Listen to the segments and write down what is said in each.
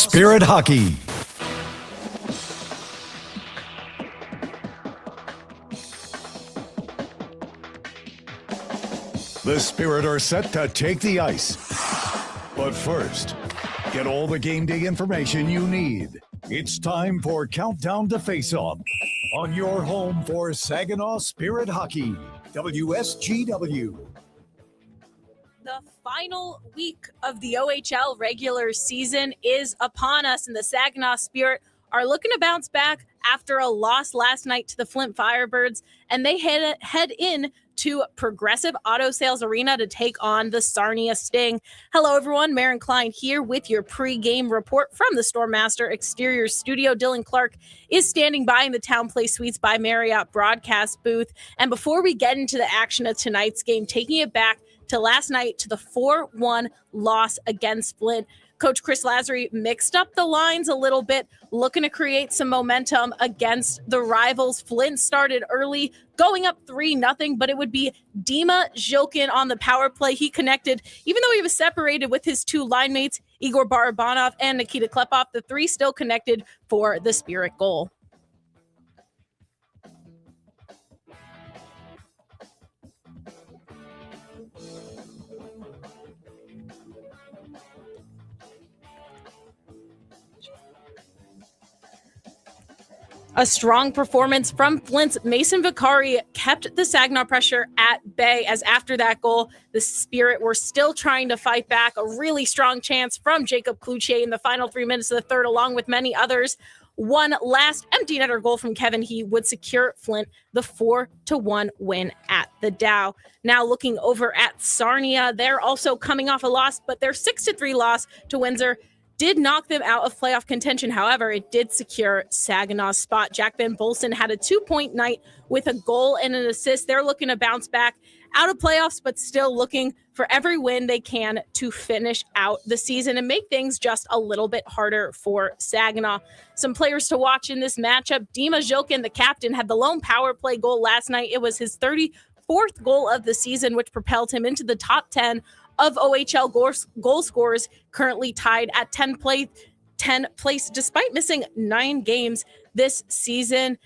Spirit Hockey. The Spirit are set to take the ice. But first, get all the game day information you need. It's time for Countdown to Face-Off on your home for Saginaw Spirit Hockey, WSGW. The final week of the OHL regular season is upon us, and the Saginaw Spirit are looking to bounce back after a loss last night to the Flint Firebirds, and they head in to Progressive Auto Sales Arena to take on the Sarnia Sting. Hello, everyone. Maren Klein here with your pre-game report from the Stormmaster Exterior Studio. Dylan Clark is standing by in the Town Place Suites by Marriott broadcast booth. And before we get into the action of tonight's game, taking it back to last night to the 4-1 loss against Flint, Coach Chris Lazary mixed up the lines a little bit, looking to create some momentum against the rivals. Flint started early, going up 3-0, but it would be Dima Zhilkin on the power play. He connected, even though he was separated with his two line mates, Igor Barabanov and Nikita Klepov. The three still connected for the Spirit goal. A strong performance from Flint's Mason Vicari kept the Saginaw pressure at bay, as after that goal, the Spirit were still trying to fight back. A really strong chance from Jacob Cloutier in the final 3 minutes of the third, along with many others. One last empty netter goal from Kevin He would secure Flint the 4-1 win at the Dow. Now looking over at Sarnia, they're also coming off a loss, but their 6-3 loss to Windsor did knock them out of playoff contention. However, it did secure Saginaw's spot. Jack Van Bolsen had a 2-point night with a goal and an assist. They're looking to bounce back out of playoffs, but still looking for every win they can to finish out the season and make things just a little bit harder for Saginaw. Some players to watch in this matchup. Dima Zhilkin, the captain, had the lone power play goal last night. It was his 34th goal of the season, which propelled him into the top 10 of OHL goal scorers, currently tied at 10th place despite missing 9 games this season.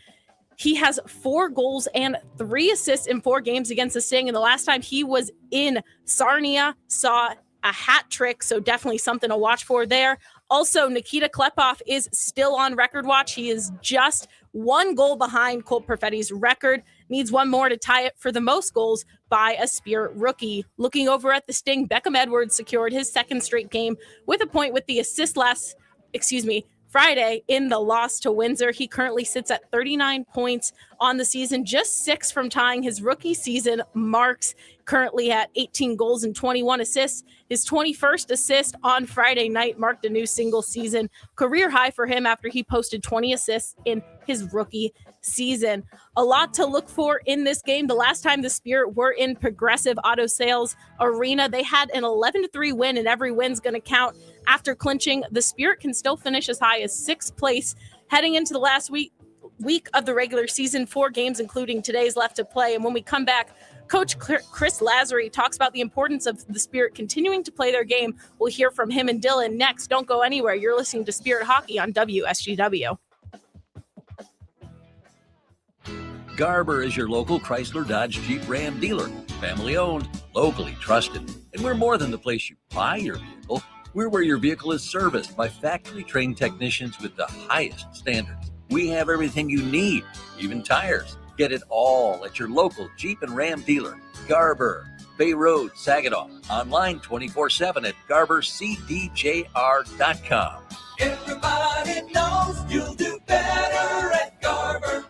He has 4 goals and 3 assists in 4 games against the Sting, and the last time he was in Sarnia saw a hat trick, so definitely something to watch for there. Also, Nikita Klepov is still on record watch. He is just 1 goal behind Colt Perfetti's record. Needs 1 more to tie it for the most goals by a Spirit rookie. Looking over at the Sting, Beckham Edwards secured his 2nd straight game with a point with the assist Friday in the loss to Windsor. He currently sits at 39 points on the season, just 6 from tying his rookie season marks, currently at 18 goals and 21 assists. His 21st assist on Friday night marked a new single season career high for him after he posted 20 assists in his rookie season. A lot to look for in this game. The last time the Spirit were in Progressive Auto Sales Arena, they had an 11-3 win, and every win's going to count. After clinching, the Spirit can still finish as high as 6th place heading into the last week of the regular season. 4 games, including today's, left to play. And when we come back, Coach Chris Lazary talks about the importance of the Spirit continuing to play their game. We'll hear from him and Dylan next. Don't go anywhere. You're listening to Spirit Hockey on WSGW. Garber is your local Chrysler Dodge Jeep Ram dealer. Family owned, locally trusted. And we're more than the place you buy your vehicle. We're where your vehicle is serviced by factory-trained technicians with the highest standards. We have everything you need, even tires. Get it all at your local Jeep and Ram dealer. Garber, Bay Road, Saginaw. Online 24/7 at GarberCDJR.com. Everybody knows you'll do better at Garber.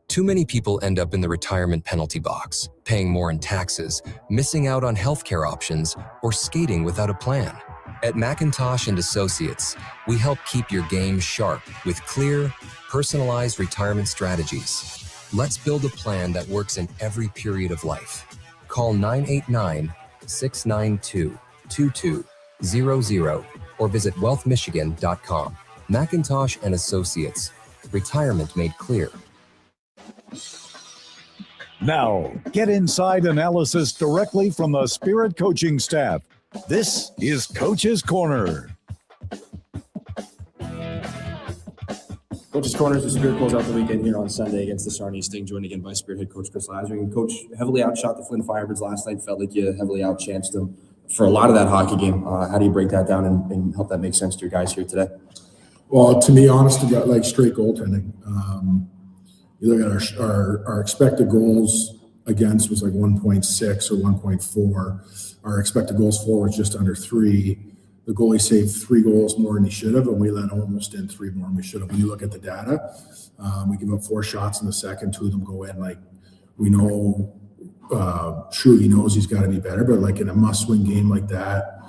Too many people end up in the retirement penalty box, paying more in taxes, missing out on healthcare options, or skating without a plan. At McIntosh and Associates, we help keep your game sharp with clear, personalized retirement strategies. Let's build a plan that works in every period of life. Call 989-692-2200 or visit wealthmichigan.com. McIntosh and Associates. Retirement made clear. Now, get inside analysis directly from the Spirit coaching staff. This is Coach's Corner. Coach's Corners, the Spirit closed out the weekend here on Sunday against the Sarnia Sting, joined again by Spirit head coach Chris Lazary. Coach heavily outshot the Flint Firebirds last night. Felt like you heavily outchanced them for a lot of that hockey game. How do you break that down and help that make sense to your guys here today? Well, to me, honest to God, like straight goaltending. You look at our expected goals against was like 1.6 or 1.4. Our expected goals for was just under 3. The goalie saved 3 goals more than he should have, and we let almost in 3 more than we should have. When you look at the data, we give up 4 shots in the second, 2 of them go in. Like, we know, Shrewdy knows he's got to be better, but like in a must-win game like that,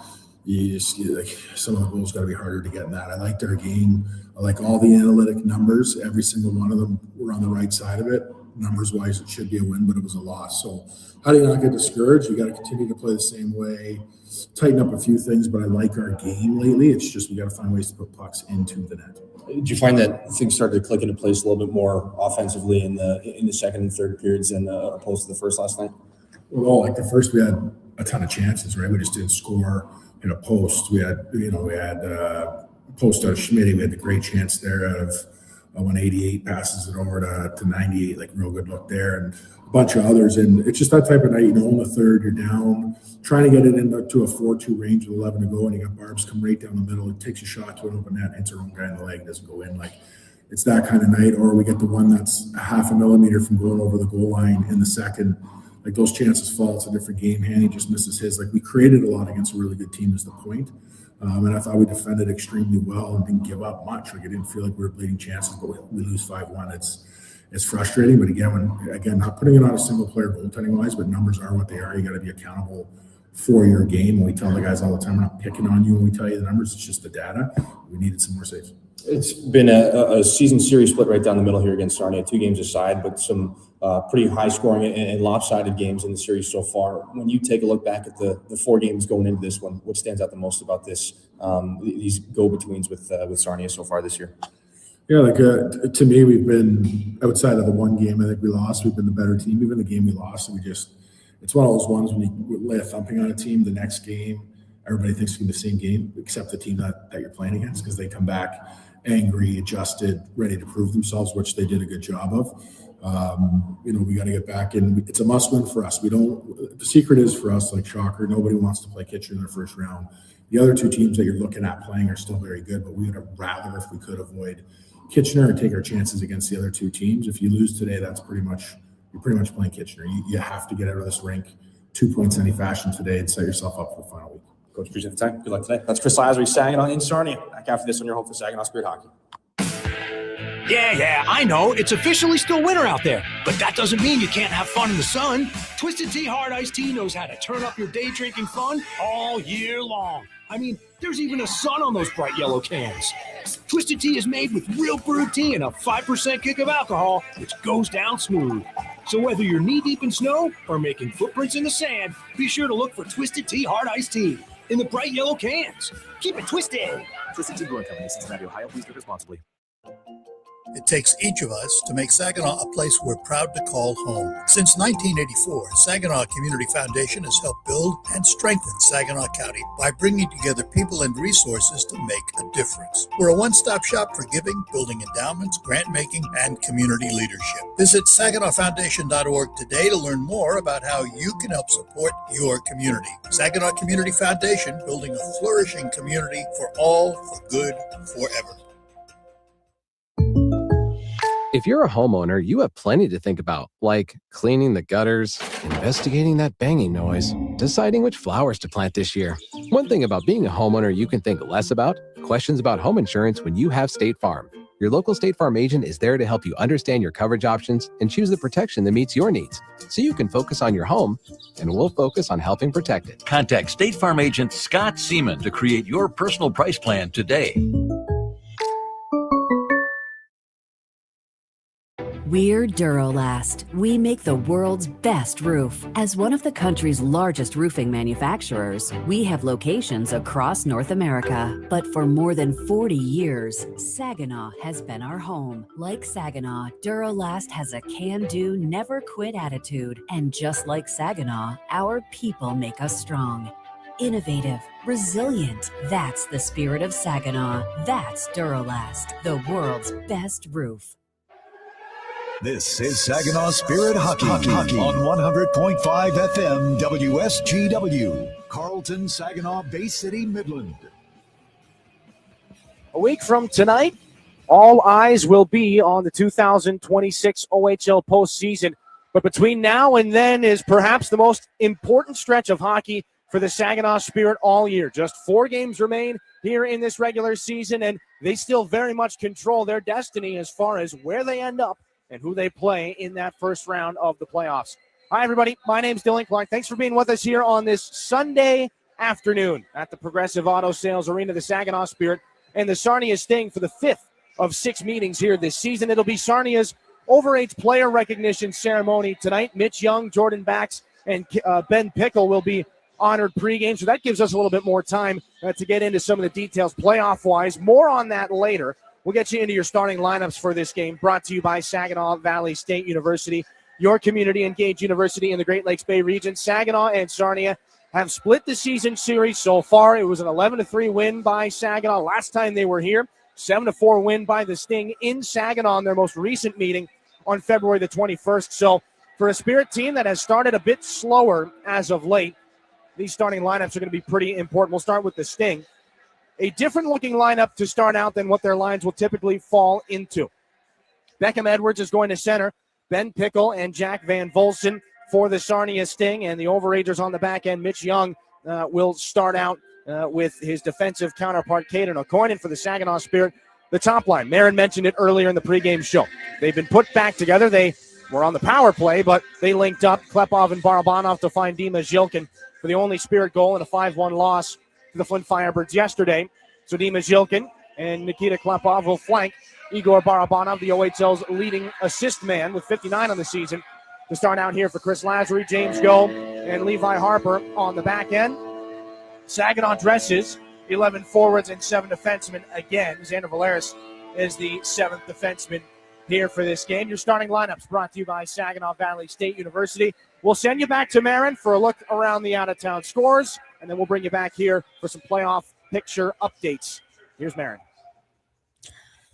like some of the goals got to be harder to get in that. I liked our game. I like all the analytic numbers. Every single one of them were on the right side of it. Numbers-wise, it should be a win, but it was a loss. So how do you not get discouraged? You got to continue to play the same way, tighten up a few things, but I like our game lately. It's just we got to find ways to put pucks into the net. Did you find that things started to click into place a little bit more offensively in the second and third periods than opposed to the first last night? Well, like the first, we had a ton of chances, right? We just didn't score in a post. We had post out of Schmidt. We had the great chance there out of 188, passes it over to 98, like real good look there, and a bunch of others. And it's just that type of night, in the third, you're down, trying to get it into a 4-2 range with 11 to go, and you got Barbs come right down the middle. It takes a shot to an open net, hits her own guy in the leg, doesn't go in. Like, it's that kind of night. Or we get the one that's a half a millimeter from going over the goal line in the second. Like, those chances fall. It's a different game. Hanny just misses his. Like, we created a lot against a really good team is the point. And I thought we defended extremely well and didn't give up much. Like, I didn't feel like we were bleeding chances, but we lose 5-1. It's frustrating. But again, not putting it on a single player goaltending wise, but numbers are what they are. You got to be accountable for your game. And we tell the guys all the time, we're not picking on you when we tell you the numbers. It's just the data. We needed some more saves. It's been a season series split right down the middle here against Sarnia, 2 games aside, but some pretty high scoring and lopsided games in the series so far. When you take a look back at the 4 games going into this one, what stands out the most about these go-betweens with Sarnia so far this year? Yeah, to me, we've been, outside of the one game I think we lost, we've been the better team. Even the game we lost, it's one of those ones when you lay a thumping on a team, the next game, everybody thinks it's going to be the same game, except the team that you're playing against, because they come back angry, adjusted, ready to prove themselves, which they did a good job of. We got to get back in. It's a must win for us. The secret is for us, like shocker, nobody wants to play Kitchener in their first round. The other 2 teams that you're looking at playing are still very good, but we would have rather, if we could, avoid Kitchener and take our chances against the other 2 teams. If you lose today, you're pretty much playing Kitchener. You have to get out of this rink 2 points any fashion today and set yourself up for the final week. Coach, appreciate the time. Good luck today. That's Chris Lazary, Saginaw in Sarnia. Back after this on your home for Saginaw Spirit Hockey. Yeah, I know. It's officially still winter out there, but that doesn't mean you can't have fun in the sun. Twisted Tea Hard Iced Tea knows how to turn up your day drinking fun all year long. I mean, there's even a sun on those bright yellow cans. Twisted Tea is made with real brewed tea and a 5% kick of alcohol, which goes down smooth. So whether you're knee-deep in snow or making footprints in the sand, be sure to look for Twisted Tea Hard Iced Tea in the bright yellow cans. Keep it twisted. Twisted Tea Brewing Company, Cincinnati, Ohio. Please drink responsibly. It takes each of us to make Saginaw a place we're proud to call home. Since 1984, Saginaw Community Foundation has helped build and strengthen Saginaw County by bringing together people and resources to make a difference. We're a one-stop shop for giving, building endowments, grant-making, and community leadership. Visit SaginawFoundation.org today to learn more about how you can help support your community. Saginaw Community Foundation, building a flourishing community for all, for good, forever. If you're a homeowner, you have plenty to think about, like cleaning the gutters, investigating that banging noise, deciding which flowers to plant this year. One thing about being a homeowner you can think less about, questions about home insurance when you have State Farm. Your local State Farm agent is there to help you understand your coverage options and choose the protection that meets your needs, so you can focus on your home, and we'll focus on helping protect it. Contact State Farm agent Scott Seaman to create your personal price plan today. We're Duralast. We make the world's best roof. As one of the country's largest roofing manufacturers, we have locations across North America. But for more than 40 years, Saginaw has been our home. Like Saginaw, Duralast has a can-do, never-quit attitude. And just like Saginaw, our people make us strong. innovative, resilient. That's the spirit of Saginaw. That's Duralast, the world's best roof. This is Saginaw Spirit Hockey on 100.5 FM WSGW, Carlton, Saginaw, Bay City, Midland. A week from tonight, all eyes will be on the 2026 OHL postseason. But between now and then is perhaps the most important stretch of hockey for the Saginaw Spirit all year. Just 4 games remain here in this regular season, and they still very much control their destiny as far as where they end up and who they play in that first round of the playoffs. Hi, everybody. My name's Dylan Clark. Thanks for being with us here on this Sunday afternoon at the Progressive Auto Sales Arena, the Saginaw Spirit, and the Sarnia Sting for the 5th of 6 meetings here this season. It'll be Sarnia's overage player recognition ceremony tonight. Mitch Young, Jordan Bax, and Ben Pickle will be honored pregame, so that gives us a little bit more time to get into some of the details playoff-wise. More on that later. We'll get you into your starting lineups for this game, brought to you by Saginaw Valley State University, your community-engaged university in the Great Lakes Bay region. Saginaw and Sarnia have split the season series so far. It was an 11-3 win by Saginaw last time they were here. 7-4 win by the Sting in Saginaw in their most recent meeting on February the 21st. So for a Spirit team that has started a bit slower as of late, these starting lineups are going to be pretty important. We'll start with the Sting. A different-looking lineup to start out than what their lines will typically fall into. Beckham Edwards is going to center. Ben Pickle and Jack Van Volsen for the Sarnia Sting, and the overagers on the back end. Mitch Young will start out with his defensive counterpart, Caden O'Coinan, for the Saginaw Spirit. The top line, Marin mentioned it earlier in the pregame show. They've been put back together. They were on the power play, but they linked up, Klepov and Barabanov, to find Dima Zhilkin for the only Spirit goal in a 5-1 loss to the Flint Firebirds yesterday. So Dima Zhilkin and Nikita Klepov will flank Igor Barabanov, the OHL's leading assist man with 59 on the season, to start out here for Chris Lazary, James Go, and Levi Harper on the back end. Saginaw dresses 11 forwards and 7 defensemen again. Xander Valeris is the 7th defenseman here for this game. Your starting lineups brought to you by Saginaw Valley State University. We'll send you back to Marin for a look around the out-of-town scores, and then we'll bring you back here for some playoff picture updates. Here's Marin.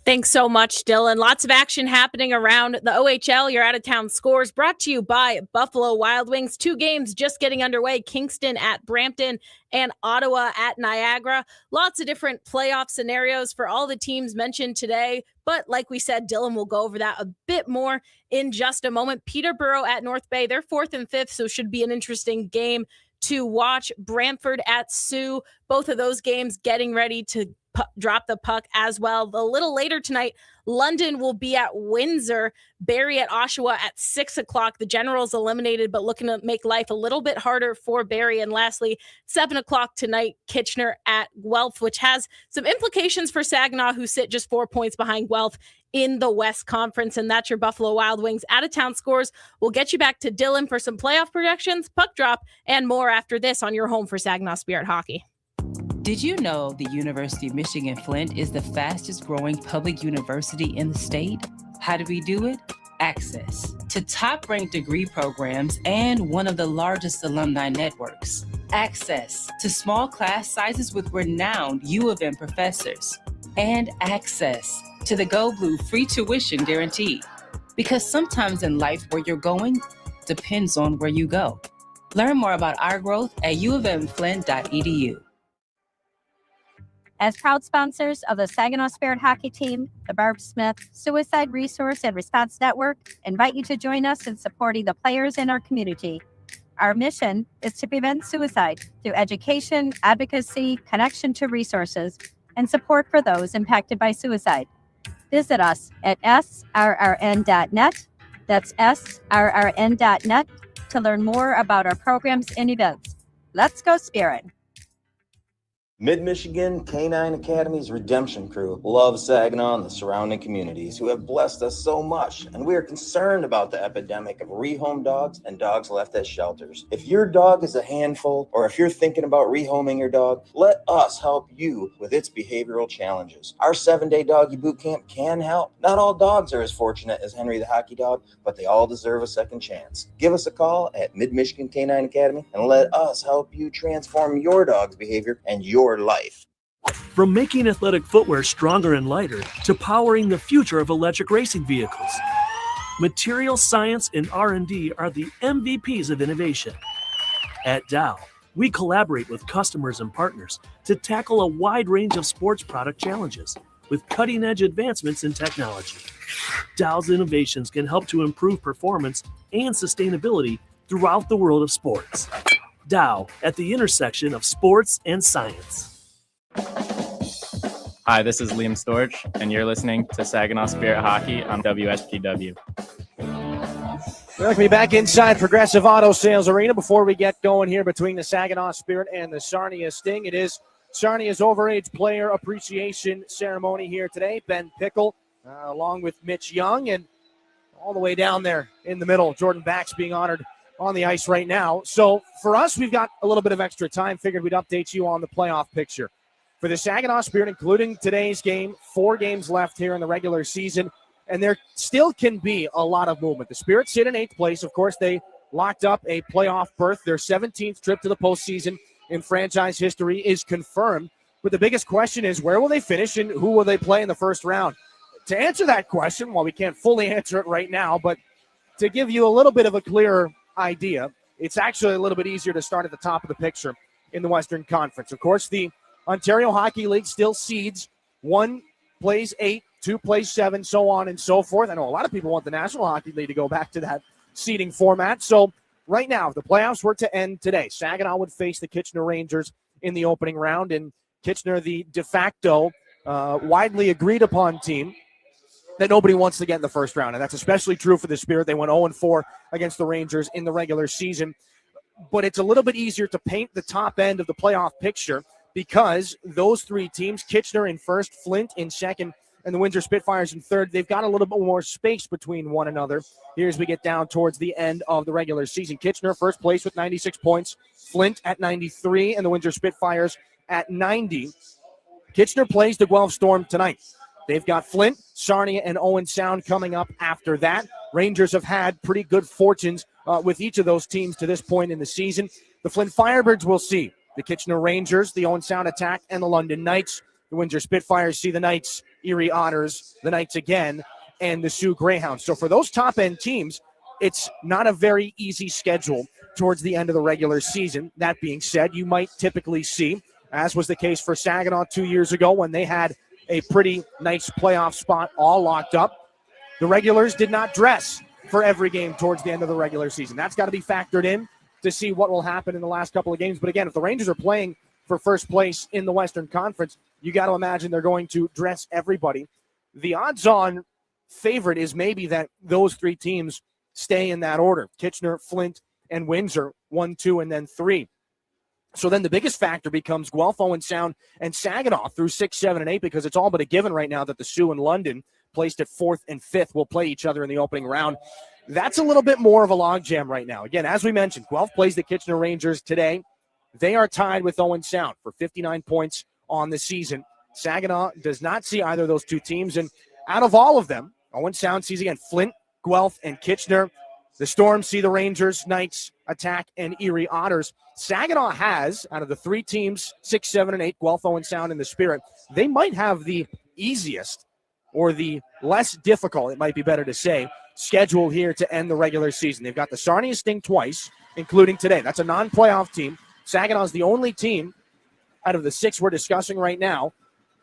Thanks so much, Dylan. Lots of action happening around the OHL. Your out-of-town scores brought to you by Buffalo Wild Wings. 2 games just getting underway. Kingston at Brampton and Ottawa at Niagara. Lots of different playoff scenarios for all the teams mentioned today. But like we said, Dylan will go over that a bit more in just a moment. Peterborough at North Bay. They're 4th and 5th, so should be an interesting game to watch. Brantford at Sioux. Both of those games getting ready to drop the puck as well. A little later tonight, London will be at Windsor. Barrie at Oshawa at 6 o'clock. The Generals eliminated, but looking to make life a little bit harder for Barrie. And lastly, 7 o'clock tonight, Kitchener at Guelph, which has some implications for Saginaw, who sit just 4 points behind Guelph in the West Conference. And that's your Buffalo Wild Wings out-of-town scores. We'll get you back to Dylan for some playoff projections, puck drop, and more after this on your home for Saginaw Spirit Hockey. Did you know the University of Michigan Flint is the fastest growing public university in the state? How do we do it? Access to top-ranked degree programs and one of the largest alumni networks. Access to small class sizes with renowned U of M professors. And access to the Go Blue free tuition guarantee. Because sometimes in life, where you're going depends on where you go. Learn more about our growth at uofmflint.edu. As proud sponsors of the Saginaw Spirit Hockey Team, the Barb Smith Suicide Resource and Response Network invite you to join us in supporting the players in our community. Our mission is to prevent suicide through education, advocacy, connection to resources, and support for those impacted by suicide. Visit us at srrn.net. That's srrn.net to learn more about our programs and events. Let's go Spirit! Mid-Michigan Canine Academy's Redemption Crew loves Saginaw and the surrounding communities who have blessed us so much, and we are concerned about the epidemic of rehome dogs and dogs left at shelters. If your dog is a handful, or if you're thinking about rehoming your dog, let us help you with its behavioral challenges. Our 7-day doggy boot camp can help. Not all dogs are as fortunate as Henry the Hockey Dog, but they all deserve a second chance. Give us a call at Mid-Michigan Canine Academy and let us help you transform your dog's behavior and your life. From making athletic footwear stronger and lighter to powering the future of electric racing vehicles, material science and R&D are the MVPs of innovation. At Dow, we collaborate with customers and partners to tackle a wide range of sports product challenges with cutting-edge advancements in technology. Dow's innovations can help to improve performance and sustainability throughout the world of sports. Dow, at the intersection of sports and science. Hi, this is Liam Storch, and you're listening to Saginaw Spirit Hockey on WSGW. We're going to be back inside Progressive Auto Sales Arena before we get going here between the Saginaw Spirit and the Sarnia Sting. It is Sarnia's Overage Player Appreciation Ceremony here today. Ben Pickle, along with Mitch Young, and all the way down there in the middle, Jordan Bax being honored on the ice right now. So for us, we've got a little bit of extra time. Figured we'd update you on the playoff picture. For the Saginaw Spirit, including today's game, 4 games left here in the regular season, and there still can be a lot of movement. The Spirit sit in 8th place. Of course, they locked up a playoff berth. Their 17th trip to the postseason in franchise history is confirmed. But the biggest question is, where will they finish and who will they play in the first round? To answer that question, well, we can't fully answer it right now, but to give you a little bit of a clearer idea, it's actually a little bit easier to start at the top of the picture in the Western Conference. Of course, the Ontario Hockey League still seeds. 1 plays 8, 2 plays 7, so on and so forth. I know a lot of people want the National Hockey League to go back to that seeding format. So right now, if the playoffs were to end today, Saginaw would face the Kitchener Rangers in the opening round, and Kitchener, the de facto, widely agreed upon team that nobody wants to get in the first round. And that's especially true for the Spirit. They went 0-4 against the Rangers in the regular season. But it's a little bit easier to paint the top end of the playoff picture because those 3 teams, Kitchener in first, Flint in second, and the Windsor Spitfires in third, they've got a little bit more space between one another here as we get down towards the end of the regular season. Kitchener first place with 96 points, Flint at 93, and the Windsor Spitfires at 90. Kitchener plays the Guelph Storm tonight. They've got Flint, Sarnia, and Owen Sound coming up after that. Rangers have had pretty good fortunes with each of those teams to this point in the season. The Flint Firebirds will see the Kitchener Rangers, the Owen Sound Attack, and the London Knights. The Windsor Spitfires see the Knights, Erie Otters, the Knights again, and the Sioux Greyhounds. So for those top-end teams, it's not a very easy schedule towards the end of the regular season. That being said, you might typically see, as was the case for Saginaw 2 years ago when they had a pretty nice playoff spot all locked up, the regulars did not dress for every game towards the end of the regular season. That's got to be factored in to see what will happen in the last couple of games. But again, if the Rangers are playing for first place in the Western Conference, you got to imagine they're going to dress everybody. The odds-on favorite is maybe that those 3 teams stay in that order: Kitchener, Flint, and Windsor, 1, 2, and then 3. So then the biggest factor becomes Guelph, Owen Sound, and Saginaw through 6, 7, and 8, because it's all but a given right now that the Sioux and London, placed at 4th and 5th, will play each other in the opening round. That's a little bit more of a logjam right now. Again, as we mentioned, Guelph plays the Kitchener Rangers today. They are tied with Owen Sound for 59 points on the season. Saginaw does not see either of those 2 teams, and out of all of them, Owen Sound sees again Flint, Guelph, and Kitchener. The Storm see the Rangers, Knights, Attack, and Erie Otters. Saginaw has, out of the 3 teams, 6, 7, and 8, Guelph, Owen Sound, and the Spirit, they might have the easiest or the less difficult, it might be better to say, schedule here to end the regular season. They've got the Sarnia Sting twice, including today. That's a non-playoff team. Saginaw is the only team out of the 6 we're discussing right now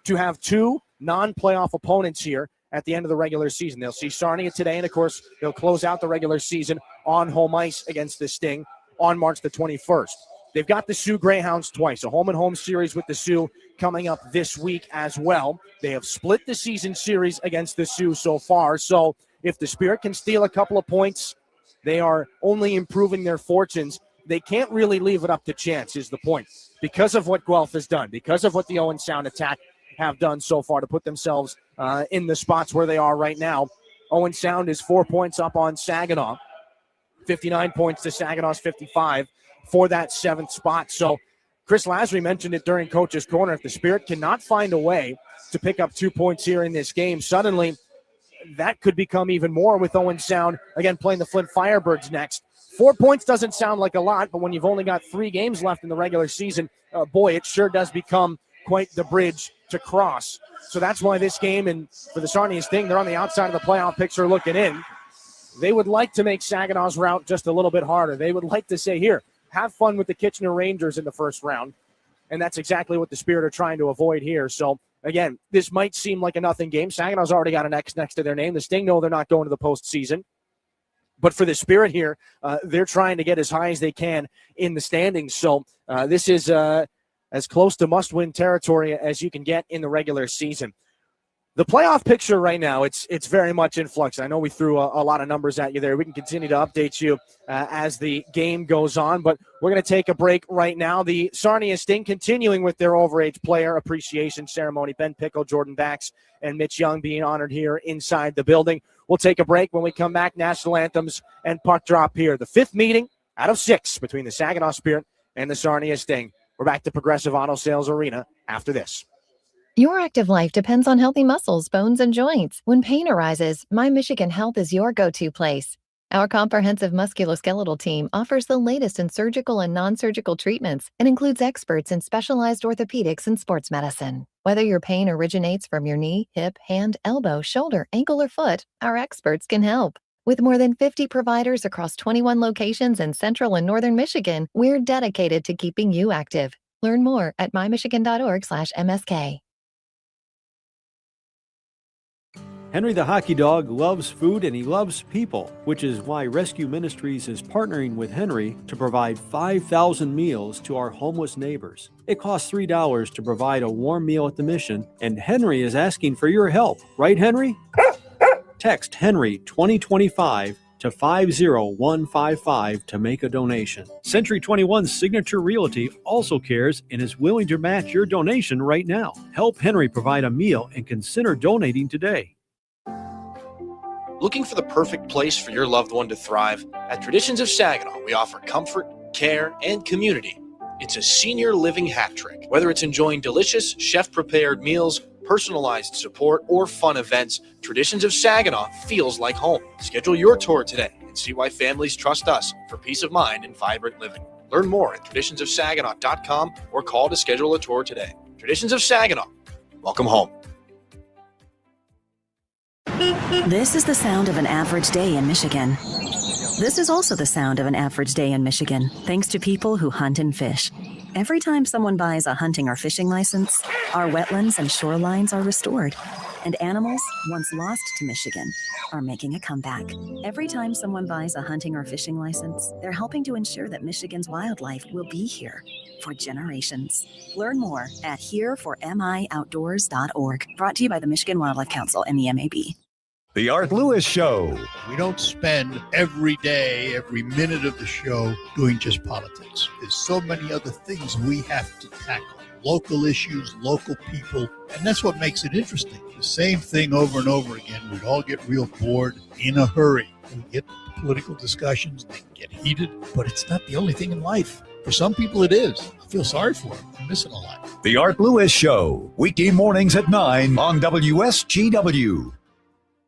to have 2 non-playoff opponents here at the end of the regular season. They'll see Sarnia today, and of course, they'll close out the regular season on home ice against the Sting on March the 21st. They've got the Sioux Greyhounds twice, a home-and-home series with the Sioux coming up this week as well. They have split the season series against the Sioux so far, so if the Spirit can steal a couple of points, they are only improving their fortunes they can't really leave it up to chance is the point. Because of what Guelph has done, because of what the Owen Sound attack have done so far to put themselves in the spots where they are right now. Owen Sound is 4 points up on Saginaw. 59 points to Saginaw's 55 for that 7th spot. So Chris Lasry mentioned it during Coach's Corner. If the Spirit cannot find a way to pick up 2 points here in this game, suddenly that could become even more with Owen Sound, again, playing the Flint Firebirds next. 4 points doesn't sound like a lot, but when you've only got 3 games left in the regular season, boy, it sure does become quite the bridge to cross. So that's why this game, and for the Sarnia Sting, they're on the outside of the playoff picture looking in. They would like to make Saginaw's route just a little bit harder. They would like to say, here, have fun with the Kitchener Rangers in the first round. And that's exactly what the Spirit are trying to avoid here. So, again, this might seem like a nothing game. Saginaw's already got an X next to their name. The Sting know they're not going to the postseason. But for the Spirit here, they're trying to get as high as they can in the standings. So this is as close to must-win territory as you can get in the regular season. The playoff picture right now, it's very much in flux. I know we threw a lot of numbers at you there. We can continue to update you as the game goes on, but we're going to take a break right now. The Sarnia Sting continuing with their overage player appreciation ceremony. Ben Pickle, Jordan Bax, and Mitch Young being honored here inside the building. We'll take a break. When we come back, national anthems and puck drop here. The 5th meeting out of 6 between the Saginaw Spirit and the Sarnia Sting. We're back to Progressive Auto Sales Arena after this. Your active life depends on healthy muscles, bones, and joints. When pain arises, My Michigan Health is your go-to place. Our comprehensive musculoskeletal team offers the latest in surgical and non-surgical treatments and includes experts in specialized orthopedics and sports medicine. Whether your pain originates from your knee, hip, hand, elbow, shoulder, ankle, or foot, our experts can help. With more than 50 providers across 21 locations in central and northern Michigan, we're dedicated to keeping you active. Learn more at mymichigan.org/MSK. Henry the Hockey Dog loves food and he loves people, which is why Rescue Ministries is partnering with Henry to provide 5,000 meals to our homeless neighbors. It costs $3 to provide a warm meal at the mission, and Henry is asking for your help. Right, Henry? Text Henry 2025 to 50155 to make a donation. Century 21 Signature Realty also cares and is willing to match your donation right now. Help Henry provide a meal and consider donating today. Looking for the perfect place for your loved one to thrive? At Traditions of Saginaw, we offer comfort, care, and community. It's a senior living hat trick. Whether it's enjoying delicious, chef-prepared meals, personalized support, or fun events, Traditions of Saginaw feels like home. Schedule your tour today and see why families trust us for peace of mind and vibrant living. Learn more at traditionsofsaginaw.com or call to schedule a tour today. Traditions of Saginaw. Welcome home. This is the sound of an average day in Michigan. This is also the sound of an average day in Michigan, thanks to people who hunt and fish. Every time someone buys a hunting or fishing license, our wetlands and shorelines are restored, and animals, once lost to Michigan, are making a comeback. Every time someone buys a hunting or fishing license, they're helping to ensure that Michigan's wildlife will be here for generations. Learn more at hereformioutdoors.org. Brought to you by the Michigan Wildlife Council and the MAB. The Art Lewis Show. We don't spend every day, every minute of the show doing just politics. There's so many other things we have to tackle. Local issues, local people, and that's what makes it interesting. The same thing over and over again. We'd all get real bored in a hurry. We get political discussions, they get heated, but it's not the only thing in life. For some people it is. I feel sorry for them. They're missing a lot. The Art Lewis Show. Weekday mornings at 9 on WSGW.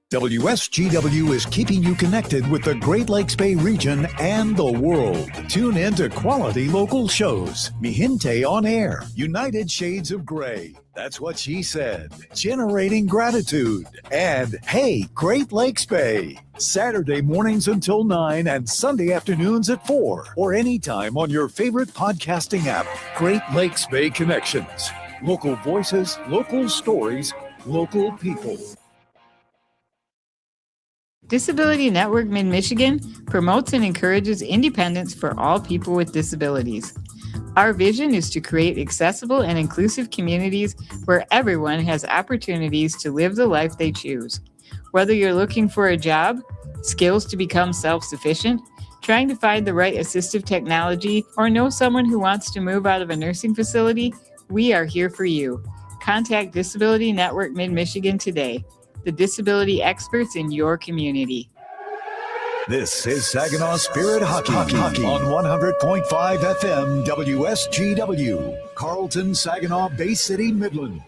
WSGW is keeping you connected with the Great Lakes Bay region and the world. Tune in to quality local shows. Mihinte on Air, United Shades of Gray, That's What She Said, Generating Gratitude, and Hey, Great Lakes Bay. Saturday mornings until 9 and Sunday afternoons at 4, or anytime on your favorite podcasting app. Great Lakes Bay Connections. Local voices, local stories, local people. Disability Network Mid-Michigan promotes and encourages independence for all people with disabilities. Our vision is to create accessible and inclusive communities where everyone has opportunities to live the life they choose. Whether you're looking for a job, skills to become self-sufficient, Trying to find the right assistive technology or know someone who wants to move out of a nursing facility? We are here for you. Contact Disability Network Mid-Michigan today, the disability experts in your community. This is Saginaw Spirit Hockey on 100.5 FM WSGW, Carlton, Saginaw, Bay City, Midland.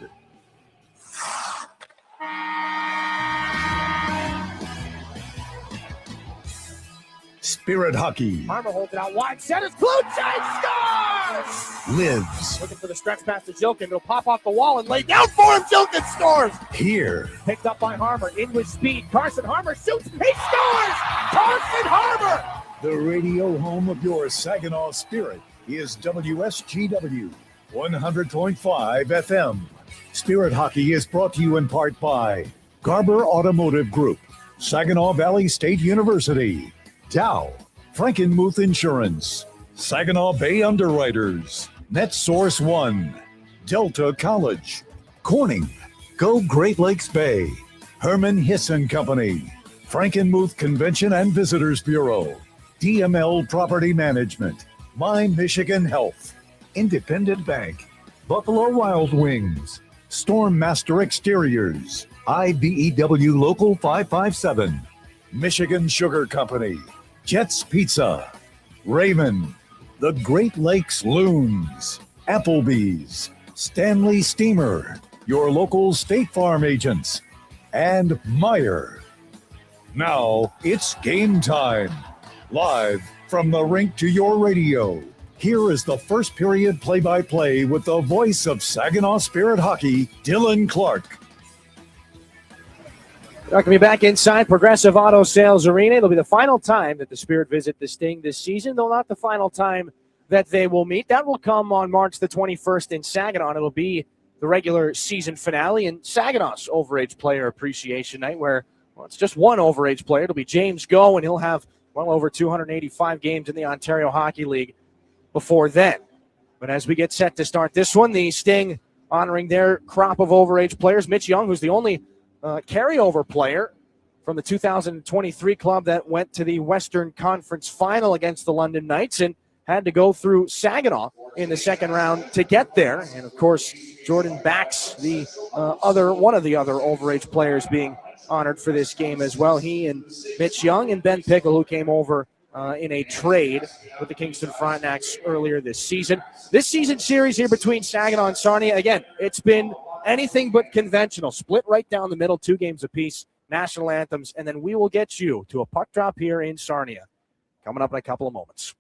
Spirit Hockey Harmer holds it out wide. Centers. Blue Jays scores! lives Looking for the stretch pass to Jilkin. It'll pop off the wall and lay down for him. Jilkin scores! here. Picked up by Harmer. In with speed. Carson Harmer shoots. He scores! Carson Harmer! The radio home of your Saginaw Spirit is WSGW 100.5 FM. Spirit Hockey is brought to you in part by Garber Automotive Group, Saginaw Valley State University, Dow, Frankenmuth Insurance, Saginaw Bay Underwriters, NetSource One, Delta College, Corning, Go Great Lakes Bay, Herman Hisson Company, Frankenmuth Convention and Visitors Bureau, DML Property Management, My Michigan Health, Independent Bank, Buffalo Wild Wings, Stormmaster Exteriors, IBEW Local 557, Michigan Sugar Company, Jets Pizza, Raymond, the Great Lakes Loons, Applebee's, Stanley Steamer, your local State Farm agents, and Meyer. Now it's game time. Live from the rink to your radio. Here is the first period play-by-play with the voice of Saginaw Spirit Hockey, Dylan Clark. They're going to be back inside Progressive Auto Sales Arena. It'll be the final time that the Spirit visit the Sting this season, though not the final time that they will meet. That will come on March the 21st in Saginaw. It'll be the regular season finale and Saginaw's Overage Player Appreciation Night, where it's just one overage player. It'll be James Go, and he'll have well over 285 games in the Ontario Hockey League before then. But as we get set to start this one, the Sting honoring their crop of overage players. Mitch Young, who's the only carryover player from the 2023 club that went to the Western Conference Final against the London Knights and had to go through Saginaw in the second round to get there. And, of course, Jordan Bax, the one of the other overage players being honored for this game as well. He and Mitch Young and Ben Pickle, who came over in a trade with the Kingston Frontenacs earlier this season. This season series here between Saginaw and Sarnia, again, it's been anything but conventional. Split right down the middle, 2 games apiece, national anthems, and then we will get you to a puck drop here in Sarnia coming up in a couple of moments.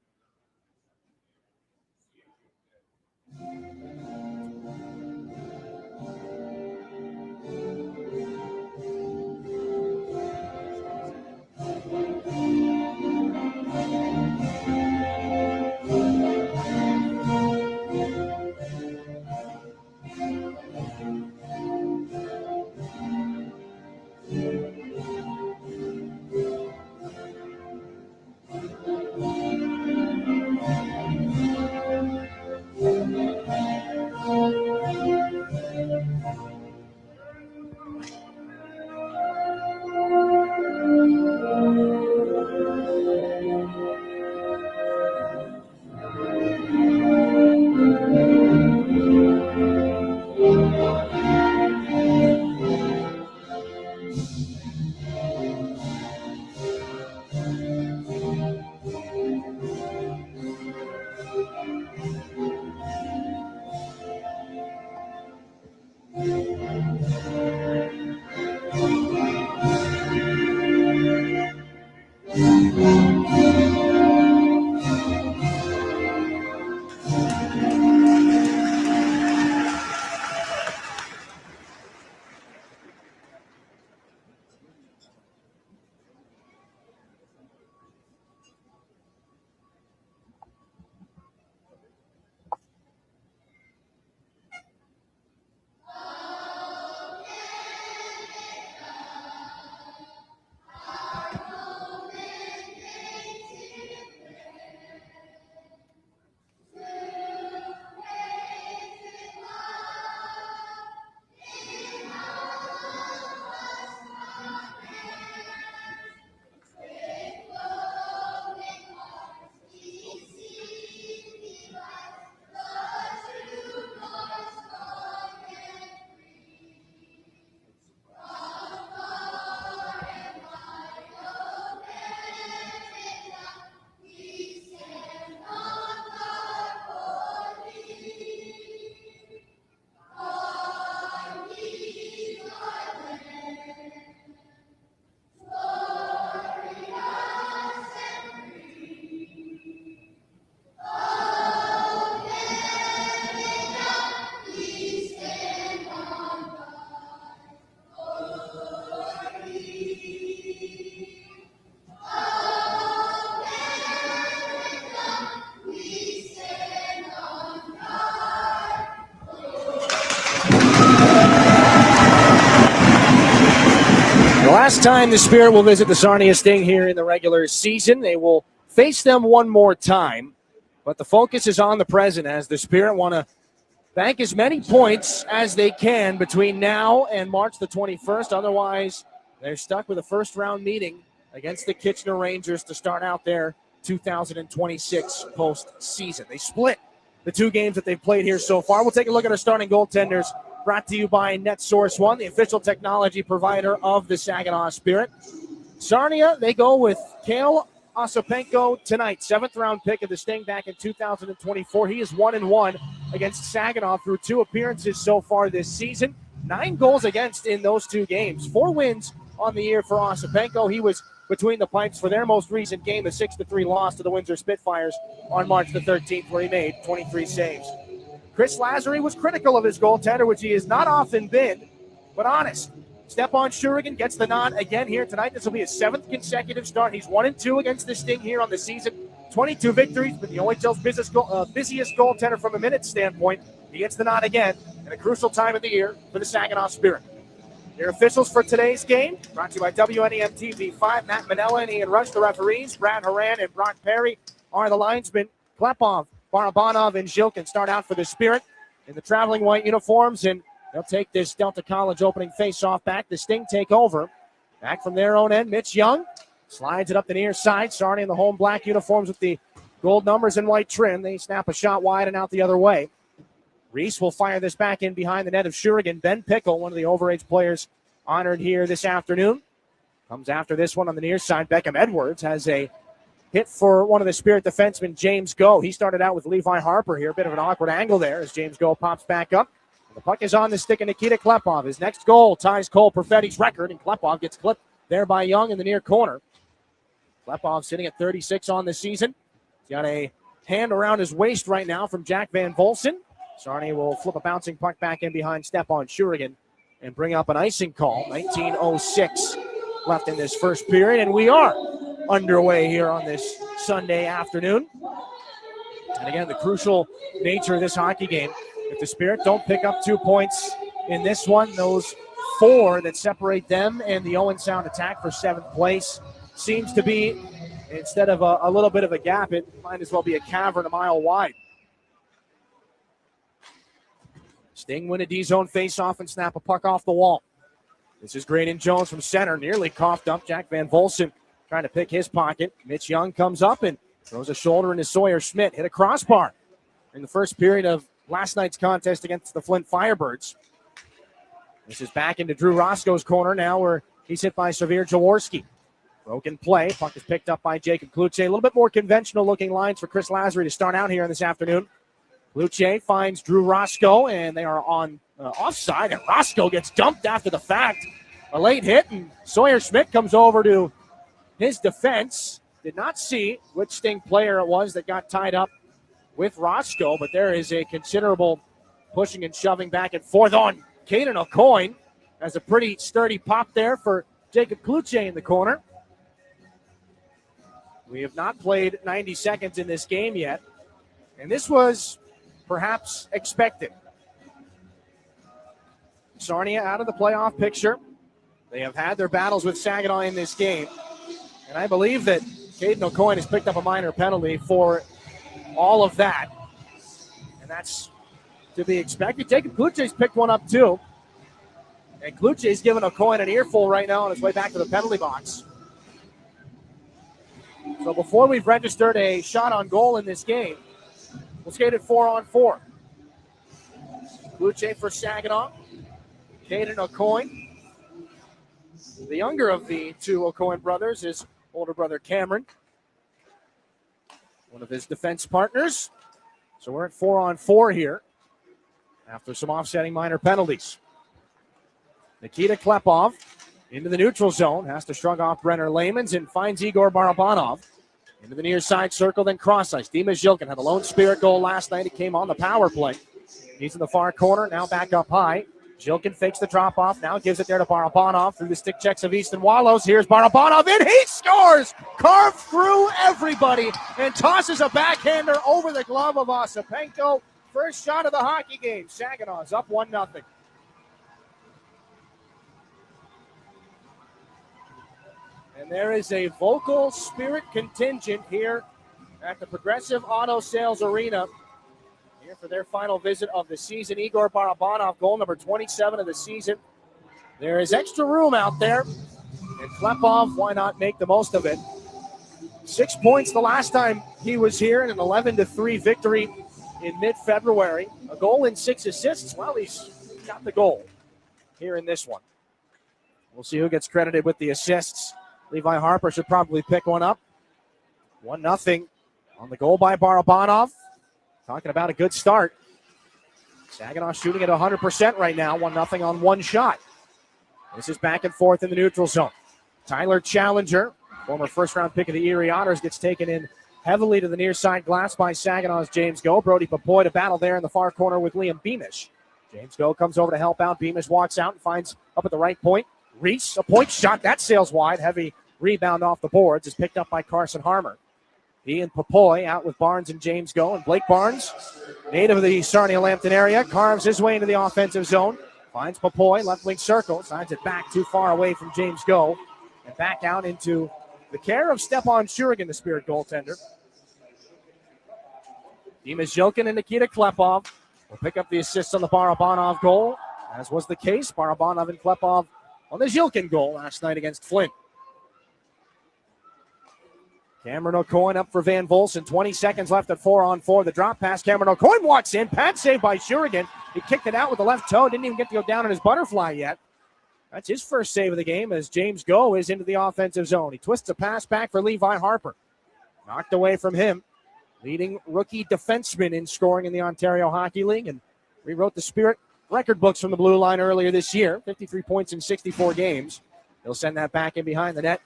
last time the Spirit will visit the Sarnia Sting here in the regular season. They will face them one more time, but the focus is on the present as the Spirit want to bank as many points as they can between now and March the 21st. Otherwise, they're stuck with a first-round meeting against the Kitchener Rangers to start out their 2026 postseason. They split the two games that they've played here so far. We'll take a look at our starting goaltenders, brought to you by NetSource One, the official technology provider of the Saginaw Spirit. Sarnia, they go with Kale Ossipenko tonight, 7th-round pick of the Sting back in 2024. He is 1-1 against Saginaw through 2 appearances so far this season. 9 goals against in those 2 games. 4 wins on the year for Ossipenko. He was between the pipes for their most recent game, a 6-3 loss to the Windsor Spitfires on March the 13th, where he made 23 saves. Chris Lazary was critical of his goaltender, which he has not often been, but honest. Stepan Shurigan gets the nod again here tonight. This will be his 7th consecutive start. He's 1-2 against the Sting here on the season. 22 victories, but the OHL's busiest goaltender from a minute standpoint. He gets the nod again at a crucial time of the year for the Saginaw Spirit. Your officials for today's game, brought to you by WNEM TV5. Matt Manella and Ian Rush, the referees. Brad Horan and Brock Perry are the linesmen. Klepov, Barabanov, and Zhilkin start out for the Spirit in the traveling white uniforms, and they'll take this Delta College opening face-off back. The Sting take over. Back from their own end, Mitch Young slides it up the near side. Sarnia in the home black uniforms with the gold numbers and white trim. They snap a shot wide and out the other way. Reese will fire this back in behind the net of Shurigan. Ben Pickle, one of the overage players honored here this afternoon, comes after this one on the near side. Beckham Edwards has a hit for one of the Spirit defensemen, James Go. He started out with Levi Harper here. A bit of an awkward angle there as James Go pops back up. The puck is on the stick of Nikita Klepov. His next goal ties Cole Perfetti's record, and Klepov gets clipped there by Young in the near corner. Klepov sitting at 36 on the season. He's got a hand around his waist right now from Jack Van Volsen. Sarnia will flip a bouncing puck back in behind Stepan Shurigan and bring up an icing call. 19:06 left in this first period, and we are underway here on this Sunday afternoon. And again, the crucial nature of this hockey game. If the Spirit don't pick up 2 points in this one, those 4 that separate them and the Owen Sound attack for 7th place seems to be, instead of a little bit of a gap, it might as well be a cavern a mile wide. Sting win a D-zone face-off and snap a puck off the wall. This is Graydon Jones from center, nearly coughed up. Jack Van Volsen trying to pick his pocket. Mitch Young comes up and throws a shoulder into Sawyer Schmidt. Hit a crossbar in the first period of last night's contest against the Flint Firebirds. This is back into Drew Roscoe's corner now, where he's hit by Severe Jaworski. Broken play. Puck is picked up by Jacob Kluche. A little bit more conventional-looking lines for Chris Lazary to start out here this afternoon. Kluche finds Drew Roscoe, and they are on offside, and Roscoe gets dumped after the fact. A late hit, and Sawyer Schmidt comes over to his defense. Did not see which Sting player it was that got tied up with Roscoe, but there is a considerable pushing and shoving back and forth on Caden O'Coin. Has a pretty sturdy pop there for Jacob Kluche in the corner. We have not played 90 seconds in this game yet, and this was perhaps expected. Sarnia out of the playoff picture. They have had their battles with Saginaw in this game, and I believe that Caden O'Coin has picked up a minor penalty for all of that, and that's to be expected. Jacob Kluche's picked one up too, and Kluche's given O'Coin an earful right now on his way back to the penalty box. So before we've registered a shot on goal in this game, we'll skate it 4-on-4. Kluche for Saginaw. Caden O'Coin. The younger of the 2 O'Coin brothers is older brother Cameron, one of his defense partners. So we're at 4-on-4 here after some offsetting minor penalties. Nikita Klepov into the neutral zone, has to shrug off Brenner Lamans and finds Igor Barabanov into the near side circle, then cross ice. Dima Zhilkin had a lone Spirit goal last night. He came on the power play. He's in the far corner, now back up high. Zhilkin fakes the drop-off, now gives it there to Barabanov through the stick checks of Easton Wallows. Here's Barabanov, and he scores! Carved through everybody and tosses a backhander over the glove of Ossipenko. First shot of the hockey game. Saginaw's up 1-0. And there is a vocal spirit contingent here at the Progressive Auto Sales Arena here for their final visit of the season. Igor Barabanov, goal number 27 of the season. There is extra room out there, and Klepov, why not make the most of it? 6 points the last time he was here in an 11-3 victory in mid-February. A goal and 6 assists. Well, he's got the goal here in this one. We'll see who gets credited with the assists. Levi Harper should probably pick one up. 1-0 on the goal by Barabanov. Talking about a good start. Saginaw shooting at 100% right now. 1-0 on one shot. This is back and forth in the neutral zone. Tyler Challenger, former first-round pick of the Erie Otters, gets taken in heavily to the near side glass by Saginaw's James Go. Brody Papoy to battle there in the far corner with Liam Beamish. James Go comes over to help out. Beamish walks out and finds up at the right point. Reese, a point shot. That sails wide. Heavy rebound off the boards is picked up by Carson Harmer. He and Papoy out with Barnes and James Go. And Blake Barnes, native of the Sarnia-Lambton area, carves his way into the offensive zone. Finds Papoy, left wing circle. Signs it back too far away from James Go. And back out into the care of Stepan Shurigan, the Spirit goaltender. Dima Zhilkin and Nikita Klepov will pick up the assist on the Barabanov goal, as was the case. Barabanov and Klepov on the Zhilkin goal last night against Flint. Cameron O'Coin up for Van Volson. 20 seconds left at 4-on-4. The drop pass. Cameron O'Coin walks in. Pad save by Shurigan. He kicked it out with the left toe. Didn't even get to go down on his butterfly yet. That's his first save of the game as James Go is into the offensive zone. He twists a pass back for Levi Harper. Knocked away from him. Leading rookie defenseman in scoring in the Ontario Hockey League, and rewrote the Spirit record books from the blue line earlier this year. 53 points in 64 games. He'll send that back in behind the net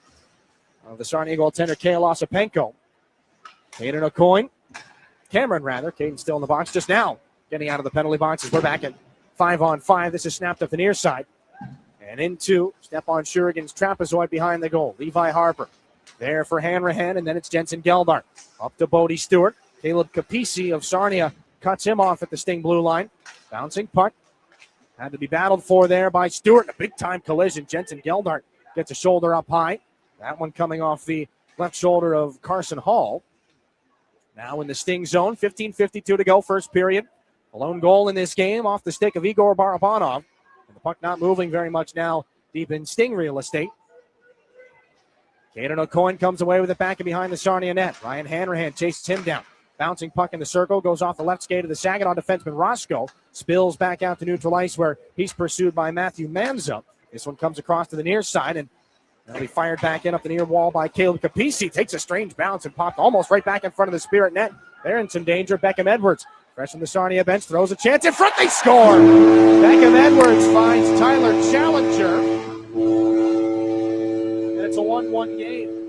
of the Sarnia goaltender, Kale Ossipenko. Caden O'Coin. Caden's still in the box just now. Getting out of the penalty box as we're back at 5-on-5. This is snapped up the near side. And into Stepan Shurigan's trapezoid behind the goal. Levi Harper there for Hanrahan, and then it's Jensen Geldart. Up to Bodie Stewart. Caleb Capisi of Sarnia cuts him off at the Sting blue line. Bouncing puck. Had to be battled for there by Stewart. A big-time collision. Jensen Geldart gets a shoulder up high. That one coming off the left shoulder of Carson Hall. Now in the Sting zone. 15:52 to go, first period. A lone goal in this game off the stick of Igor Barabanov. And the puck not moving very much now deep in Sting real estate. Caden O'Coin comes away with it back and behind the Sarnia net. Ryan Hanrahan chases him down. Bouncing puck in the circle, goes off the left skate of the Saginaw defenseman Roscoe. Spills back out to neutral ice where he's pursued by Matthew Manza. This one comes across to the near side, and that'll be fired back in up the near wall by Caleb Capisi. Takes a strange bounce and popped almost right back in front of the Spirit net. They're in some danger. Beckham Edwards, fresh from the Sarnia bench, throws a chance in front. They score! Beckham Edwards finds Tyler Challenger. And it's a 1-1 game.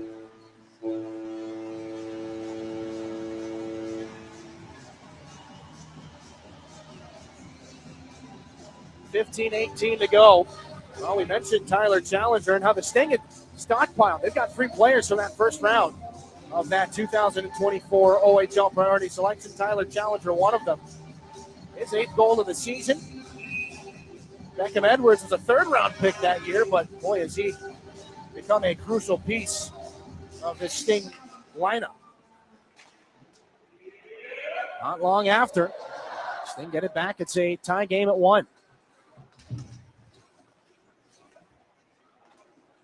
15:18 to go. Well, we mentioned Tyler Challenger and how the Sting had stockpiled. They've got 3 players from that first round of that 2024 OHL priority selection. Tyler Challenger, one of them. His 8th goal of the season. Beckham Edwards was a 3rd-round pick that year, but boy, has he become a crucial piece of this Sting lineup. Not long after, Sting get it back. It's a tie game at 1.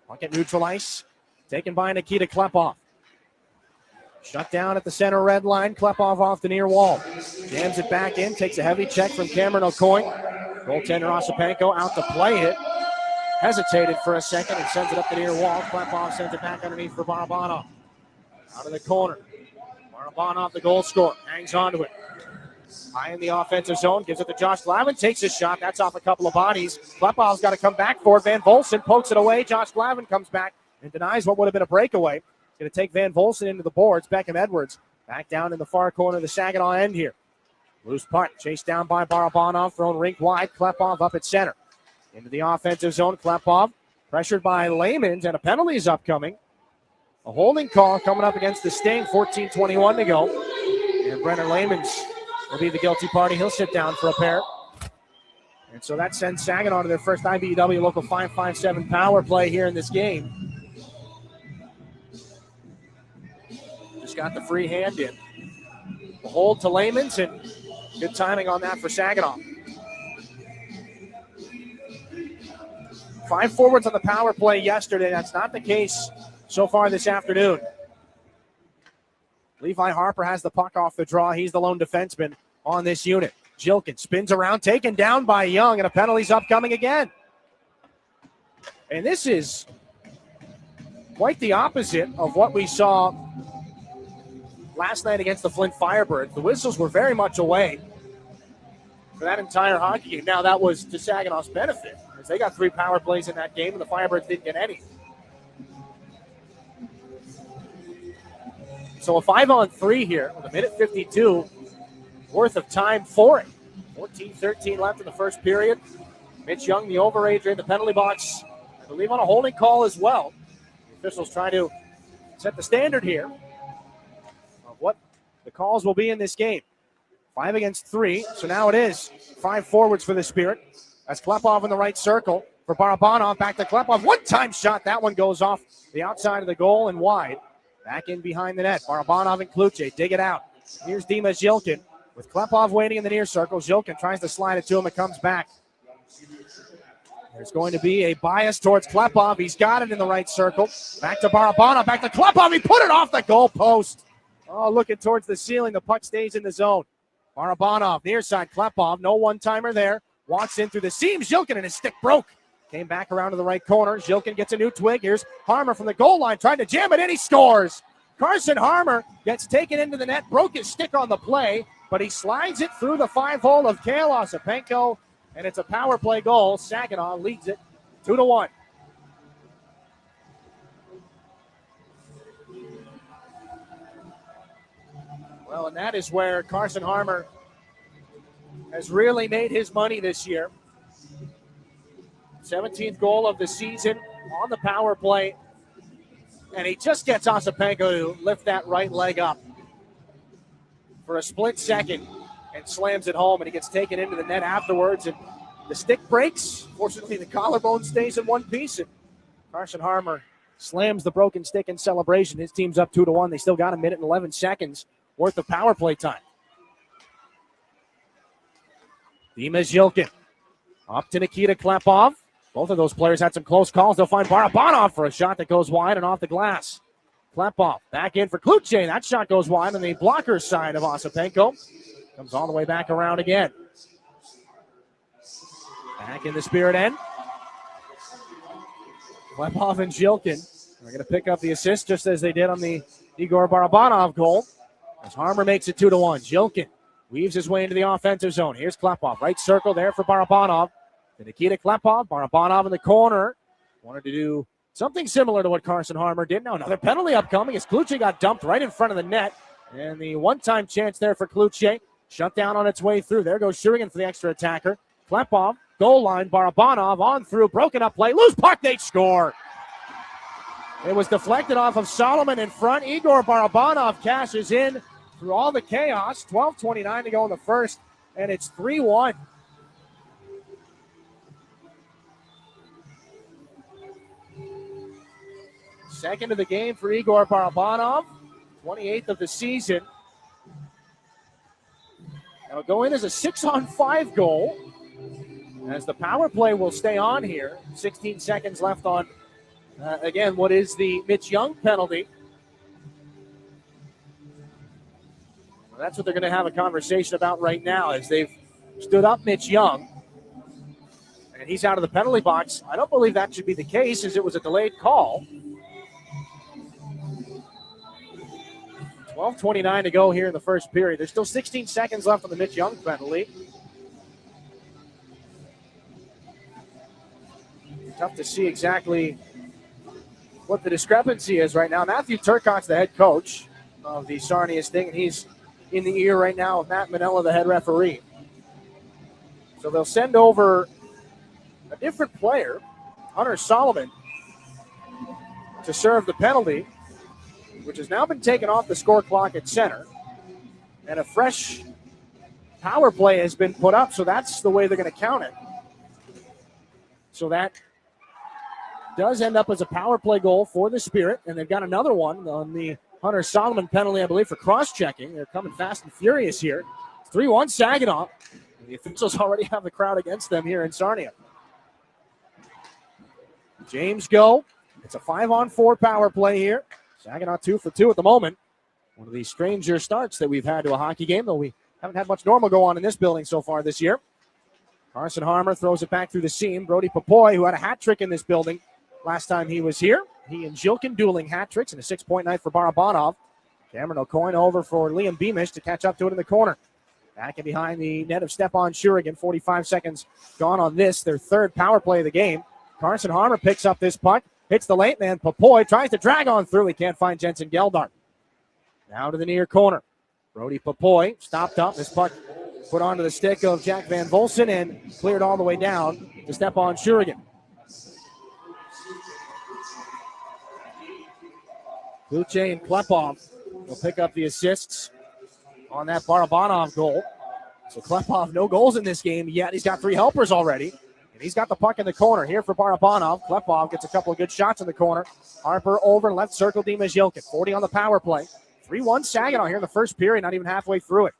Puck at neutral ice, taken by Nikita Klepov. Shut down at the center red line. Klepov off the near wall. Jams it back in, takes a heavy check from Cameron O'Coin. Goaltender Ossipenko out to play it. Hesitated for a second and sends it up the near wall. Klepov sends it back underneath for Barabanov. Out of the corner. Barabanov, the goal scorer, hangs on to it. High in the offensive zone, gives it to Josh Glavin, takes his shot. That's off a couple of bodies. Klepov's got to come back for it. Van Volson pokes it away. Josh Glavin comes back and denies what would have been a breakaway. Going to take Van Volson into the boards. Beckham Edwards back down in the far corner of the Saginaw end here. Loose puck, chased down by Barabanov, thrown rink wide. Klepov up at center. Into the offensive zone, Klepov pressured by Layman's, and a penalty is upcoming. A holding call coming up against the Sting. 14:21 to go. And Brenner Layman's will be the guilty party. He'll sit down for a pair. And so that sends Saginaw to their first IBEW Local 557 power play here in this game. Just got the free hand in. The hold to Layman's, and good timing on that for Saginaw. 5 forwards on the power play yesterday. That's not the case so far this afternoon. Levi Harper has the puck off the draw. He's the lone defenseman on this unit. Jilkin spins around, taken down by Young, and a penalty's upcoming again. And this is quite the opposite of what we saw last night against the Flint Firebirds. The whistles were very much away for that entire hockey game. Now, that was to Saginaw's benefit, as they got 3 power plays in that game, and the Firebirds didn't get any. So a 5-on-3 here with 1:52 worth of time for it. 14-13 left in the first period. Mitch Young, the overager in the penalty box, I believe on a holding call as well. The officials trying to set the standard here of what the calls will be in this game. 5 against 3, so now it is 5 forwards for the Spirit. That's Klepov in the right circle for Barabanov. Back to Klepov. One-time shot. That one goes off the outside of the goal and wide. Back in behind the net. Barabanov and Kluche dig it out. Here's Dima Zilkin with Klepov waiting in the near circle. Zilkin tries to slide it to him. It comes back. There's going to be a bias towards Klepov. He's got it in the right circle. Back to Barabanov. Back to Klepov. He put it off the goal post. Oh, looking towards the ceiling. The puck stays in the zone. Barabanov, near side. Klepov. No one-timer there. Walks in through the seam. Zilkin, and his stick broke. Came back around to the right corner. Zilkin gets a new twig. Here's Harmer from the goal line trying to jam it in. He scores. Carson Harmer gets taken into the net. Broke his stick on the play, but he slides it through the 5-hole of Kale Ossipenko, and it's a power play goal. Saginaw leads it 2-1. Well, and that is where Carson Harmer has really made his money this year. 17th goal of the season on the power play. And he just gets Ossipenko to lift that right leg up for a split second and slams it home. And he gets taken into the net afterwards. And the stick breaks. Fortunately, the collarbone stays in one piece. And Carson Harmer slams the broken stick in celebration. His team's up 2-1. They still got a minute and 11 seconds worth of power play time. Dima Zilkin up to Nikita Klepov. Both of those players had some close calls. They'll find Barabanov for a shot that goes wide and off the glass. Klepov back in for Kluche. That shot goes wide on the blocker side of Ossipenko. Comes all the way back around again. Back in the Spirit end. Klepov and Zilkin are going to pick up the assist just as they did on the Igor Barabanov goal. As Harmer makes it 2-1. Zilkin weaves his way into the offensive zone. Here's Klepov. Right circle there for Barabanov. To Nikita Klepov. Barabanov in the corner. Wanted to do something similar to what Carson Harmer did. Now another penalty upcoming as Kluche got dumped right in front of the net. And the one-time chance there for Kluche. Shut down on its way through. There goes Shurigan for the extra attacker. Klepov, goal line. Barabanov on through. Broken up play. Loose puck. They score. It was deflected off of Solomon in front. Igor Barabanov cashes in through all the chaos. 12:29 to go in the first. And it's 3-1. Second of the game for Igor Barabanov, 28th of the season. It'll go in as a 6-on-5 goal, as the power play will stay on here. 16 seconds left on, again, what is the Mitch Young penalty. Well, that's what they're going to have a conversation about right now, as they've stood up Mitch Young, and he's out of the penalty box. I don't believe that should be the case, as it was a delayed call. 12:29 to go here in the first period. There's still 16 seconds left on the Mitch Young penalty. Tough to see exactly what the discrepancy is right now. Matthew Turcott's the head coach of the Sarnia Sting, and he's in the ear right now of Matt Manella, the head referee. So they'll send over a different player, Hunter Solomon, to serve the penalty, which has now been taken off the score clock at center. And a fresh power play has been put up, so that's the way they're going to count it. So that does end up as a power play goal for the Spirit, and they've got another one on the Hunter Solomon penalty, I believe, for cross-checking. They're coming fast and furious here. 3-1 Saginaw. And the officials already have the crowd against them here in Sarnia. James Go. It's a 5-on-4 power play here. Saginaw 2 for 2 at the moment. One of these stranger starts that we've had to a hockey game, though we haven't had much normal go on in this building so far this year. Carson Harmer throws it back through the seam. Brody Papoy, who had a hat trick in this building last time he was here. He and Jilkin dueling hat tricks and a 6-point night for Barabanov. Cameron O'Coin over for Liam Beamish to catch up to it in the corner. Back and behind the net of Stepan Shurigan. 45 seconds gone on this, their third power play of the game. Carson Harmer picks up this puck, hits the late man. Papoy tries to drag on through. He can't find Jensen Geldart. Now to the near corner. Brody Papoy stopped up. This puck put onto the stick of Jack Van Volsen and cleared all the way down to Stepan Shurigan. Luce and Klepov will pick up the assists on that Barabanov goal. So Klepov, no goals in this game yet. He's got 3 helpers already. And he's got the puck in the corner here for Barabanov. Klepov gets a couple of good shots in the corner. Harper over left circle, Dimas Yilkin. 40 on the power play. 3-1 Saginaw here in the first period, not even halfway through it.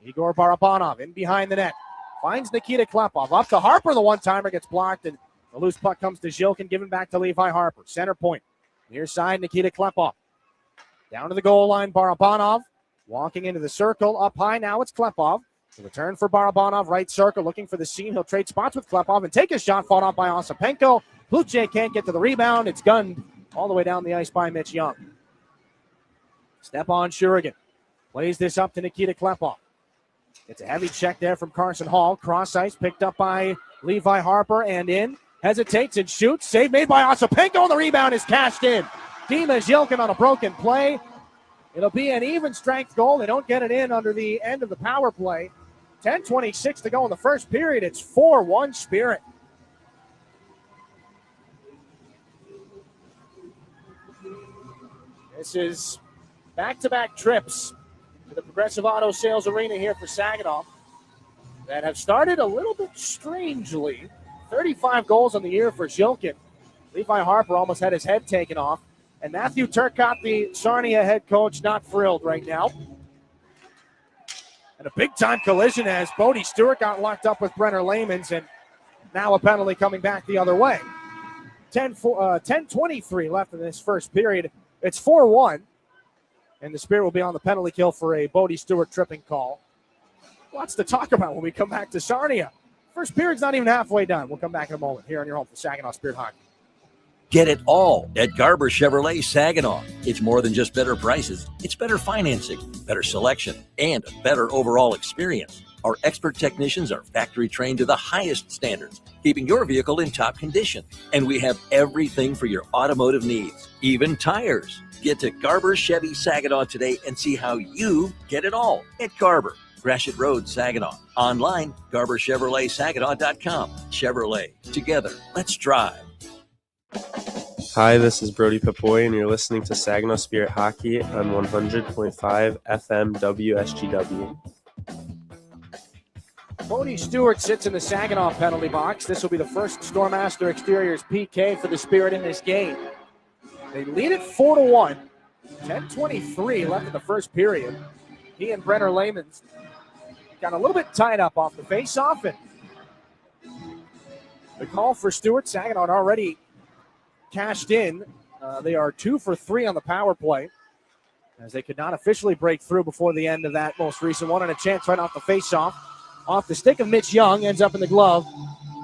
Igor Barabanov in behind the net. Finds Nikita Klepov. Up to Harper, the one-timer gets blocked, and the loose puck comes to Zhilkin, given back to Levi Harper. Center point. Near side, Nikita Klepov. Down to the goal line, Barabanov. Walking into the circle. Up high now, it's Klepov. The return for Barabanov, right circle, looking for the seam. He'll trade spots with Klepov and take a shot, fought off by Ossipenko. Luce can't get to the rebound. It's gunned all the way down the ice by Mitch Young. Stepan Shurigan plays this up to Nikita Klepov. It's a heavy check there from Carson Hall. Cross ice picked up by Levi Harper and in. Hesitates and shoots. Save made by Ossipenko, and the rebound is cashed in. Dimas Yilkin on a broken play. It'll be an even strength goal. They don't get it in under the end of the power play. 10:26 to go in the first period. It's 4-1 Spirit. This is back-to-back trips to the Progressive Auto Sales Arena here for Saginaw that have started a little bit strangely. 35 goals on the year for Zhilkin. Levi Harper almost had his head taken off. And Matthew Turcotte, the Sarnia head coach, not thrilled right now. And a big-time collision as Bodie Stewart got locked up with Brenner Lamans, and now a penalty coming back the other way. 10:23 left in this first period. It's 4-1, and the Spirit will be on the penalty kill for a Bodie Stewart tripping call. Lots to talk about when we come back to Sarnia. First period's not even halfway done. We'll come back in a moment here on your home for Saginaw Spirit Hockey. Get it all at Garber Chevrolet Saginaw. It's more than just better prices. It's better financing, better selection, and a better overall experience. Our expert technicians are factory trained to the highest standards, keeping your vehicle in top condition. And we have everything for your automotive needs, even tires. Get to Garber Chevy Saginaw today and see how you get it all at Garber. Gratiot Road, Saginaw. Online, GarberChevroletSaginaw.com. Chevrolet. Together, let's drive. Hi, this is Brody Papoy, and you're listening to Saginaw Spirit Hockey on 100.5 FM WSGW. Bodie Stewart sits in the Saginaw penalty box. This will be the first Stormaster Exteriors PK for the Spirit in this game. They lead it 4-1. 10:23 left in the first period. He and Brenner Lamans got a little bit tied up off the face-off, and the call for Stewart. Saginaw had already cashed in. They are 2 for 3 on the power play, as they could not officially break through before the end of that most recent one. And a chance right off the face-off. Off the stick of Mitch Young, ends up in the glove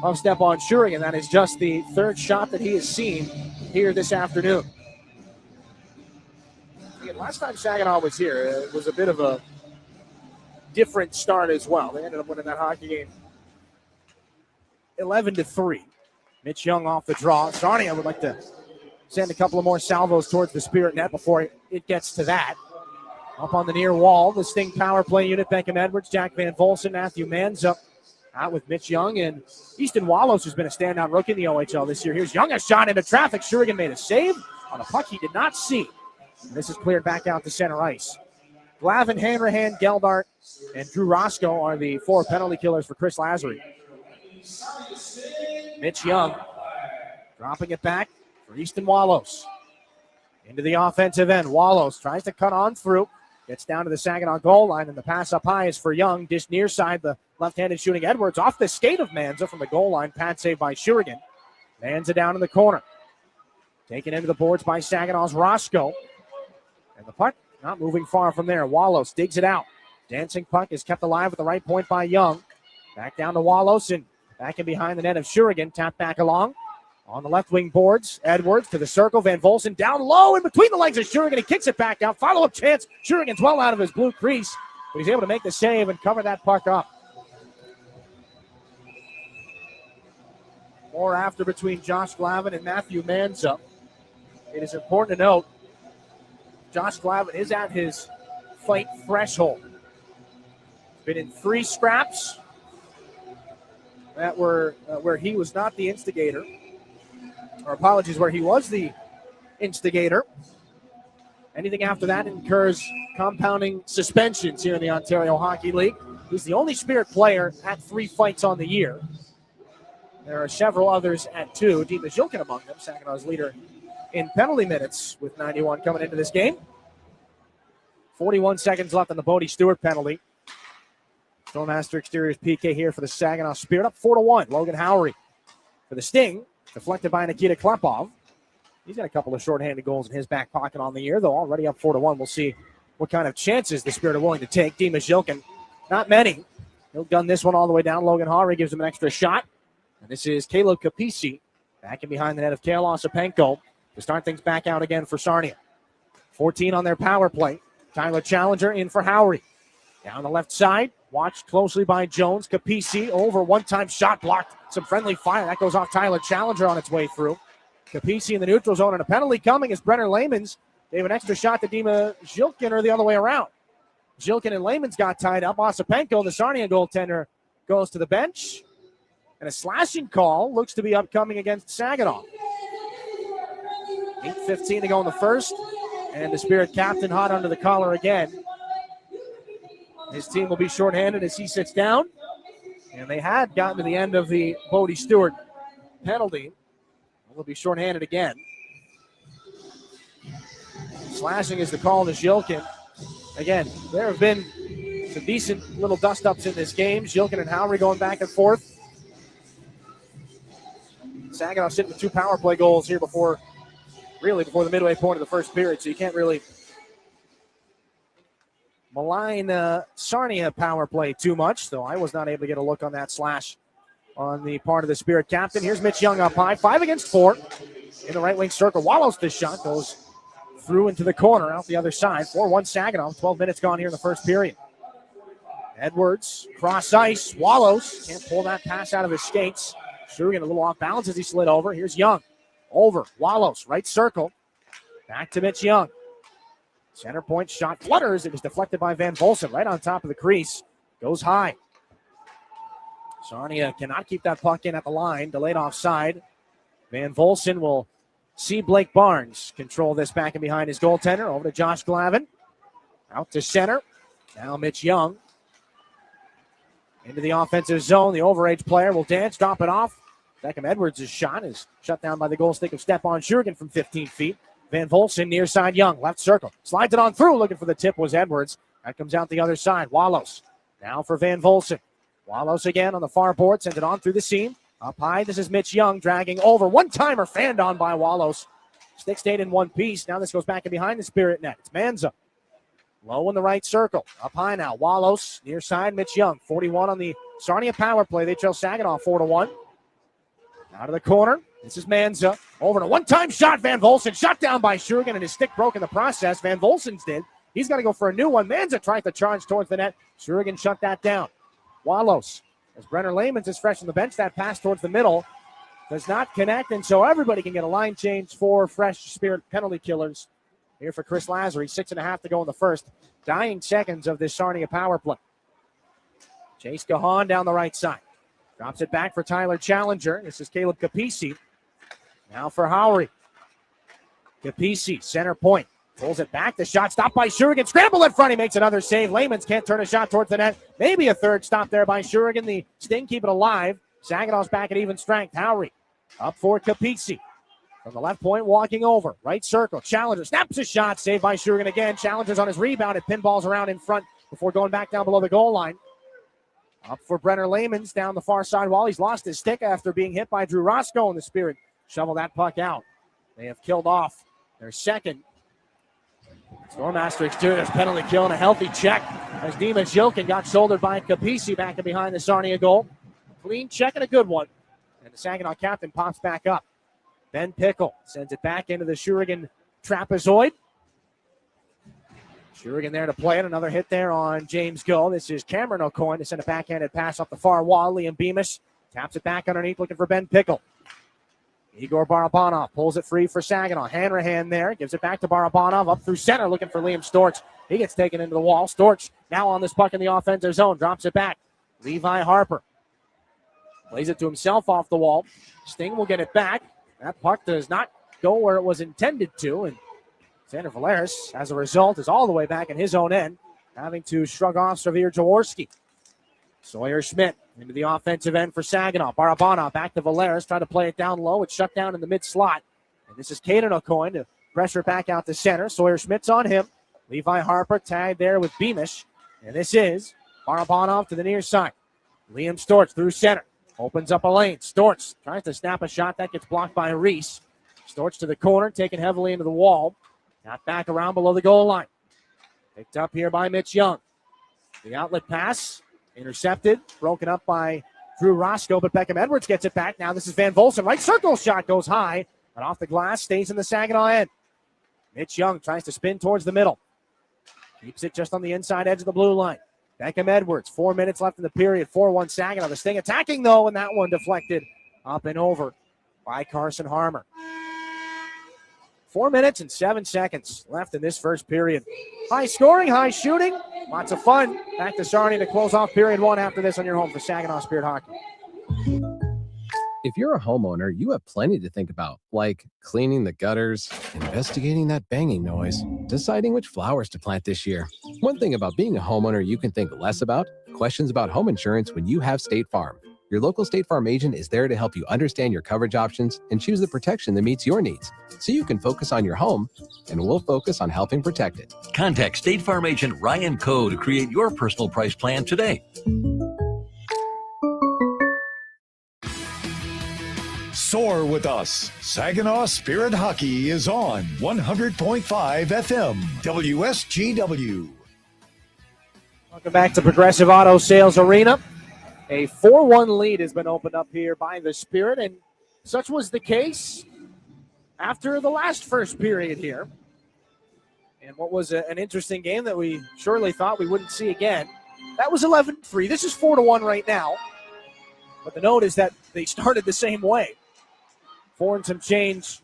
of Stepan Shurigan. That is just the third shot that he has seen here this afternoon. Again, last time Saginaw was here, it was a bit of a different start as well. They ended up winning that hockey game 11-3. Mitch Young off the draw. Sarnia would like to send a couple of more salvos towards the Spirit net before it gets to that. Up on the near wall, the Sting power play unit, Beckham Edwards, Jack Van Volsen, Matthew Manzup out with Mitch Young, and Easton Wallows, who's been a standout rookie in the OHL this year. Here's Young, a shot into traffic. Shurigan made a save on a puck he did not see. And this is cleared back out to center ice. Glavin, Hanrahan, Geldart, and Drew Roscoe are the 4 penalty killers for Chris Lazary. Mitch Young dropping it back for Easton Wallows. Into the offensive end. Wallows tries to cut on through. Gets down to the Saginaw goal line, and the pass up high is for Young. Dish near side, the left-handed shooting Edwards off the skate of Manza from the goal line. Pad save by Shurigan. Manza down in the corner. Taken into the boards by Saginaw's Roscoe. And the puck not moving far from there. Wallows digs it out. Dancing puck is kept alive at the right point by Young. Back down to Wallows and back in behind the net of Shurigan. Tap back along. On the left wing boards, Edwards to the circle. Van Volsen down low in between the legs of Shurigan. He kicks it back out. Follow-up chance. Shurigan's well out of his blue crease, but he's able to make the save and cover that puck up. More after between Josh Glavin and Matthew Manza. It is important to note Josh Glavin is at his fight threshold. Been in 3 scraps that were where he was not the instigator. Or apologies, where he was the instigator. Anything after that incurs compounding suspensions here in the Ontario Hockey League. He's the only Spirit player at 3 fights on the year. There are several others at 2. Dima Zhilkin among them, Saginaw's leader in penalty minutes with 91 coming into this game. 41 seconds left on the Bodie Stewart penalty. Stormmaster Exteriors PK here for the Saginaw Spirit, up 4-1. Logan Howery for the Sting. Deflected by Nikita Klepov. He's got a couple of shorthanded goals in his back pocket on the year, though already up 4-1. We'll see what kind of chances the Spirit are willing to take. Dima Zhilkin, not many. He'll gun this one all the way down. Logan Howery gives him an extra shot. And this is Caleb Capisi back in behind the net of Kale Osipenko to start things back out again for Sarnia. 14 on their power play. Tyler Challenger in for Howery. Down the left side, watched closely by Jones. Capisi over, one-time shot blocked. Some friendly fire. That goes off Tyler Challenger on its way through. Capisi in the neutral zone, and a penalty coming as Brenner Layman's gave an extra shot to Dima Zhilkin, or the other way around. Zhilkin and Layman's got tied up. Osipenko, the Sarnia goaltender, goes to the bench. And a slashing call looks to be upcoming against Saginaw. 8:15 to go in the first. And the Spirit captain hot under the collar again. His team will be shorthanded as he sits down. And they had gotten to the end of the Bodie Stewart penalty. They'll be shorthanded again. Slashing is the call to Zhilkin. Again, there have been some decent little dust-ups in this game. Zhilkin and Howery going back and forth. Saginaw sitting with 2 power play goals here before the midway point of the first period, so you can't really malign Sarnia power play too much, though I was not able to get a look on that slash on the part of the Spirit captain. Here's Mitch Young up high, 5 against 4 in the right wing circle. Wallows this shot, goes through into the corner out the other side. 4-1 Saginaw, 12 minutes gone here in the first period. Edwards, cross ice, Wallows can't pull that pass out of his skates. Shurigan a little off balance as he slid over. Here's Young. Over. Wallows, right circle. Back to Mitch Young. Center point shot flutters. It was deflected by Van Volsen right on top of the crease. Goes high. Sarnia cannot keep that puck in at the line. Delayed offside. Van Volsen will see Blake Barnes control this back and behind his goaltender. Over to Josh Glavin. Out to center. Now Mitch Young. Into the offensive zone. The overage player will dance, drop it off. Beckham Edwards' shot is shut down by the goal stick of Stepan Shurigan from 15 feet. Van Volsen near side Young, left circle. Slides it on through, looking for the tip was Edwards. That comes out the other side. Wallows now for Van Volsen. Wallows again on the far board, sends it on through the seam. Up high, this is Mitch Young dragging over. One-timer fanned on by Wallows. Stick stayed in one piece. Now this goes back and behind the Spirit net. It's Manza. Low in the right circle. Up high now. Wallows near side, Mitch Young. 41 on the Sarnia power play. They trail Saginaw 4-1. Out of the corner. This is Manza. Over to one-time shot. Van Volsen shot down by Shurigan, and his stick broke in the process. Van Volsen's did. He's got to go for a new one. Manza tried to charge towards the net. Shurigan shut that down. Wallows, as Brenner Layman's is fresh on the bench, that pass towards the middle does not connect, and so everybody can get a line change for fresh Spirit penalty killers here for Chris Lazary. 6.5 to go in the first. Dying seconds of this Sarnia power play. Chase Gahan down the right side. Drops it back for Tyler Challenger. This is Caleb Capisi. Now for Howery. Capisi, center point. Pulls it back. The shot stopped by Shurigan. Scramble in front. He makes another save. Layman's can't turn a shot towards the net. Maybe a third stop there by Shurigan. The Sting keep it alive. Saginaw's back at even strength. Howery up for Capisi. From the left point, walking over. Right circle. Challenger snaps a shot. Saved by Shurigan again. Challenger's on his rebound. It pinballs around in front before going back down below the goal line. Up for Brenner Layman's down the far side wall. He's lost his stick after being hit by Drew Roscoe, and the Spirit shovel that puck out. They have killed off their second. Stormmaster exterior penalty kill and a healthy check as Dima Jilkin got shouldered by Capisi back and behind the Sarnia goal. Clean check and a good one. And the Saginaw captain pops back up. Ben Pickle sends it back into the Shurigan trapezoid. Shurigan there to play it. Another hit there on James Go. This is Cameron O'Coin to send a backhanded pass off the far wall. Liam Beamish taps it back underneath looking for Ben Pickle. Igor Barabanov pulls it free for Saginaw. Hanrahan there. Gives it back to Barabanov. Up through center looking for Liam Storch. He gets taken into the wall. Storch now on this puck in the offensive zone. Drops it back. Levi Harper plays it to himself off the wall. Sting will get it back. That puck does not go where it was intended to. And Xander Valeris, as a result, is all the way back in his own end, having to shrug off Severe Jaworski. Sawyer Schmidt into the offensive end for Saginaw. Barabanov back to Valeris, trying to play it down low. It's shut down in the mid-slot. And this is Caden O'Coin to pressure it back out to center. Sawyer Schmidt's on him. Levi Harper tagged there with Beamish. And this is Barabanov to the near side. Liam Storch through center. Opens up a lane. Storch tries to snap a shot. That gets blocked by Reese. Storch to the corner, taken heavily into the wall. Not back around below the goal line. Picked up here by Mitch Young. The outlet pass. Intercepted. Broken up by Drew Roscoe, but Beckham Edwards gets it back. Now this is Van Volsen. Right circle shot goes high, but off the glass, stays in the Saginaw end. Mitch Young tries to spin towards the middle. Keeps it just on the inside edge of the blue line. Beckham Edwards, 4 minutes left in the period. 4-1 Saginaw. The Sting attacking, though, and that one deflected up and over by Carson Harmer. 4 minutes and 7 seconds left in this first period. High scoring, high shooting, lots of fun. Back to Sarnia to close off period one after this on your home for Saginaw Spirit Hockey. If you're a homeowner, you have plenty to think about, like cleaning the gutters, investigating that banging noise, deciding which flowers to plant this year. One thing about being a homeowner you can think less about, questions about home insurance when you have State Farm. Your local State Farm agent is there to help you understand your coverage options and choose the protection that meets your needs, so you can focus on your home, and we'll focus on helping protect it. Contact State Farm agent Ryan Coe to create your personal price plan today. Soar with us. Saginaw Spirit Hockey is on 100.5 FM WSGW. Welcome back to Progressive Auto Sales Arena. A 4-1 lead has been opened up here by the Spirit, and such was the case after the last first period here. And what was an interesting game that we surely thought we wouldn't see again. That was 11-3. This is 4-1 right now. But the note is that they started the same way. 4 and some change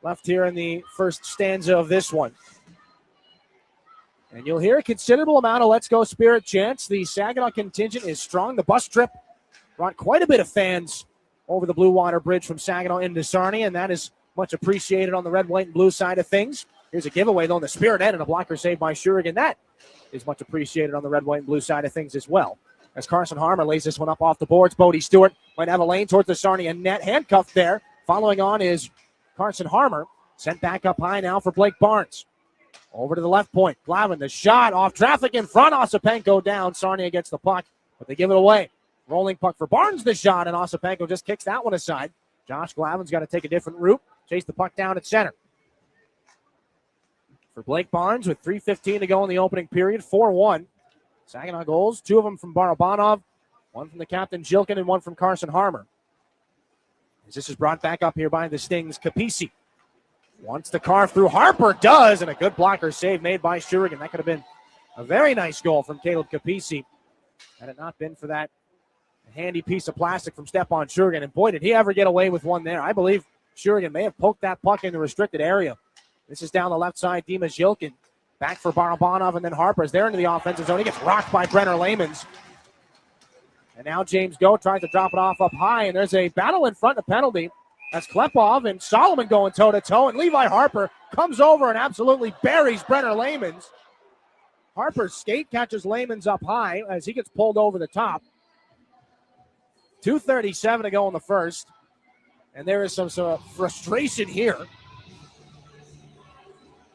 left here in the first stanza of this one. And you'll hear a considerable amount of Let's Go Spirit chants. The Saginaw contingent is strong. The bus trip brought quite a bit of fans over the Blue Water Bridge from Saginaw into Sarnia, and that is much appreciated on the red, white, and blue side of things. Here's a giveaway, though, on the Spirit end, and a blocker saved by Shurigan. That is much appreciated on the red, white, and blue side of things as well. As Carson Harmer lays this one up off the boards, Bodie Stewart might have a lane towards the Sarnia net. Handcuffed there. Following on is Carson Harmer. Sent back up high now for Blake Barnes. Over to the left point. Glavin, the shot off traffic in front. Osipenko down. Sarnia gets the puck, but they give it away. Rolling puck for Barnes, the shot, and Osipenko just kicks that one aside. Josh Glavin's got to take a different route. Chase the puck down at center. For Blake Barnes with 3:15 to go in the opening period. 4-1. Saginaw goals. 2 of them from Barabanov. 1 from the captain, Jilkin, and 1 from Carson Harmer. As this is brought back up here by the Stings, Capisi. Wants to carve through. Harper does, and a good blocker save made by Shurigan. That could have been a very nice goal from Caleb Capisi had it not been for that handy piece of plastic from Stepan Shurigan. And boy, did he ever get away with one there. I believe Shurigan may have poked that puck in the restricted area. This is down the left side. Dima Jilkin back for Barabanov, and then Harper is there into the offensive zone. He gets rocked by Brenner Lamans. And now James Go tries to drop it off up high, and there's a battle in front of penalty. That's Klepov and Solomon going toe-to-toe, and Levi Harper comes over and absolutely buries Brenner Lamans. Harper's skate catches Lamans up high as he gets pulled over the top. 2:37 to go in the first. And there is some frustration here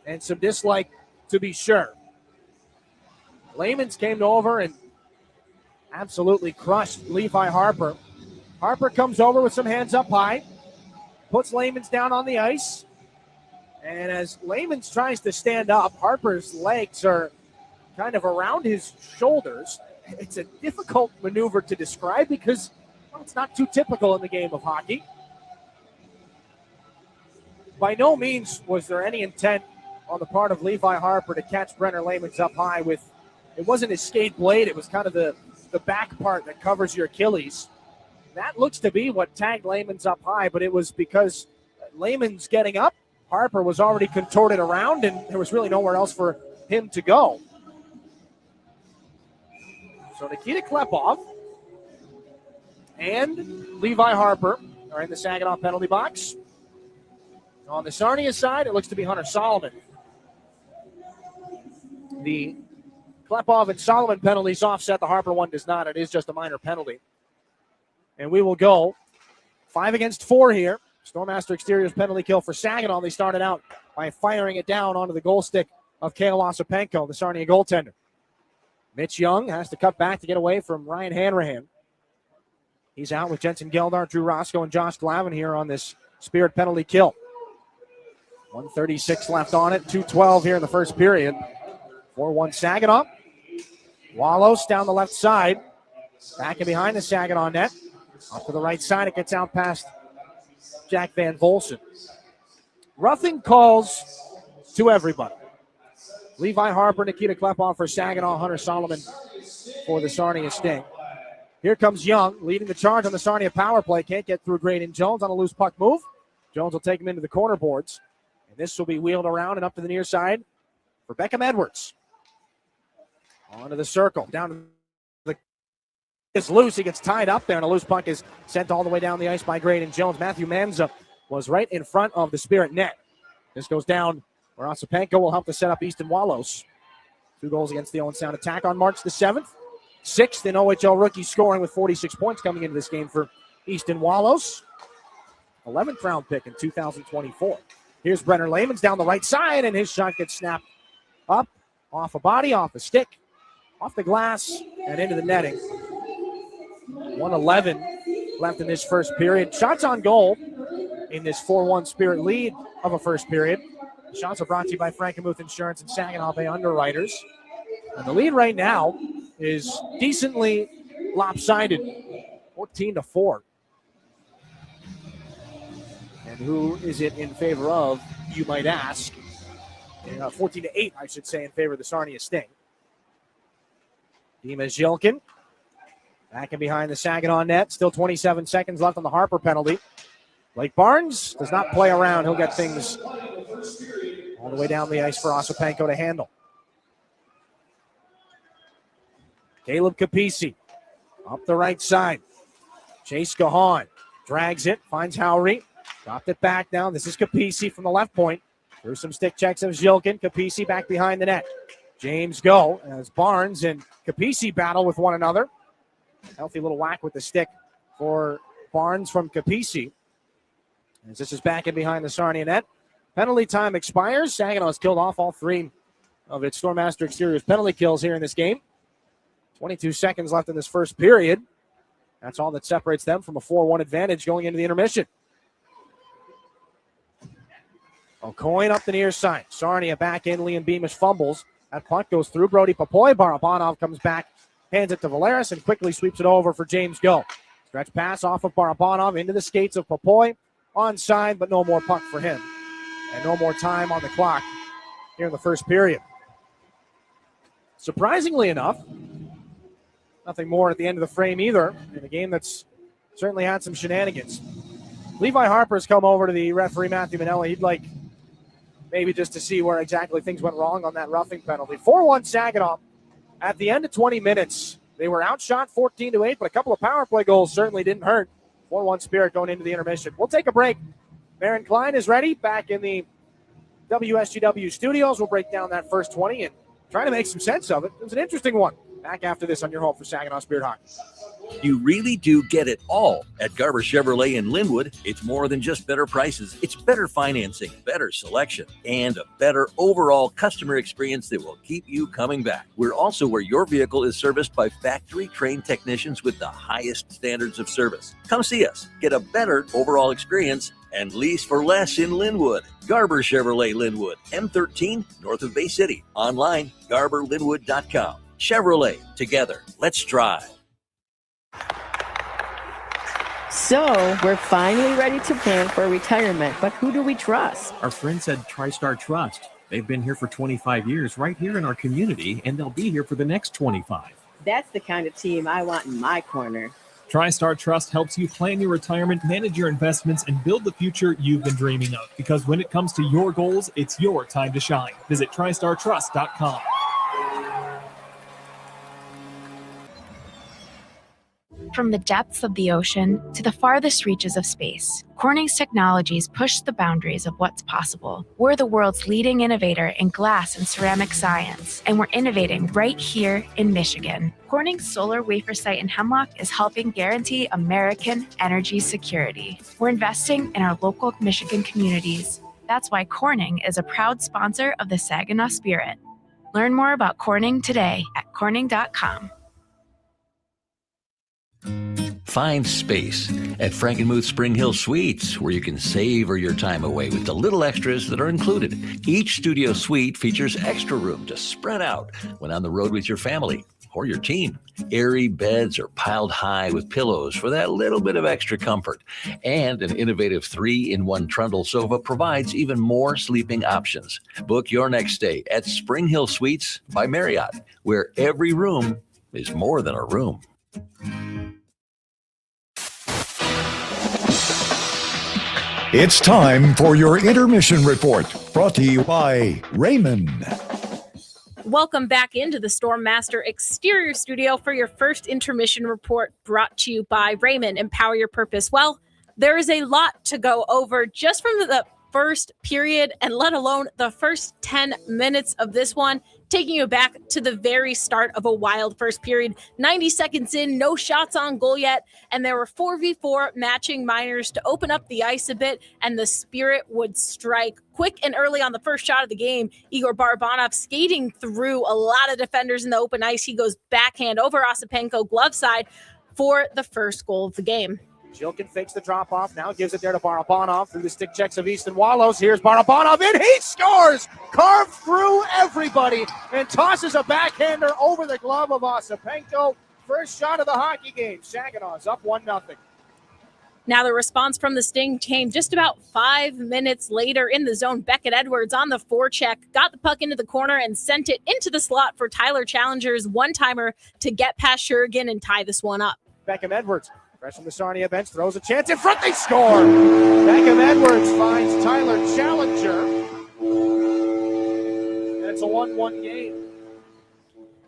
and some dislike to be sure. Layman's came over and absolutely crushed Levi Harper. Harper comes over with some hands up high, puts Layman's down on the ice. And as Layman's tries to stand up, Harper's legs are kind of around his shoulders. It's a difficult maneuver to describe because it's not too typical in the game of hockey. By no means was there any intent on the part of Levi Harper to catch Brenner Layman's up high with, it wasn't his skate blade, it was kind of the back part that covers your Achilles. That looks to be what tagged Layman's up high, but it was because Layman's getting up, Harper was already contorted around, and there was really nowhere else for him to go. So Nikita Klepov and Levi Harper are in the Saginaw penalty box. On the Sarnia side, it looks to be Hunter Solomon. The Klepov and Solomon penalties offset. The Harper one does not. It is just a minor penalty. And we will go 5 against 4 here. Stormmaster Exteriors penalty kill for Saginaw. They started out by firing it down onto the goal stick of Kale Ossipenko, the Sarnia goaltender. Mitch Young has to cut back to get away from Ryan Hanrahan. He's out with Jensen Geldart, Drew Roscoe, and Josh Glavin here on this Spirit penalty kill. 1:36 left on it. 2:12 here in the first period. 4-1 Saginaw. Wallows down the left side. Back and behind the Saginaw net. Up to the right side. It gets out past Jack Van Volsen. Roughing calls to everybody. Levi Harper, Nikita Klepov for Saginaw, Hunter Solomon for the Sarnia Sting. Here comes Young, leading the charge on the Sarnia power play. Can't get through Graydon Jones on a loose puck move. Jones will take him into the corner boards. And this will be wheeled around and up to the near side for Beckham Edwards. Onto the circle. Down to the... It's loose. He gets tied up there, and a loose puck is sent all the way down the ice by Graydon Jones. Matthew Manza was right in front of the Spirit net. This goes down where Ossipenko will help to set up Easton Wallows. 2 goals against the Owen Sound attack on March the 7th. 6th in OHL rookie scoring with 46 points coming into this game for Easton Wallows. 11th round pick in 2024. Here's Brenner Layman's down the right side, and his shot gets snapped up, off a body, off a stick, off the glass, and into the netting. 1:11 left in this first period. Shots on goal in this 4-1 Spirit lead of a first period. The shots are brought to you by Frankenmuth Insurance and Saginaw Bay Underwriters. And the lead right now is decently lopsided, 14-4. And who is it in favor of, you might ask? 14-8, I should say, in favor of the Sarnia Sting. Dima Zhilkin back and behind the Saginaw net. Still 27 seconds left on the Harper penalty. Blake Barnes does not play around. He'll get things all the way down the ice for Ossipenko to handle. Caleb Capisi up the right side. Chase Gahan drags it, finds Howry. Dropped it back down. This is Capisi from the left point. Through some stick checks of Zhilkin. Capisi back behind the net. James Go as Barnes and Capisi battle with one another. Healthy little whack with the stick for Barnes from Capisi. As this is back and behind the Sarnia net. Penalty time expires. Saginaw has killed off all 3 of its Stormmaster Exteriors penalty kills here in this game. 22 seconds left in this first period. That's all that separates them from a 4-1 advantage going into the intermission. O'Coin up the near side. Sarnia back in. Liam Beamish fumbles. That puck goes through Brody Papoy. Barabanov comes back, hands it to Valeris, and quickly sweeps it over for James Go. Stretch pass off of Barabanov into the skates of Papoy. Onside, but no more puck for him. And no more time on the clock here in the first period. Surprisingly enough, nothing more at the end of the frame either in a game that's certainly had some shenanigans. Levi Harper's come over to the referee, Matthew Manella. He'd like maybe just to see where exactly things went wrong on that roughing penalty. 4-1 Saginaw. At the end of 20 minutes, they were outshot 14-8, but a couple of power play goals certainly didn't hurt. 4-1 Spirit going into the intermission. We'll take a break. Marin Klein is ready back in the WSGW studios. We'll break down that first 20 and try to make some sense of it. It was an interesting one. Back after this on your home for Saginaw Spirit Hockey. You really do get it all at Garber Chevrolet in Linwood. It's more than just better prices. It's better financing, better selection, and a better overall customer experience that will keep you coming back. We're also where your vehicle is serviced by factory-trained technicians with the highest standards of service. Come see us. Get a better overall experience and lease for less in Linwood. Garber Chevrolet Linwood, M13, north of Bay City. Online, garberlinwood.com. Chevrolet, together, let's drive. So, we're finally ready to plan for retirement, but who do we trust? Our friends at TriStar Trust. They've been here for 25 years right here in our community, and they'll be here for the next 25. That's the kind of team I want in my corner. TriStar Trust helps you plan your retirement, manage your investments, and build the future you've been dreaming of. Because when it comes to your goals, it's your time to shine. Visit TriStarTrust.com. From the depths of the ocean to the farthest reaches of space, Corning's technologies push the boundaries of what's possible. We're the world's leading innovator in glass and ceramic science, and we're innovating right here in Michigan. Corning's solar wafer site in Hemlock is helping guarantee American energy security. We're investing in our local Michigan communities. That's why Corning is a proud sponsor of the Saginaw Spirit. Learn more about Corning today at corning.com. Find space at Frankenmuth Spring Hill Suites, where you can savor your time away with the little extras that are included. Each studio suite features extra room to spread out when on the road with your family or your team. Airy beds are piled high with pillows for that little bit of extra comfort. And an innovative 3-in-1 trundle sofa provides even more sleeping options. Book your next stay at Spring Hill Suites by Marriott, where every room is more than a room. It's time for your intermission report, brought to you by Raymond. Welcome back into the Stormmaster Exterior Studio for your first intermission report, brought to you by Raymond. Empower your purpose. Well, there is a lot to go over just from the first period, and let alone the first 10 minutes of this one, taking you back to the very start of a wild first period. 90 seconds in, no shots on goal yet, and there were 4v4 matching minors to open up the ice a bit, and the Spirit would strike quick and early on the first shot of the game. Igor Barabanov skating through a lot of defenders in the open ice. He goes backhand over Osipenko, glove side, for the first goal of the game. Jilkin fakes the drop-off, now gives it there to Barabanov through the stick checks of Easton Wallows. Here's Barabanov, and he scores! Carved through everybody and tosses a backhander over the glove of Osipenko. First shot of the hockey game. Saginaw's up 1-0. Now the response from the Sting came just about 5 minutes later in the zone. Beckett Edwards on the forecheck, got the puck into the corner and sent it into the slot for Tyler Challenger's one-timer to get past Shurigan and tie this one up. Beckham Edwards, fresh from the Sarnia bench, throws a chance in front. They score! Beckham Edwards finds Tyler Challenger. And it's a 1-1 game.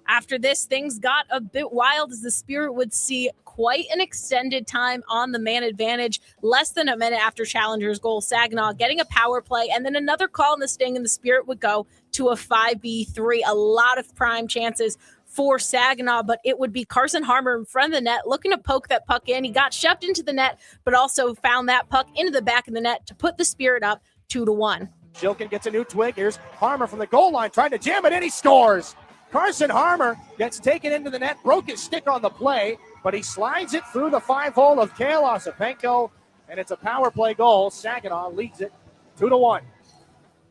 After this, things got a bit wild as the Spirit would see quite an extended time on the man advantage. Less than a minute after Challenger's goal, Saginaw getting a power play and then another call in the Sting, and the Spirit would go to a 5v3. A lot of prime chances for Saginaw, but it would be Carson Harmer in front of the net looking to poke that puck in. He got shoved into the net, but also found that puck into the back of the net to put the Spirit up 2-1. Jilkin gets a new twig. Here's Harmer from the goal line trying to jam it in. He scores. Carson Harmer gets taken into the net, broke his stick on the play, but he slides it through the 5-hole of Kale Osipenko, and it's a power play goal. Saginaw leads it 2-1.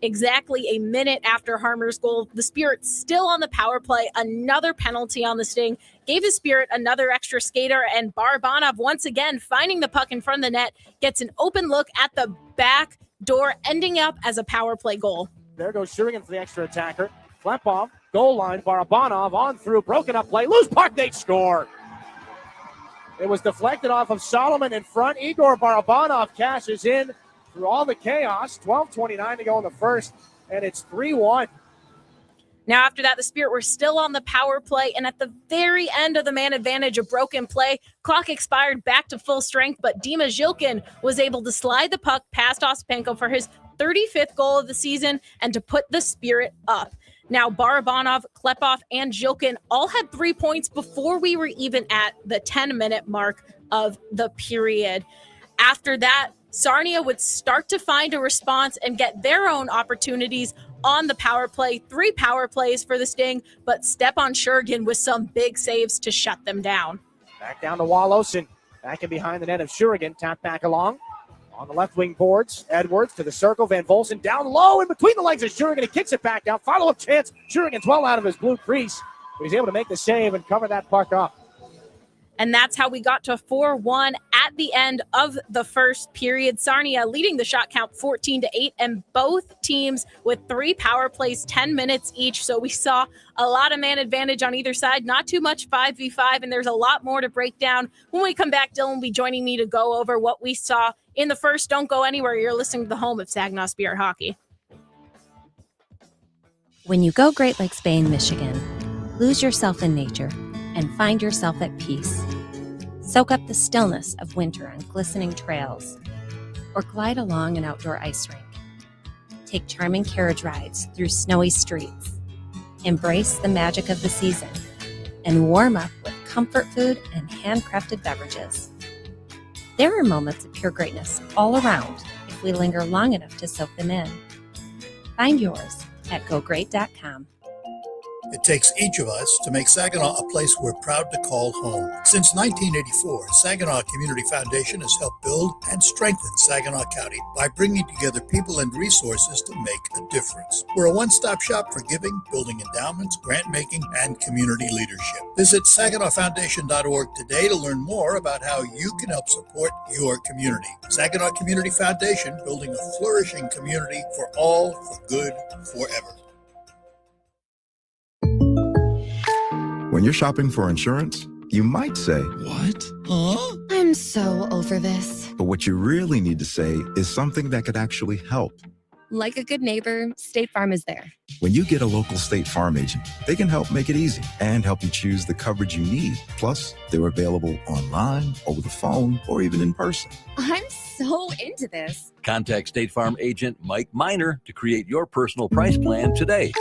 Exactly a minute after Harmer's goal, the Spirit still on the power play. Another penalty on the Sting gave the Spirit another extra skater, and Barabanov once again finding the puck in front of the net, gets an open look at the back door, ending up as a power play goal. There goes Shurigan for the extra attacker. Flepov, goal line, Barabanov on through, broken up play, loose puck, they score. It was deflected off of Solomon in front. Igor Barabanov cashes in through all the chaos. 12:29 to go in the first, and it's 3-1. Now after that, the Spirit were still on the power play, and at the very end of the man advantage, a broken play. Clock expired, back to full strength, but Dima Zhilkin was able to slide the puck past Osipenko for his 35th goal of the season and to put the Spirit up. Now, Barabanov, Klepov, and Jilkin all had 3 points before we were even at the 10-minute mark of the period. After that, Sarnia would start to find a response and get their own opportunities on the power play. 3 power plays for the Sting, but Stepan Shurgin with some big saves to shut them down. Back down to Wallace and back in behind the net of Shurigan. Tap back along. On the left wing boards, Edwards to the circle. Van Volsen down low in between the legs of Shurigan. He kicks it back down. Follow-up chance. Shurigan's well out of his blue crease. But he's able to make the save and cover that puck up. And that's how we got to 4-1 at the end of the first period. Sarnia leading the shot count 14-8, and both teams with 3 power plays, 10 minutes each. So we saw a lot of man advantage on either side, not too much 5v5, and there's a lot more to break down. When we come back, Dylan will be joining me to go over what we saw in the first. Don't go anywhere. You're listening to the home of Saginaw Spirit Hockey. When you go Great Lakes Bay in Michigan, lose yourself in nature and find yourself at peace. Soak up the stillness of winter on glistening trails, or glide along an outdoor ice rink. Take charming carriage rides through snowy streets. Embrace the magic of the season and warm up with comfort food and handcrafted beverages. There are moments of pure greatness all around if we linger long enough to soak them in. Find yours at gogreat.com. It takes each of us to make Saginaw a place we're proud to call home. Since 1984, Saginaw Community Foundation has helped build and strengthen Saginaw County by bringing together people and resources to make a difference. We're a one-stop shop for giving, building endowments, grant-making, and community leadership. Visit SaginawFoundation.org today to learn more about how you can help support your community. Saginaw Community Foundation, building a flourishing community for all, for good, forever. When you're shopping for insurance, you might say, "What? Huh?" I'm so over this. But what you really need to say is something that could actually help. Like a good neighbor, State Farm is there. When you get a local State Farm agent, they can help make it easy and help you choose the coverage you need. Plus, they're available online, over the phone, or even in person. I'm so into this. Contact State Farm agent Mike Miner to create your personal price plan today.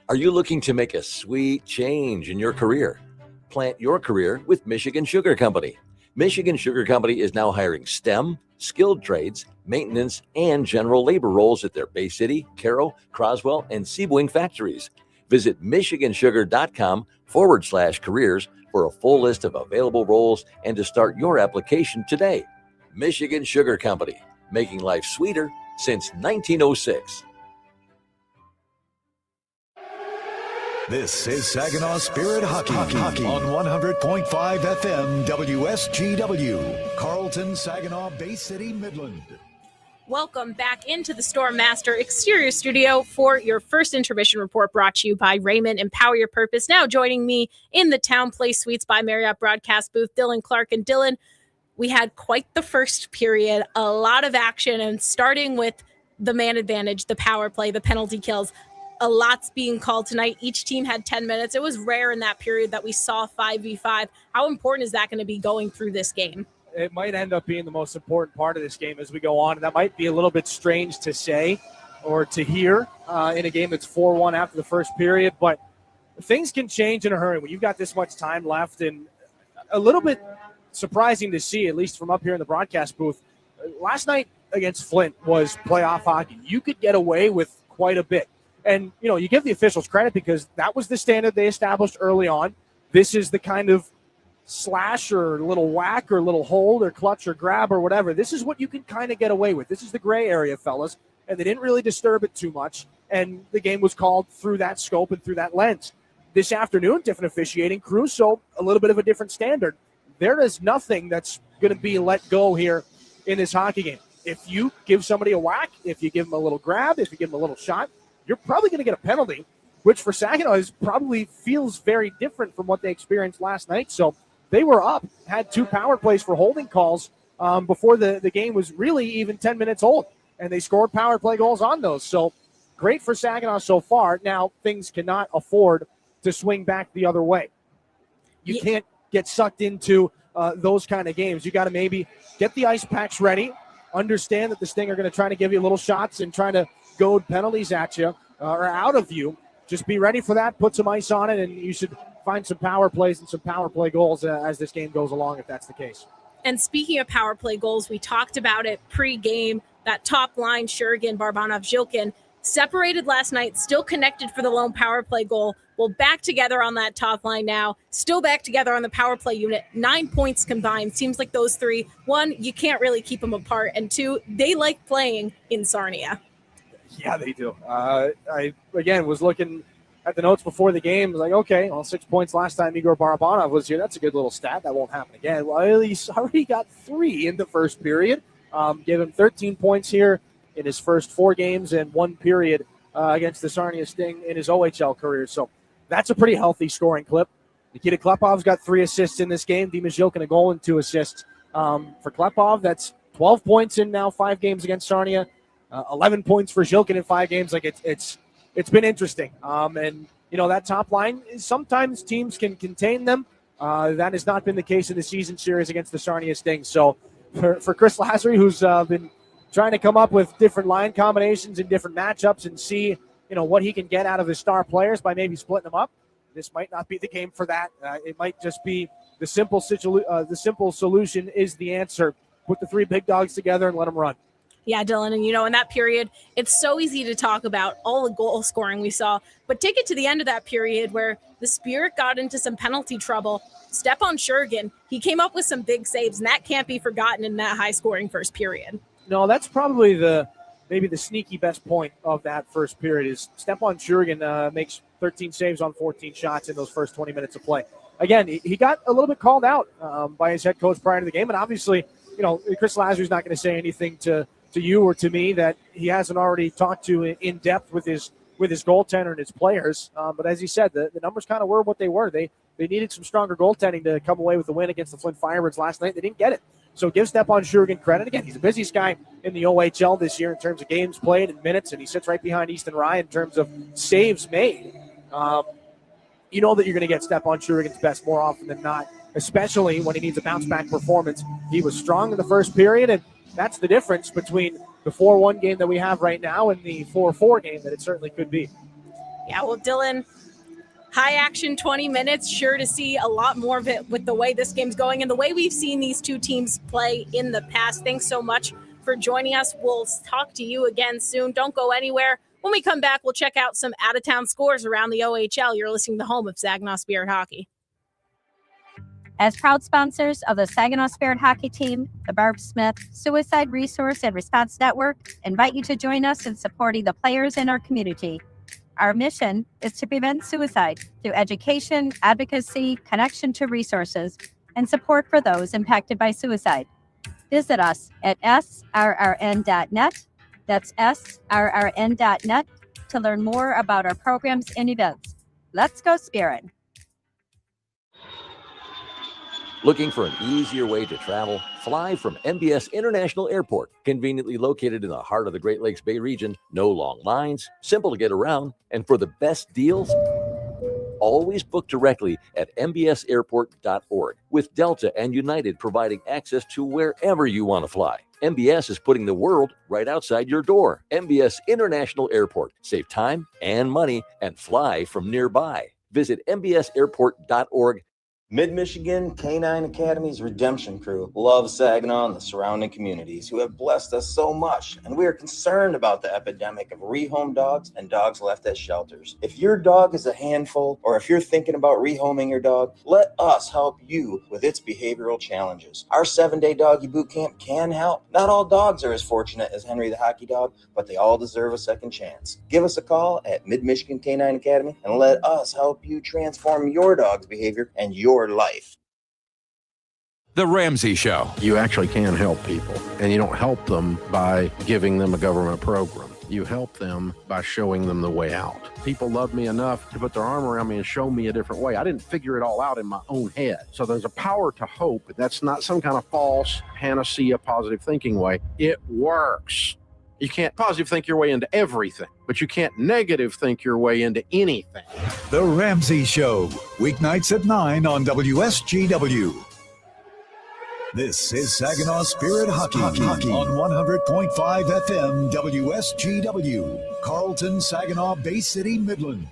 Are you looking to make a sweet change in your career? Plant your career with Michigan Sugar Company. Michigan Sugar Company is now hiring STEM, skilled trades, maintenance, and general labor roles at their Bay City, Caro, Croswell, and Seaboing factories. Visit michigansugar.com/careers for a full list of available roles and to start your application today. Michigan Sugar Company, making life sweeter since 1906. This is Saginaw Spirit Hockey on 100.5 FM WSGW, Carlton, Saginaw, Bay City, Midland. Welcome back into the Storm Master Exterior Studio for your first intermission report, brought to you by Raymond. Empower your purpose. Now joining me in the Town Place Suites by Marriott broadcast booth, Dylan Clark. And Dylan, we had quite the first period, a lot of action, and starting with the man advantage, the power play, the penalty kills. A lot's being called tonight. Each team had 10 minutes. It was rare in that period that we saw 5v5. How important is that going to be going through this game? It might end up being the most important part of this game as we go on. And that might be a little bit strange to say or to hear in a game that's 4-1 after the first period. But things can change in a hurry when you've got this much time left. And a little bit surprising to see, at least from up here in the broadcast booth. Last night against Flint was playoff hockey. You could get away with quite a bit. And, you know, you give the officials credit because that was the standard they established early on. This is the kind of slash or little whack or little hold or clutch or grab or whatever. This is what you can kind of get away with. This is the gray area, fellas. And they didn't really disturb it too much. And the game was called through that scope and through that lens. This afternoon, different officiating. Crusoe, a little bit of a different standard. There is nothing that's going to be let go here in this hockey game. If you give somebody a whack, if you give them a little grab, if you give them a little shot, you're probably going to get a penalty, which for Saginaw is probably feels very different from what they experienced last night. So they were up, had 2 power plays for holding calls before the game was really even 10 minutes old, and they scored power play goals on those. So great for Saginaw so far. Now things cannot afford to swing back the other way. You can't get sucked into those kind of games. You got to maybe get the ice packs ready, understand that the Sting are going to try to give you little shots and trying to goad penalties at you or out of you, just be ready for that. Put some ice on it, and you should find some power plays and some power play goals as this game goes along, if that's the case. And speaking of power play goals, we talked about it pre-game. That top line, Shurgin, Barbanov, Zhilkin, separated last night, still connected for the lone power play goal. Well, back together on that top line now, still back together on the power play unit. 9 points combined. Seems like those three, one, you can't really keep them apart, and two, they like playing in Sarnia. Yeah, they do. I, again, was looking at the notes before the game. I was like, okay, well, 6 points last time Igor Barabanov was here. That's a good little stat. That won't happen again. Well, he's already got 3 in the first period. Gave him 13 points here in his first 4 games and 1 period against the Sarnia Sting in his OHL career. So that's a pretty healthy scoring clip. Nikita Klepov's got 3 assists in this game. Dima Zhilkin a goal and 2 assists. For Klepov, that's 12 points in now 5 games against Sarnia. 11 points for Zhilkin in 5 games. Like it's been interesting. And you know that top line, sometimes teams can contain them. That has not been the case in the season series against the Sarnia Sting. So for Chris Lazary, who's been trying to come up with different line combinations and different matchups and see what he can get out of his star players by maybe splitting them up, this might not be the game for that. It might just be the simple solution is the answer. Put the 3 big dogs together and let them run. Yeah, Dylan, and in that period, it's so easy to talk about all the goal scoring we saw, but take it to the end of that period where the Spirit got into some penalty trouble. Stepan Shurgin, he came up with some big saves, and that can't be forgotten in that high-scoring first period. No, that's probably maybe the sneaky best point of that first period is Stepan Shurgin makes 13 saves on 14 shots in those first 20 minutes of play. Again, he got a little bit called out by his head coach prior to the game, and obviously, Chris Lazary's not going to say anything to you or to me that he hasn't already talked to in depth with his goaltender and his players. But as he said, the numbers kind of were what they were. They needed some stronger goaltending to come away with the win against the Flint Firebirds last night. They didn't get it. So give Stepan Shurgin credit. Again, he's the busiest guy in the OHL this year in terms of games played and minutes, and he sits right behind Easton Rye in terms of saves made. You know that you're going to get Stepan Shurgin's best more often than not, especially when he needs a bounce-back performance. He was strong in the first period, and that's the difference between the 4-1 game that we have right now and the 4-4 game that it certainly could be. Yeah, well, Dylan, high action 20 minutes, sure to see a lot more of it with the way this game's going and the way we've seen these two teams play in the past. Thanks so much for joining us. We'll talk to you again soon. Don't go anywhere. When we come back, we'll check out some out-of-town scores around the OHL. You're listening to the home of Saginaw Spirit Hockey. As proud sponsors of the Saginaw Spirit Hockey Team, the Barb Smith Suicide Resource and Response Network invite you to join us in supporting the players in our community. Our mission is to prevent suicide through education, advocacy, connection to resources, and support for those impacted by suicide. Visit us at srrn.net. That's srrn.net to learn more about our programs and events. Let's go Spirit! Looking for an easier way to travel? Fly from MBS International Airport, conveniently located in the heart of the Great Lakes Bay region. No long lines, simple to get around, and for the best deals, always book directly at mbsairport.org, with Delta and United providing access to wherever you want to fly. MBS is putting the world right outside your door. MBS International Airport. Save time and money and fly from nearby. Visit mbsairport.org. Mid-Michigan Canine Academy's Redemption Crew loves Saginaw and the surrounding communities who have blessed us so much, and we are concerned about the epidemic of rehome dogs and dogs left at shelters. If your dog is a handful, or if you're thinking about rehoming your dog, let us help you with its behavioral challenges. Our 7-day doggy boot camp can help. Not all dogs are as fortunate as Henry the Hockey Dog, but they all deserve a second chance. Give us a call at Mid-Michigan Canine Academy and let us help you transform your dog's behavior and your life. The Ramsey Show. You actually can help people, and you don't help them by giving them a government program. You help them by showing them the way out. People love me enough to put their arm around me and show me a different way. I didn't figure it all out in my own head. So there's a power to hope. That's not some kind of false panacea, positive thinking way. It works. You can't positive think your way into everything, but you can't negative think your way into anything. The Ramsey Show, weeknights at 9 on WSGW. This is Saginaw Spirit Hockey on 100.5 FM WSGW, Carlton, Saginaw, Bay City, Midland.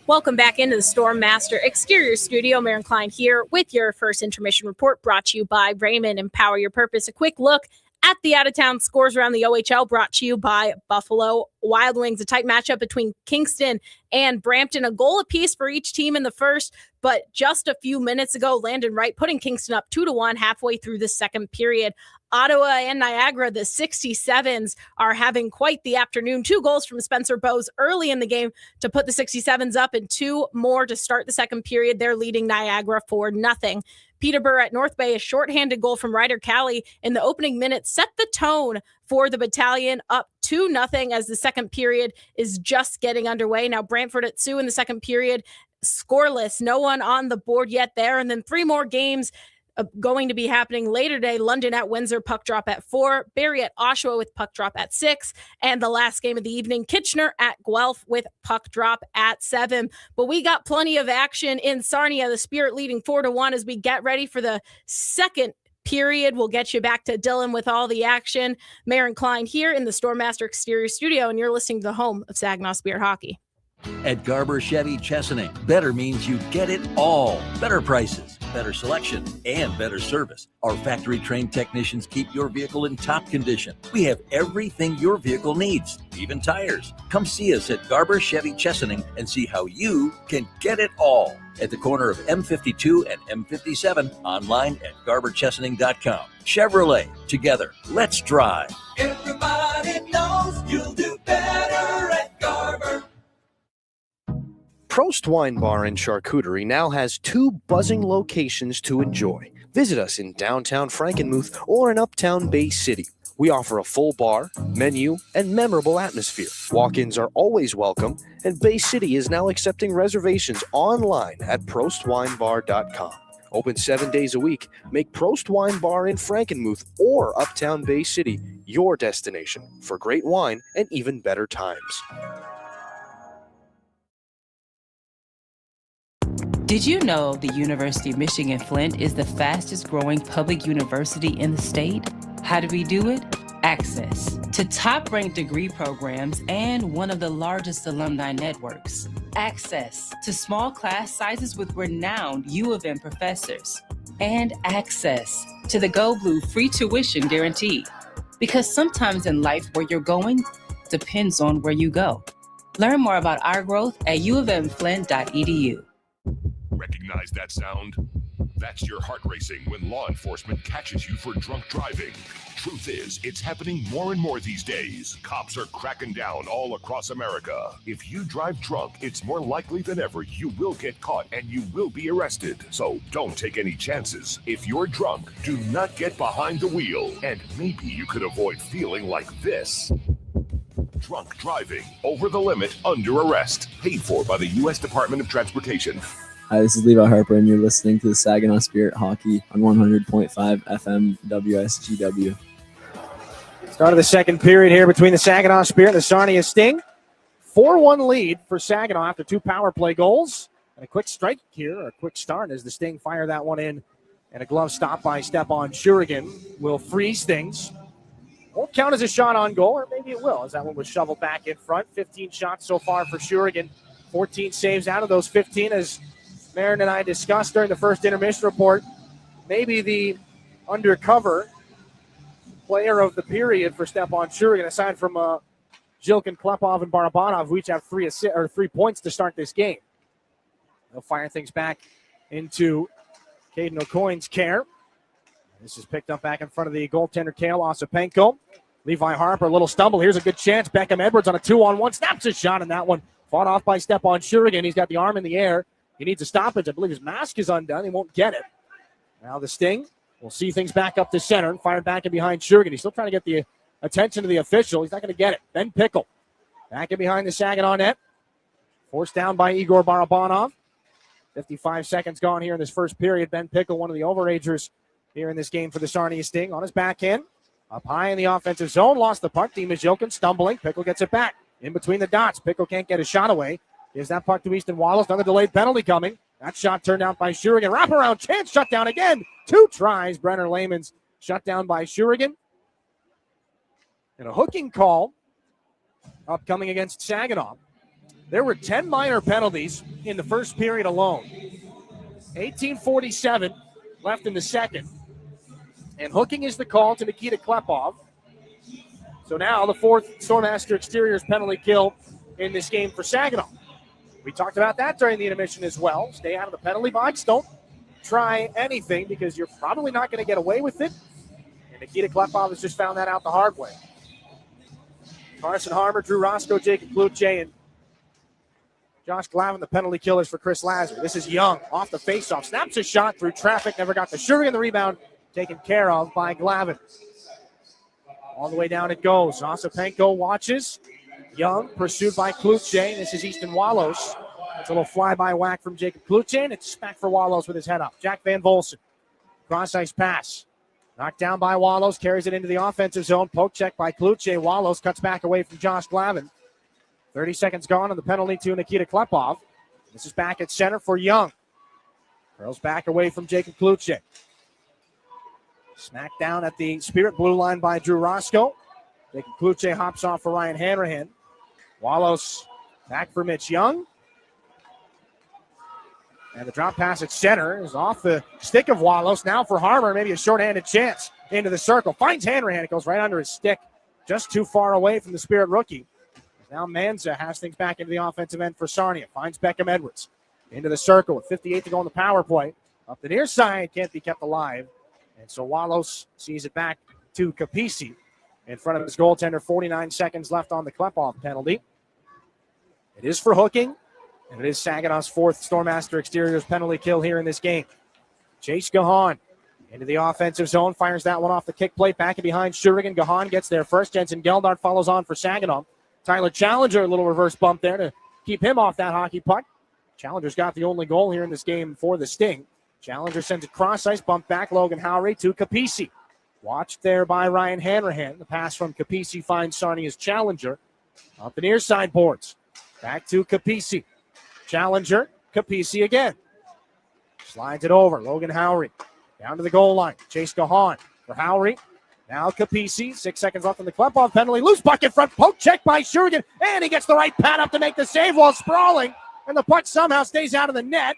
Welcome back into the Storm Master Exterior Studio. Maren Klein here with your first intermission report, brought to you by Raymond. Empower your purpose. A quick look at the out-of-town scores around the OHL, brought to you by Buffalo Wild Wings. A tight matchup between Kingston and Brampton. A goal apiece for each team in the first, but just a few minutes ago, Landon Wright putting Kingston up 2-1 halfway through the second period. Ottawa and Niagara, the 67s, are having quite the afternoon. 2 goals from Spencer Bowes early in the game to put the 67s up, and 2 more to start the second period. They're leading Niagara 4-0. Peterborough at North Bay, a shorthanded goal from Ryder Cali in the opening minutes set the tone for the Battalion, up 2-0 as the second period is just getting underway. Now Brantford at Sioux in the second period, scoreless, no one on the board yet there. And then 3 more games going to be happening later today. London at Windsor, puck drop at 4. Barrie at Oshawa with puck drop at 6. And the last game of the evening, Kitchener at Guelph with puck drop at 7. But we got plenty of action in Sarnia, the Spirit leading 4-1 as we get ready for the second period. We'll get you back to Dylan with all the action. Maren Klein here in the Stormmaster Exterior Studio, and you're listening to the home of Saginaw Spirit Hockey. At Garber Chevy Chesaning, better means you get it all. Better prices, better selection, and better service. Our factory-trained technicians keep your vehicle in top condition. We have everything your vehicle needs, even tires. Come see us at Garber Chevy Chesaning and see how you can get it all. At the corner of M52 and M57, online at garberchesaning.com. Chevrolet, together, let's drive. Everybody knows you'll do better at Garber. Prost Wine Bar and Charcuterie now has 2 buzzing locations to enjoy. Visit us in downtown Frankenmuth or in uptown Bay City. We offer a full bar, menu, and memorable atmosphere. Walk-ins are always welcome, and Bay City is now accepting reservations online at prostwinebar.com. Open 7 days a week. Make Prost Wine Bar in Frankenmuth or uptown Bay City your destination for great wine and even better times. Did you know the University of Michigan Flint is the fastest growing public university in the state? How do we do it? Access to top-ranked degree programs and one of the largest alumni networks. Access to small class sizes with renowned U of M professors. And access to the Go Blue free tuition guarantee. Because sometimes in life where you're going depends on where you go. Learn more about our growth at uofmflint.edu. Recognize that sound? That's your heart racing when law enforcement catches you for drunk driving. Truth is, it's happening more and more these days. Cops are cracking down all across America. If you drive drunk, it's more likely than ever you will get caught and you will be arrested. So don't take any chances. If you're drunk, do not get behind the wheel. And maybe you could avoid feeling like this. Drunk driving, over the limit, under arrest. Paid for by the U.S. Department of Transportation. Hi, this is Levi Harper, and you're listening to the Saginaw Spirit Hockey on 100.5 FM WSGW. Start of the second period here between the Saginaw Spirit and the Sarnia Sting. 4-1 lead for Saginaw after 2 power play goals. And a quick strike here, or a quick start as the Sting fire that one in. And a glove stop by Stepan Shurigan will freeze things. Won't count as a shot on goal, or maybe it will, as that one was shoveled back in front. 15 shots so far for Shurigan. 14 saves out of those 15, as Maren and I discussed during the first intermission report. Maybe the undercover player of the period for Stepan Shurigan, aside from Jilkin, Klepov, and Barabanov, who each have 3 points to start this game. They'll fire things back into Caden O'Coin's care. This is picked up back in front of the goaltender, Kale Ossipenko. Levi Harper, a little stumble. Here's a good chance. Beckham Edwards on a 2-on-1. Snaps a shot, and that one fought off by Stepan Shurigan. He's got the arm in the air. He needs a stoppage. I believe his mask is undone. He won't get it. Now the Sting will see things back up to center and fire back in behind Shurigan. He's still trying to get the attention of the official. He's not going to get it. Ben Pickle back in behind the Saginaw net. Forced down by Igor Barabanov. 55 seconds gone here in this first period. Ben Pickle, one of the overagers here in this game for the Sarnia Sting, on his backhand. Up high in the offensive zone. Lost the puck. Dimas Jokin stumbling. Pickle gets it back. In between the dots. Pickle can't get a shot away. Gives that puck to Easton Wallace. Another delayed penalty coming. That shot turned out by Shurigan. Wraparound chance, shut down again. 2 tries. Brenner Lehman's shut down by Shurigan. And a hooking call upcoming against Saginaw. There were 10 minor penalties in the first period alone. 18:47 left in the second. And hooking is the call to Nikita Klepov. So now the 4th Stormmaster Exteriors penalty kill in this game for Saginaw. We talked about that during the intermission as well. Stay out of the penalty box. Don't try anything because you're probably not going to get away with it. And Nikita Klepov has just found that out the hard way. Carson Harmer, Drew Roscoe, Jacob Kluche, and Josh Glavin, the penalty killers for Chris Lazar. This is Young off the faceoff. Snaps a shot through traffic. Never got the Shurigan. The rebound taken care of by Glavin. All the way down it goes. Osapenko watches. Young pursued by Kluche. This is Easton Wallows. It's a little fly-by whack from Jacob Kluche, and it's back for Wallows with his head up. Jack Van Volsen. Cross-ice pass. Knocked down by Wallows. Carries it into the offensive zone. Poke check by Kluche. Wallows cuts back away from Josh Glavin. 30 seconds gone on the penalty to Nikita Klepov. This is back at center for Young. Curls back away from Jacob Kluche. Smacked down at the Spirit blue line by Drew Roscoe. Jacob Kluche hops off for Ryan Hanrahan. Wallows back for Mitch Young. And the drop pass at center is off the stick of Wallows. Now for Harmer, maybe a shorthanded chance into the circle. Finds Hanrahan. It goes right under his stick. Just too far away from the Spirit rookie. Now Manza has things back into the offensive end for Sarnia. Finds Beckham Edwards. Into the circle with 58 to go on the power play. Up the near side, can't be kept alive. And so Wallows sees it back to Capisi in front of his goaltender. 49 seconds left on the Klepov penalty. It is for hooking, and it is Saginaw's 4th Stormmaster Exteriors penalty kill here in this game. Chase Gahan into the offensive zone, fires that one off the kick plate, back and behind Shurigan. Gahan gets there first. Jensen Geldart follows on for Saginaw. Tyler Challenger, a little reverse bump there to keep him off that hockey puck. Challenger's got the only goal here in this game for the Sting. Challenger sends it cross-ice, bump back Logan Howry to Capisi. Watched there by Ryan Hanrahan. The pass from Capisi finds Sarnia's Challenger. Up the near side boards. Back to Capisi. Challenger, Capisi again. Slides it over. Logan Howry down to the goal line. Chase Gahan for Howry. Now Capisi. 6 seconds left on the Klepov penalty. Loose puck in front. Poke check by Shurigan. And he gets the right pad up to make the save while sprawling. And the puck somehow stays out of the net.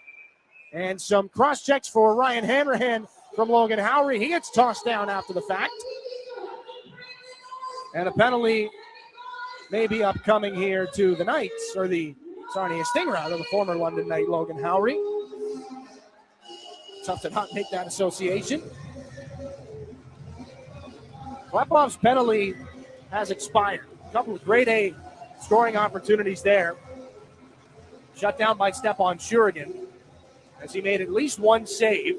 And some cross checks for Ryan Hanrahan from Logan Howry. He gets tossed down after the fact. And a penalty may be upcoming here to the Knights, or the Sarnia Sting, rather, the former London Knight Logan Howry. Tough to not make that association. Klepov's penalty has expired. A couple of grade A scoring opportunities there. Shut down by Stepan Shurigan, as he made at least one save.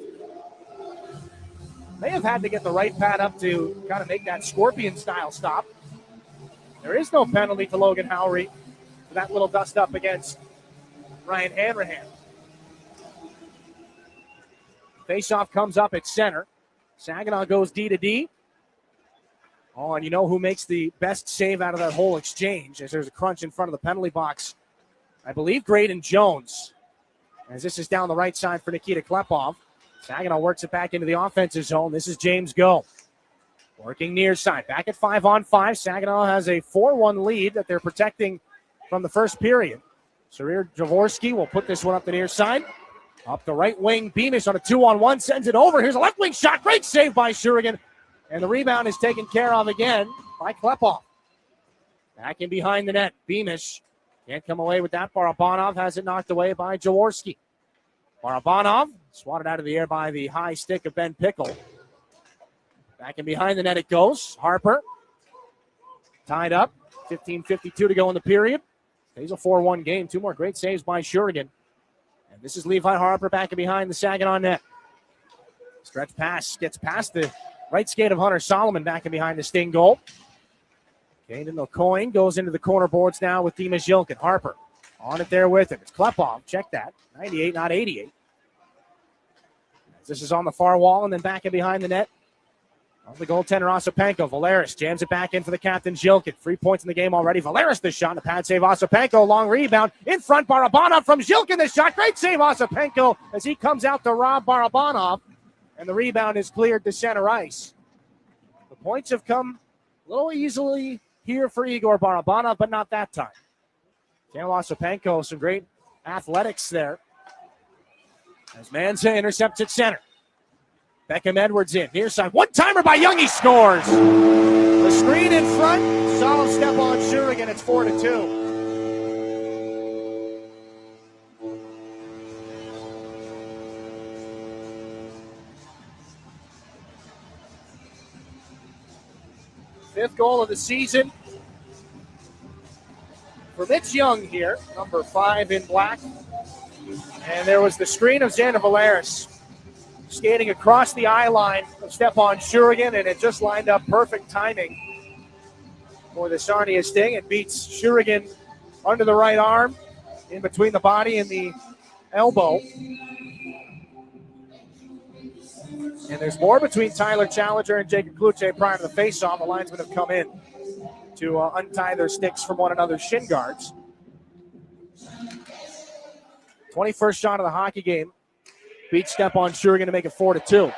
May have had to get the right pad up to kind of make that Scorpion-style stop. There is no penalty to Logan Howry for that little dust-up against Ryan Hanrahan. Faceoff comes up at center. Saginaw goes D to D. Oh, and you know who makes the best save out of that whole exchange, as there's a crunch in front of the penalty box. I believe Graydon Jones, as this is down the right side for Nikita Klepov. Saginaw works it back into the offensive zone. This is James Go. Working near side. Back at 5-on-5. Saginaw has a 4-1 lead that they're protecting from the first period. Sarir Jaworski will put this one up the near side. Up the right wing. Beamish on a 2-on-1. Sends it over. Here's a left wing shot. Great save by Shurigan. And the rebound is taken care of again by Klepov. Back in behind the net. Beamish can't come away with that. Barabanov has it knocked away by Jaworski. Barabanov swatted out of the air by the high stick of Ben Pickle. Back in behind the net it goes. Harper tied up. 15:52 to go in the period. Stays a 4-1 game. 2 more great saves by Shurigan. And this is Levi Harper back in behind the Saginaw net. Stretch pass gets past the right skate of Hunter Solomon back in behind the Sting goal. Caden O'Coin goes into the corner boards now with Dimas Yilkin. Harper on it there with him. It's Klepov. Check that. 98, not 88. This is on the far wall and then back in behind the net On the goaltender, Ossipenko. Valeris jams it back in for the captain, Zhilkin. 3 points in the game already. Valeris the shot. A pad save, Ossipenko. Long rebound. In front, Barabanov from Zhilkin. The shot. Great save, Ossipenko, as he comes out to rob Barabanov. And the rebound is cleared to center ice. The points have come a little easily here for Igor Barabanov, but not that time. Daniel Ossipenko, some great athletics there. As Manza intercepts at center. Beckham Edwards in. Near side. One-timer by Young. He scores. The screen in front. Solid step on Shurigan. It's 4-2. Fifth goal of the season for Mitch Young here, number 5 in black. And there was the screen of Xander Valeris skating across the eye line of Stepan Shurigan, and it just lined up perfect timing for the Sarnia Sting. It beats Shurigan under the right arm, in between the body and the elbow. And there's more between Tyler Challenger and Jacob Kluche prior to the faceoff. The linesmen have come in to untie their sticks from one another's shin guards. 21st shot of the hockey game. Beats Stepan Shurigan to make it 4-2.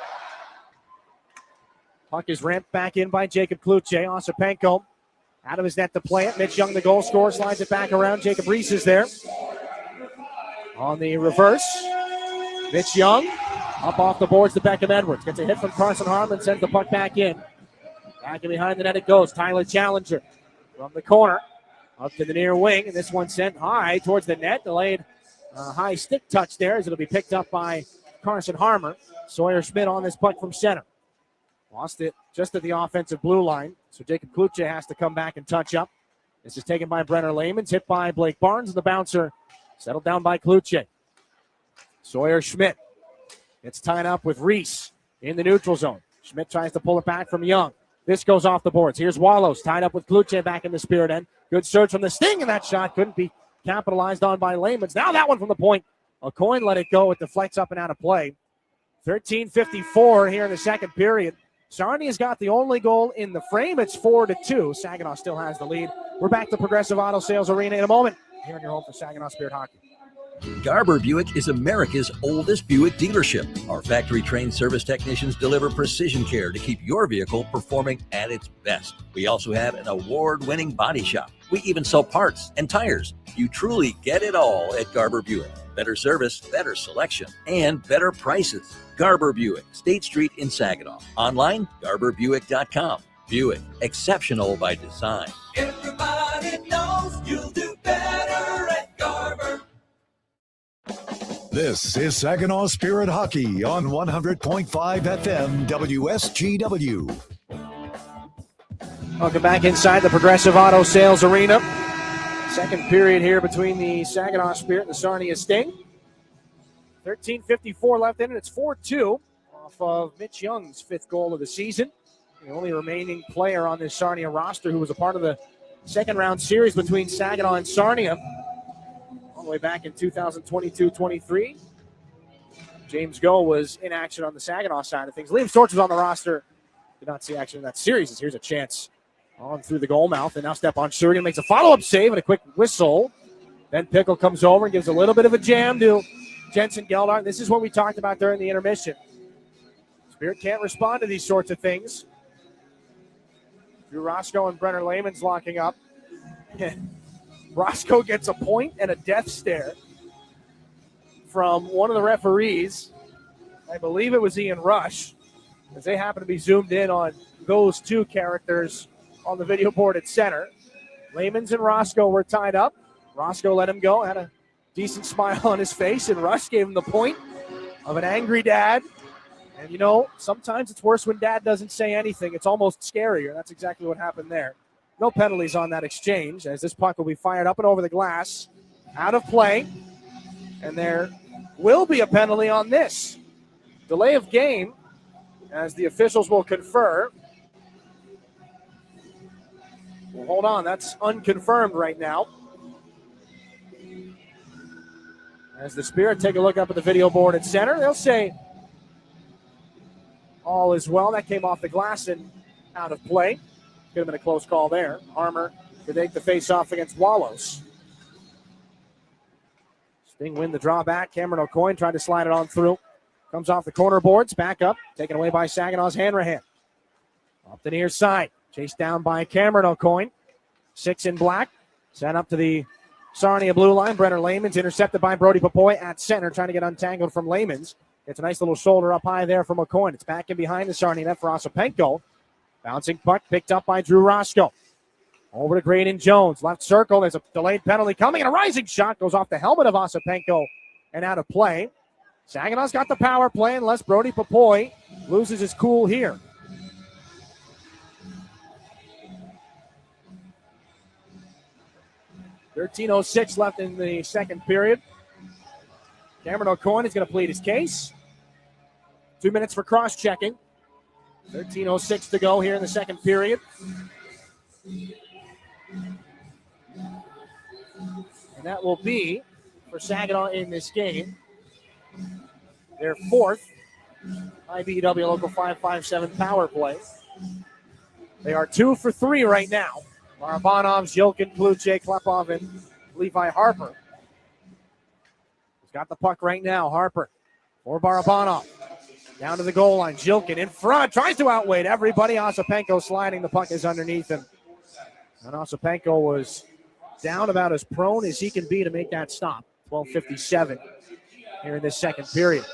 Puck is ramped back in by Jacob Kluche. Ossipenko out of his net to play it. Mitch Young, the goal scorer, slides it back around. Jacob Reese is there. On the reverse, Mitch Young up off the boards to Beckham Edwards. Gets a hit from Carson Harmon, sends the puck back in. Back and behind the net it goes. Tyler Challenger from the corner up to the near wing. And this one sent high towards the net. Delayed high stick touch there as it'll be picked up by Carson Harmer. Sawyer Schmidt on this puck from center. Lost it just at the offensive blue line. So Jacob Kluche has to come back and touch up. This is taken by Brenner Layman's, hit by Blake Barnes, and the bouncer settled down by Kluche. Sawyer Schmidt. It's tied up with Reese in the neutral zone. Schmidt tries to pull it back from Young. This goes off the boards. Here's Wallows tied up with Kluche back in the Spirit end. Good surge from the Sting, and that shot couldn't be capitalized on by Layman's. Now that one from the point. A coin let it go. It deflects up and out of play. 13:54 here in the second period. Sarnia's got the only goal in the frame. It's 4-2. Saginaw still has the lead. We're back to Progressive Auto Sales Arena in a moment here in your home for Saginaw Spirit Hockey. Garber Buick is America's oldest Buick dealership. Our factory-trained service technicians deliver precision care to keep your vehicle performing at its best. We also have an award-winning body shop. We even sell parts and tires. You truly get it all at Garber Buick. Better service, better selection, and better prices. Garber Buick, State Street in Saginaw. Online, garberbuick.com. Buick, exceptional by design. Everybody knows you'll do better at Garber. This is Saginaw Spirit Hockey on 100.5 FM WSGW. Welcome back inside the Progressive Auto Sales Arena. Second period here between the Saginaw Spirit and the Sarnia Sting. 13:54 left in it. It's 4-2 off of Mitch Young's fifth goal of the season. The only remaining player on this Sarnia roster who was a part of the second round series between Saginaw and Sarnia all the way back in 2022-23. James Go was in action on the Saginaw side of things. Liam Storch was on the roster. Did not see action in that series. Here's a chance on through the goal mouth. And now Stepan Shurigan makes a follow-up save and a quick whistle. Then Pickle comes over and gives a little bit of a jam to Jensen Geldart. This is what we talked about during the intermission. Spirit can't respond to these sorts of things. Drew Roscoe and Brenner Layman's locking up. Roscoe gets a point and a death stare from one of the referees. I believe it was Ian Rush, as they happen to be zoomed in on those two characters on the video board at center. Layman's and Roscoe were tied up. Roscoe let him go, had a decent smile on his face, and Rush gave him the point of an angry dad. And, you know, sometimes it's worse when dad doesn't say anything. It's almost scarier. That's exactly what happened there. No penalties on that exchange, as this puck will be fired up and over the glass. Out of play. And there will be a penalty on this. Delay of game, as the officials will confer. Well, hold on. That's unconfirmed right now. As the Spirit take a look up at the video board at center, they'll say all is well. That came off the glass and out of play. Could have been a close call there. Armour to take the face-off against Wallows. Sting win the draw back. Cameron O'Coin tried to slide it on through. Comes off the corner boards. Back up. Taken away by Saginaw's Hanrahan. Up the near side. Chased down by Cameron O'Coin. 6 in black. Sent up to the Sarnia blue line. Brenner Layman's intercepted by Brody Papoy at center. Trying to get untangled from Layman's. It's a nice little shoulder up high there from O'Coin. It's back in behind the Sarnia net for Ossipenko. Bouncing puck picked up by Drew Roscoe. Over to Graydon Jones. Left circle. There's a delayed penalty coming. And a rising shot goes off the helmet of Ossipenko and out of play. Saginaw's got the power play unless Brody Papoy loses his cool here. .13:06 left in the second period. Cameron O'Coin is going to plead his case. 2 minutes for cross-checking. 13:06 to go here in the second period. And that will be, for Saginaw in this game, their fourth IBEW Local 557 power play. They are 2 for 3 right now. Barabanov, Zhilkin, Kluche, Klepov, and Levi Harper. He's got the puck right now. Harper for Barabanov. Down to the goal line. Zhilkin in front. Tries to outweight everybody. Ossipenko sliding. The puck is underneath him. And Ossipenko was down about as prone as he can be to make that stop. 12:57 here in this second period.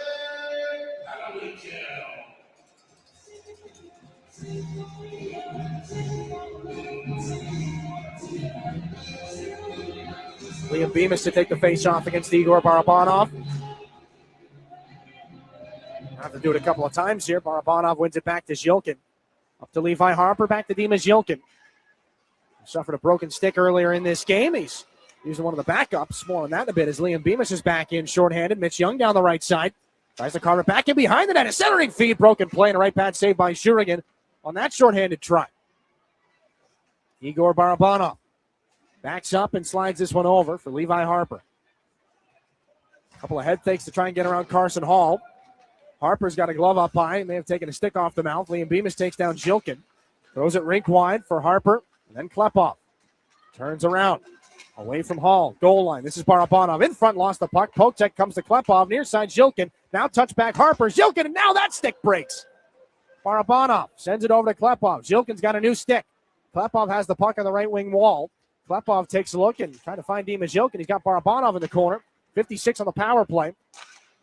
Liam Bemis to take the face-off against Igor Barabanov. I have to do it a couple of times here. Barabanov wins it back to Zhilkin. Up to Levi Harper, back to Dima Zhilkin. Suffered a broken stick earlier in this game. He's using one of the backups. More on that in a bit as Liam Bemis is back in shorthanded. Mitch Young down the right side. Tries to carve it back in behind the net. A centering feed, broken play, and a right pad saved by Shurigan on that shorthanded try. Igor Barabanov backs up and slides this one over for Levi Harper. A couple of head fakes to try and get around Carson Hall. Harper's got a glove up high. May have taken a stick off the mouth. Liam Bemis takes down Zhilkin. Throws it rink wide for Harper. And then Klepov turns around. Away from Hall. Goal line. This is Barabanov. In front, lost the puck. Potek comes to Klepov. Near side, Zhilkin. Now touchback Harper. Zhilkin, and now that stick breaks. Barabanov sends it over to Klepov. Zhilkin's got a new stick. Klepov has the puck on the right wing wall. Klepov takes a look and trying to find Dima Zhilkin. He's got Barabanov in the corner. 56 on the power play.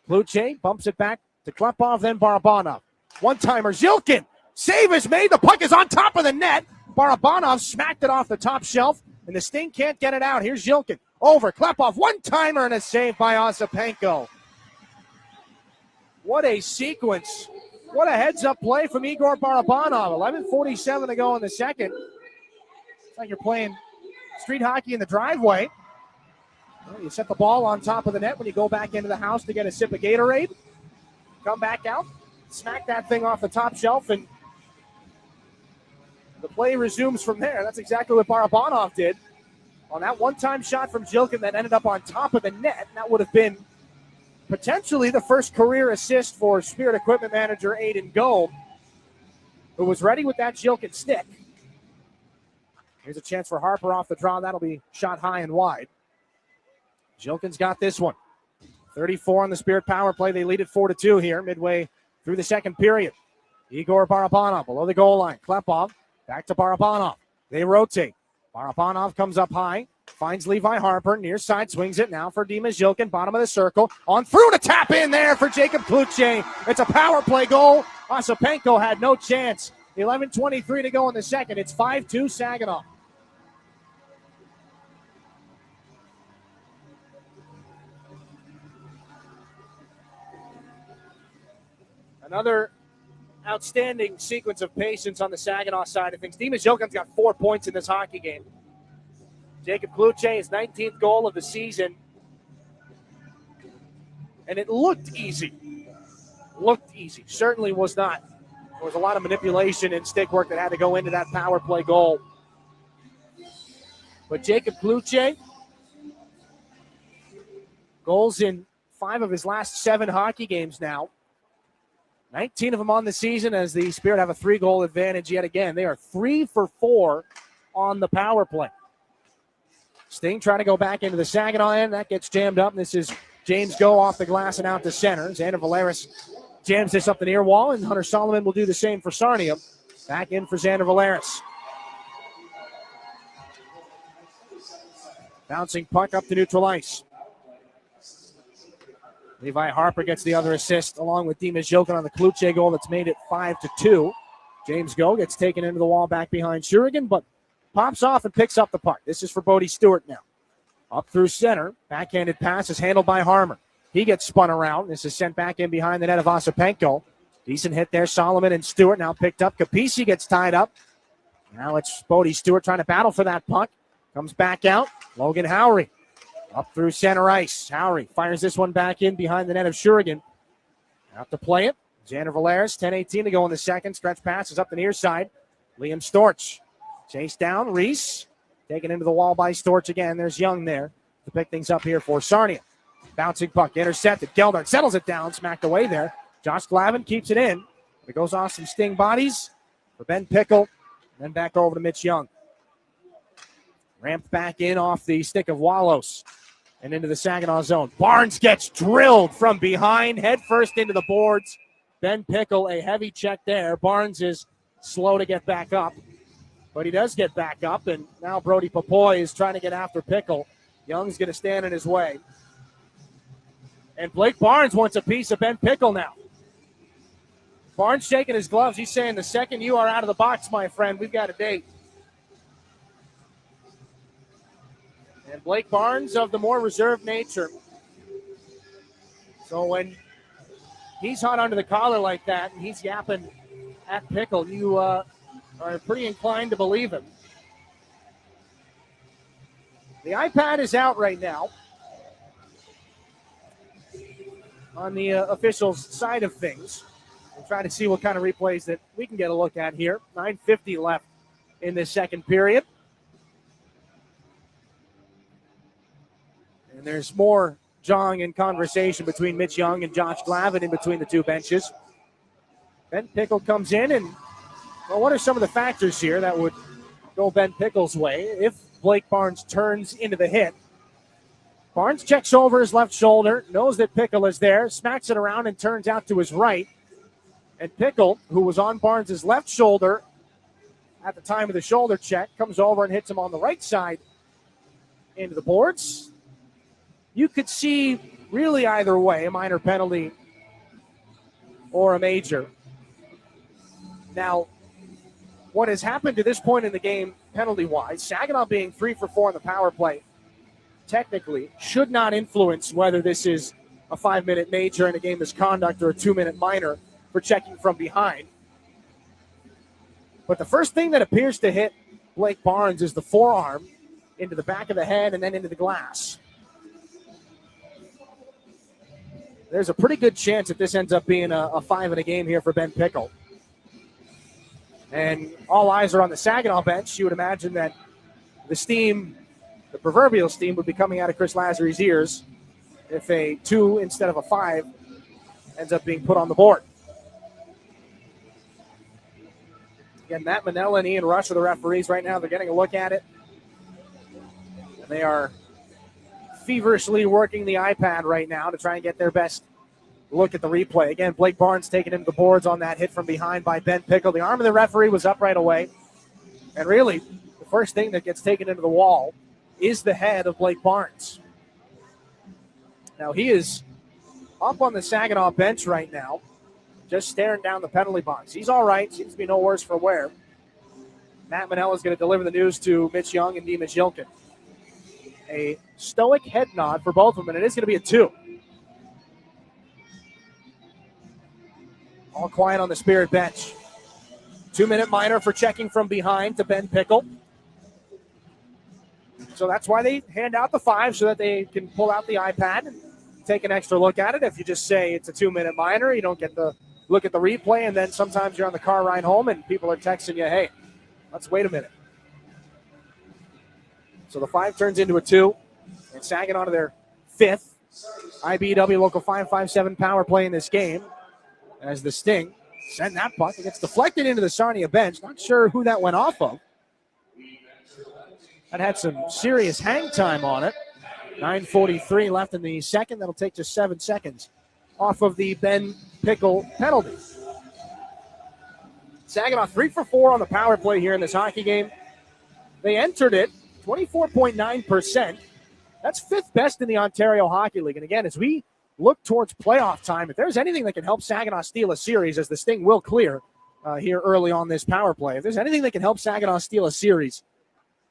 Kluche bumps it back to Klepov, then Barabanov. One-timer, Zhilkin. Save is made. The puck is on top of the net. Barabanov smacked it off the top shelf, and the Sting can't get it out. Here's Zhilkin. Over. Klepov. One-timer and a save by Ossipenko. What a sequence. What a heads-up play from Igor Barabanov. 11:47 to go in the second. It's like you're playing street hockey in the driveway. Well, you set the ball on top of the net when you go back into the house to get a sip of Gatorade. Come back out, smack that thing off the top shelf, and the play resumes from there. That's exactly what Barabanov did on that one-time shot from Zhilkin that ended up on top of the net. And that would have been potentially the first career assist for Spirit equipment manager Aiden Gold, who was ready with that Zhilkin stick. Here's a chance for Harper off the draw. That'll be shot high and wide. Zhilkin's got this one. 34 on the Spirit power play. They lead it 4-2 here midway through the second period. Igor Barabanov below the goal line. Klepov back to Barabanov. They rotate. Barabanov comes up high. Finds Levi Harper. Near side swings it now for Dima Zhilkin. Bottom of the circle. On through to tap in there for Jacob Kluche. It's a power play goal. Ossipenko had no chance. 11:23 to go in the second. It's 5-2 Saginaw. Another outstanding sequence of patience on the Saginaw side of things. Dima Zhilkin's got 4 points in this hockey game. Jacob Kluche, his 19th goal of the season. And it looked easy. Certainly was not. There was a lot of manipulation and stick work that had to go into that power play goal. But Jacob Kluche, goals in 5 of his last 7 hockey games now. 19 of them on the season as the Spirit have a 3-goal advantage yet again. They are 3 for 4 on the power play. Sting trying to go back into the Saginaw end. That gets jammed up. This is James Go off the glass and out to center. Xander Valeris jams this up the near wall, and Hunter Solomon will do the same for Sarnia. Back in for Xander Valeris. Bouncing puck up to neutral ice. Levi Harper gets the other assist along with Dimas Jokin on the Kluche goal that's made it 5-2. James Go gets taken into the wall back behind Shurigan, but pops off and picks up the puck. This is for Bodie Stewart now. Up through center. Backhanded pass is handled by Harmer. He gets spun around. This is sent back in behind the net of Osipenko. Decent hit there. Solomon and Stewart now picked up. Capisi gets tied up. Now it's Bodie Stewart trying to battle for that puck. Comes back out. Logan Howry up through center ice. Howry fires this one back in behind the net of Shurigan. Out to play it. Xander Valeris, 10:18 to go in the second. Stretch passes up the near side. Liam Storch. Chase down. Reese. Taken into the wall by Storch again. There's Young there to pick things up here for Sarnia. Bouncing puck. Intercepted. Geldart settles it down. Smacked away there. Josh Glavin keeps it in. It goes off some Sting bodies for Ben Pickle. Then back over to Mitch Young. Ramped back in off the stick of Walos and into the Saginaw zone. Barnes gets drilled from behind, head first into the boards. Ben Pickle, a heavy check there. Barnes is slow to get back up, but he does get back up, and now Brody Papoy is trying to get after Pickle. Young's going to stand in his way. And Blake Barnes wants a piece of Ben Pickle now. Barnes shaking his gloves. He's saying, the second you are out of the box, my friend, we've got a date. And Blake Barnes of the more reserved nature. So when he's hot under the collar like that and he's yapping at Pickle, you are pretty inclined to believe him. The iPad is out right now on the officials' side of things. We'll try to see what kind of replays that we can get a look at here. 9:50 left in this second period. And there's more jawing and conversation between Mitch Young and Josh Glavin in between the two benches. Ben Pickle comes in, and well, what are some of the factors here that would go Ben Pickle's way if Blake Barnes turns into the hit? Barnes checks over his left shoulder, knows that Pickle is there, smacks it around and turns out to his right. And Pickle, who was on Barnes' left shoulder at the time of the shoulder check, comes over and hits him on the right side into the boards. You could see really either way, a minor penalty or a major. Now, what has happened to this point in the game penalty-wise, Saginaw being 3 for 4 on the power play, technically should not influence whether this is a 5-minute major in a game misconduct or a 2-minute minor for checking from behind. But the first thing that appears to hit Blake Barnes is the forearm into the back of the head and then into the glass. There's a pretty good chance that this ends up being a 5 in a game here for Ben Pickle. And all eyes are on the Saginaw bench. You would imagine that the steam, the proverbial steam, would be coming out of Chris Lazary's ears if a 2 instead of a 5 ends up being put on the board. Again, Matt Manella and Ian Rush are the referees right now. They're getting a look at it. And they are feverishly working the iPad right now to try and get their best look at the replay. Again, Blake Barnes taken into the boards on that hit from behind by Ben Pickle. The arm of the referee was up right away. And really, the first thing that gets taken into the wall is the head of Blake Barnes. Now, he is up on the Saginaw bench right now, just staring down the penalty box. He's all right. Seems to be no worse for wear. Matt Manella is going to deliver the news to Mitch Young and Dimas Jokin. A stoic head nod for both of them, and it is going to be a 2. All quiet on the Spirit bench. 2-minute minor for checking from behind to Ben Pickle. So that's why they hand out the 5 so that they can pull out the iPad and take an extra look at it. If you just say it's a 2-minute minor, you don't get the look at the replay, and then sometimes you're on the car ride home and people are texting you, hey, let's wait a minute. So the 5 turns into a 2, and Saginaw to their 5th IBW Local 557 power play in this game. as the Sting send that puck. It gets deflected into the Sarnia bench. Not sure who that went off of. That had some serious hang time on it. 9:43 left in the second. That'll take just 7 seconds off of the Ben Pickle penalty. Saginaw 3 for 4 on the power play here in this hockey game. They entered it 24.9%. That's 5th best in the Ontario Hockey League. And again, as we look towards playoff time, if there's anything that can help Saginaw steal a series, as the Sting will clear here early on this power play, if there's anything that can help Saginaw steal a series,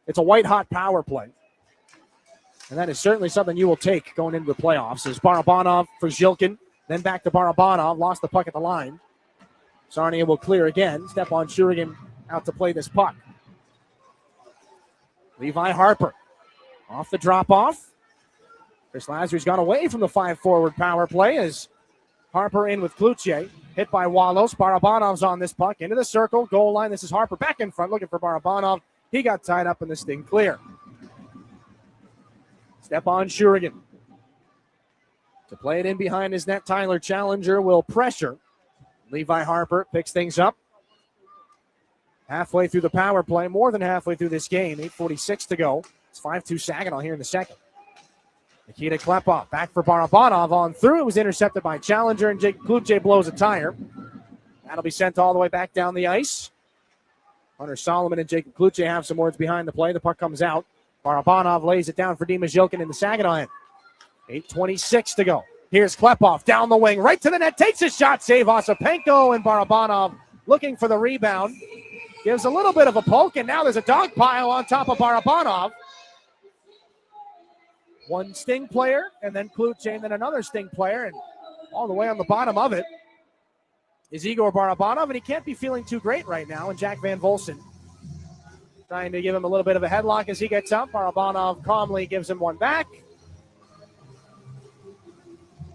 it's a white-hot power play. And that is certainly something you will take going into the playoffs. As Barabanov for Zhilkin, then back to Barabanov, lost the puck at the line. Sarnia will clear again. Stepan Shurigan out to play this puck. Levi Harper off the drop-off. Chris Lazarus gone away from the 5-forward power play as Harper in with Cloutier. Hit by Wallace. Barabanov's on this puck. Into the circle. Goal line. This is Harper back in front looking for Barabanov. He got tied up in the Sting clear. Stepan Shurigan. To play it in behind his net, Tyler Challenger will pressure. Levi Harper picks things up. Halfway through the power play, more than halfway through this game. 8:46 to go. It's 5-2 Saginaw here in the second. Nikita Klepov back for Barabanov on through. It was intercepted by Challenger, and Jake Cloutier blows a tire. That'll be sent all the way back down the ice. Hunter Solomon and Jacob Cloutier have some words behind the play. The puck comes out. Barabanov lays it down for Dima Zhilkin in the Saginaw end. 8:26 to go. Here's Klepov down the wing, right to the net, takes a shot, save Osipenko, and Barabanov looking for the rebound. Gives a little bit of a poke, and now there's a dog pile on top of Barabanov. One Sting player, and then Cloutier, and then another Sting player, and all the way on the bottom of it is Igor Barabanov, and he can't be feeling too great right now, and Jack Van Volsen trying to give him a little bit of a headlock as he gets up. Barabanov calmly gives him one back.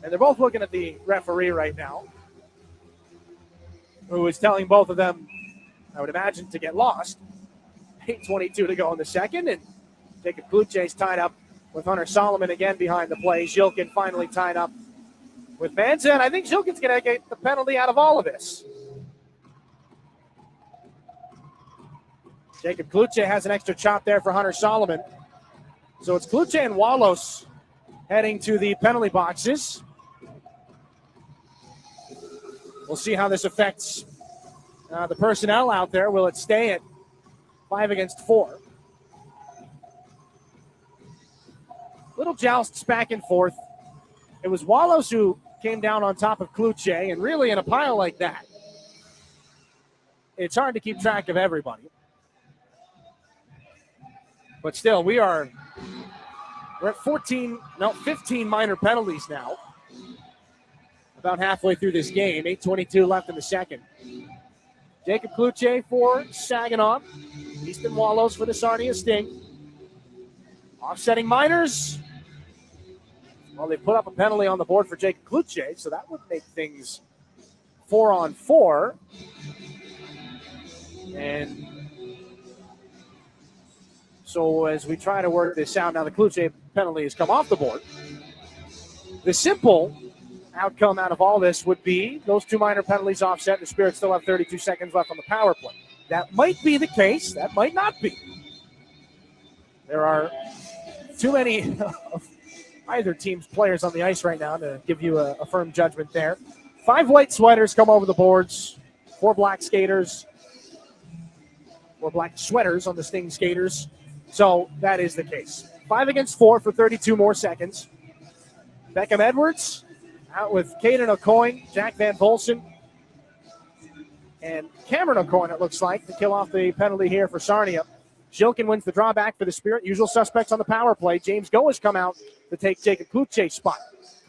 And they're both looking at the referee right now, who is telling both of them, I would imagine, to get lost. 8:22 to go in the second, and Jacob Cloutier's tied up with Hunter Solomon again behind the play. Zhilkin finally tied up with Manza, and I think Zhilkin's going to get the penalty out of all of this. Jacob Cloutier has an extra chop there for Hunter Solomon. So it's Cloutier and Wallace heading to the penalty boxes. We'll see how this affects the personnel out there. Will it stay at 5 against 4? Little jousts back and forth. It was Wallace who came down on top of Cloutier, and really in a pile like that, it's hard to keep track of everybody. But still, we're at 15 minor penalties now. About halfway through this game. 8:22 left in the second. Jacob Cloutier for Saginaw. Easton Wallace for the Sarnia Sting. Offsetting minors. Well, they put up a penalty on the board for Jacob Cloutier, so that would make things 4-on-4. And so as we try to work this out, now the Cloutier penalty has come off the board. The simple outcome out of all this would be those 2 minor penalties offset. The Spirits still have 32 seconds left on the power play. That might be the case. That might not be. There are too many of either team's players on the ice right now to give you a firm judgment there. 5 white sweaters come over the boards. 4 black skaters. 4 black sweaters on the Sting skaters. So that is the case. 5 against 4 for 32 more seconds. Beckham Edwards out with Caden O'Coin, Jack Van Volsen, and Cameron O'Coin, it looks like, to kill off the penalty here for Sarnia. Zhilkin wins the drawback for the Spirit. Usual suspects on the power play. James Goh has come out to take Jacob Cloutier's spot.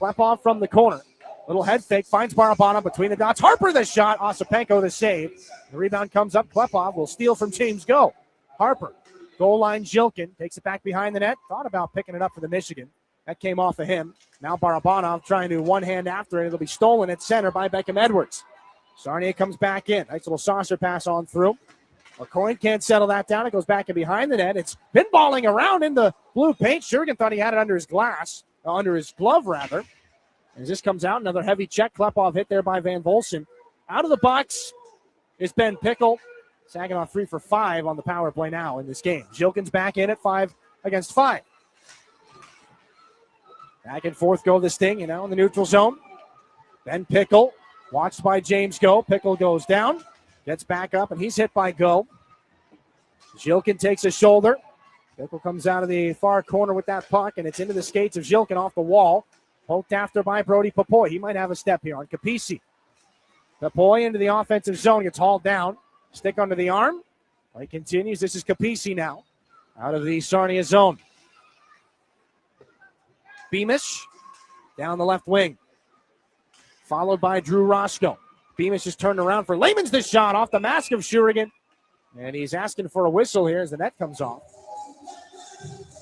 Klepov from the corner. Little head fake, finds Barabanov between the dots. Harper the shot, Osipenko the save. The rebound comes up. Klepov will steal from James Goh. Harper, goal line Zhilkin, takes it back behind the net. Thought about picking it up for the Michigan. That came off of him. Now Barabanov trying to one hand after it. It'll be stolen at center by Beckham Edwards. Sarnia comes back in. Nice little saucer pass on through. O'Coin can't settle that down. It goes back and behind the net. It's pinballing around in the blue paint. Shurigan thought he had it under his glove, rather. As this comes out, another heavy check. Klepov hit there by Van Volsen. Out of the box is Ben Pickle. Saginaw 3 for 5 on the power play now in this game. Zilkin's back in at 5 against 5. Back and forth go this thing, in the neutral zone. Ben Pickle, watched by James Go. Pickle goes down, gets back up, and he's hit by Go. Zilkin takes a shoulder. Pickle comes out of the far corner with that puck, and it's into the skates of Zilkin off the wall. Poked after by Brody Papoy. He might have a step here on Capisi. Papoy into the offensive zone, gets hauled down. Stick under the arm. Play continues. This is Capisi now. Out of the Sarnia zone. Beamish down the left wing. Followed by Drew Roscoe. Beamish is turned around for Lehman's the shot off the mask of Shurigan. And he's asking for a whistle here as the net comes off.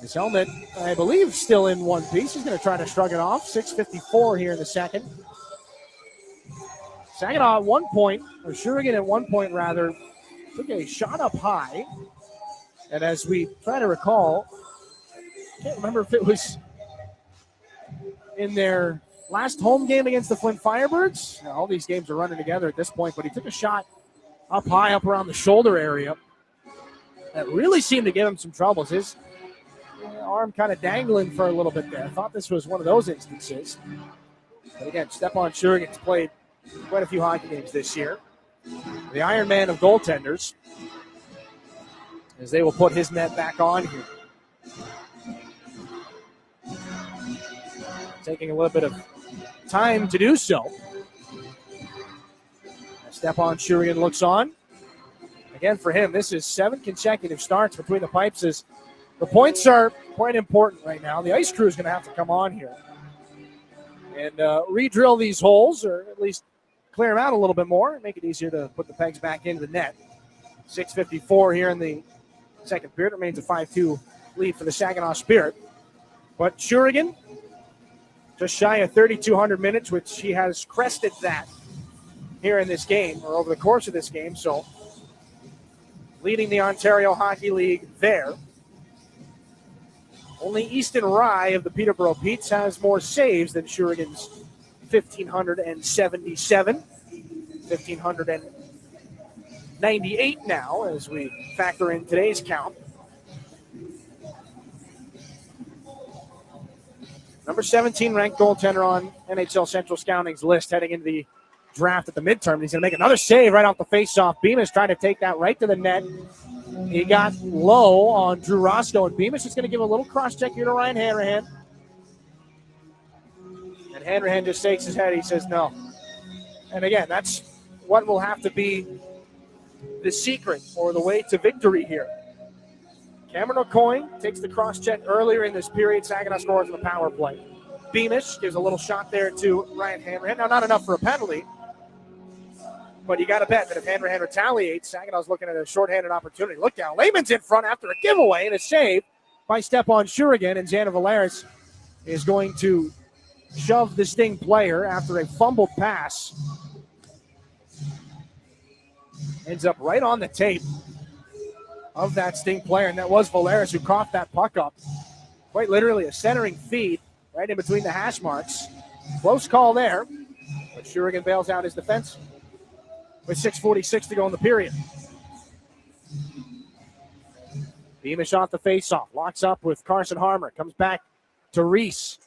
His helmet, I believe, still in one piece. He's going to try to shrug it off. 6:54 here in the second. Saginaw at one point, or Shurigan at one point rather, took a shot up high. And as we try to recall, I can't remember if it was in their last home game against the Flint Firebirds. All these games are running together at this point, but he took a shot up high, up around the shoulder area. That really seemed to give him some troubles. His arm kind of dangling for a little bit there. I thought this was one of those instances. But again, Stepan Shurigan's played quite a few hockey games this year. The Iron Man of goaltenders, as they will put his net back on here. Taking a little bit of time to do so. Stepan Shurigan looks on. Again, for him, this is 7 consecutive starts between the pipes. As the points are quite important right now. The ice crew is going to have to come on here and re-drill these holes, or at least clear them out a little bit more and make it easier to put the pegs back into the net. 6:54 here in the second period. Remains a 5-2 lead for the Saginaw Spirit. But Shurigan, just shy of 3,200 minutes, which he has crested that here in this game, or over the course of this game. So leading the Ontario Hockey League there. Only Easton Rye of the Peterborough Petes has more saves than Shurigan's 1,577. 1,598 now as we factor in today's count. Number 17 ranked goaltender on NHL Central Scouting's list heading into the draft at the midterm. He's going to make another save right off the faceoff. Beamish trying to take that right to the net. He got low on Drew Roscoe, and Beamish is going to give a little cross-check here to Ryan Hanrahan. And Hanrahan just shakes his head. He says no. And again, that's what will have to be the secret or the way to victory here. Cameron O'Coin takes the cross-check earlier in this period. Saginaw scores on the power play. Beamish gives a little shot there to Ryan Hanrahan. Now, not enough for a penalty, but you got to bet that if Hanrahan retaliates, Saginaw's looking at a shorthanded opportunity. Look down. Lehman's in front after a giveaway and a save by Stepan Shurigan, and Xander Valeris is going to shove the Sting player after a fumbled pass. Ends up right on the tape of that Sting player, and that was Valeris who coughed that puck up. Quite literally a centering feed right in between the hash marks. Close call there, but Shurigan bails out his defense with 6:46 to go in the period. Beamish off the faceoff, locks up with Carson Harmer, comes back to Reese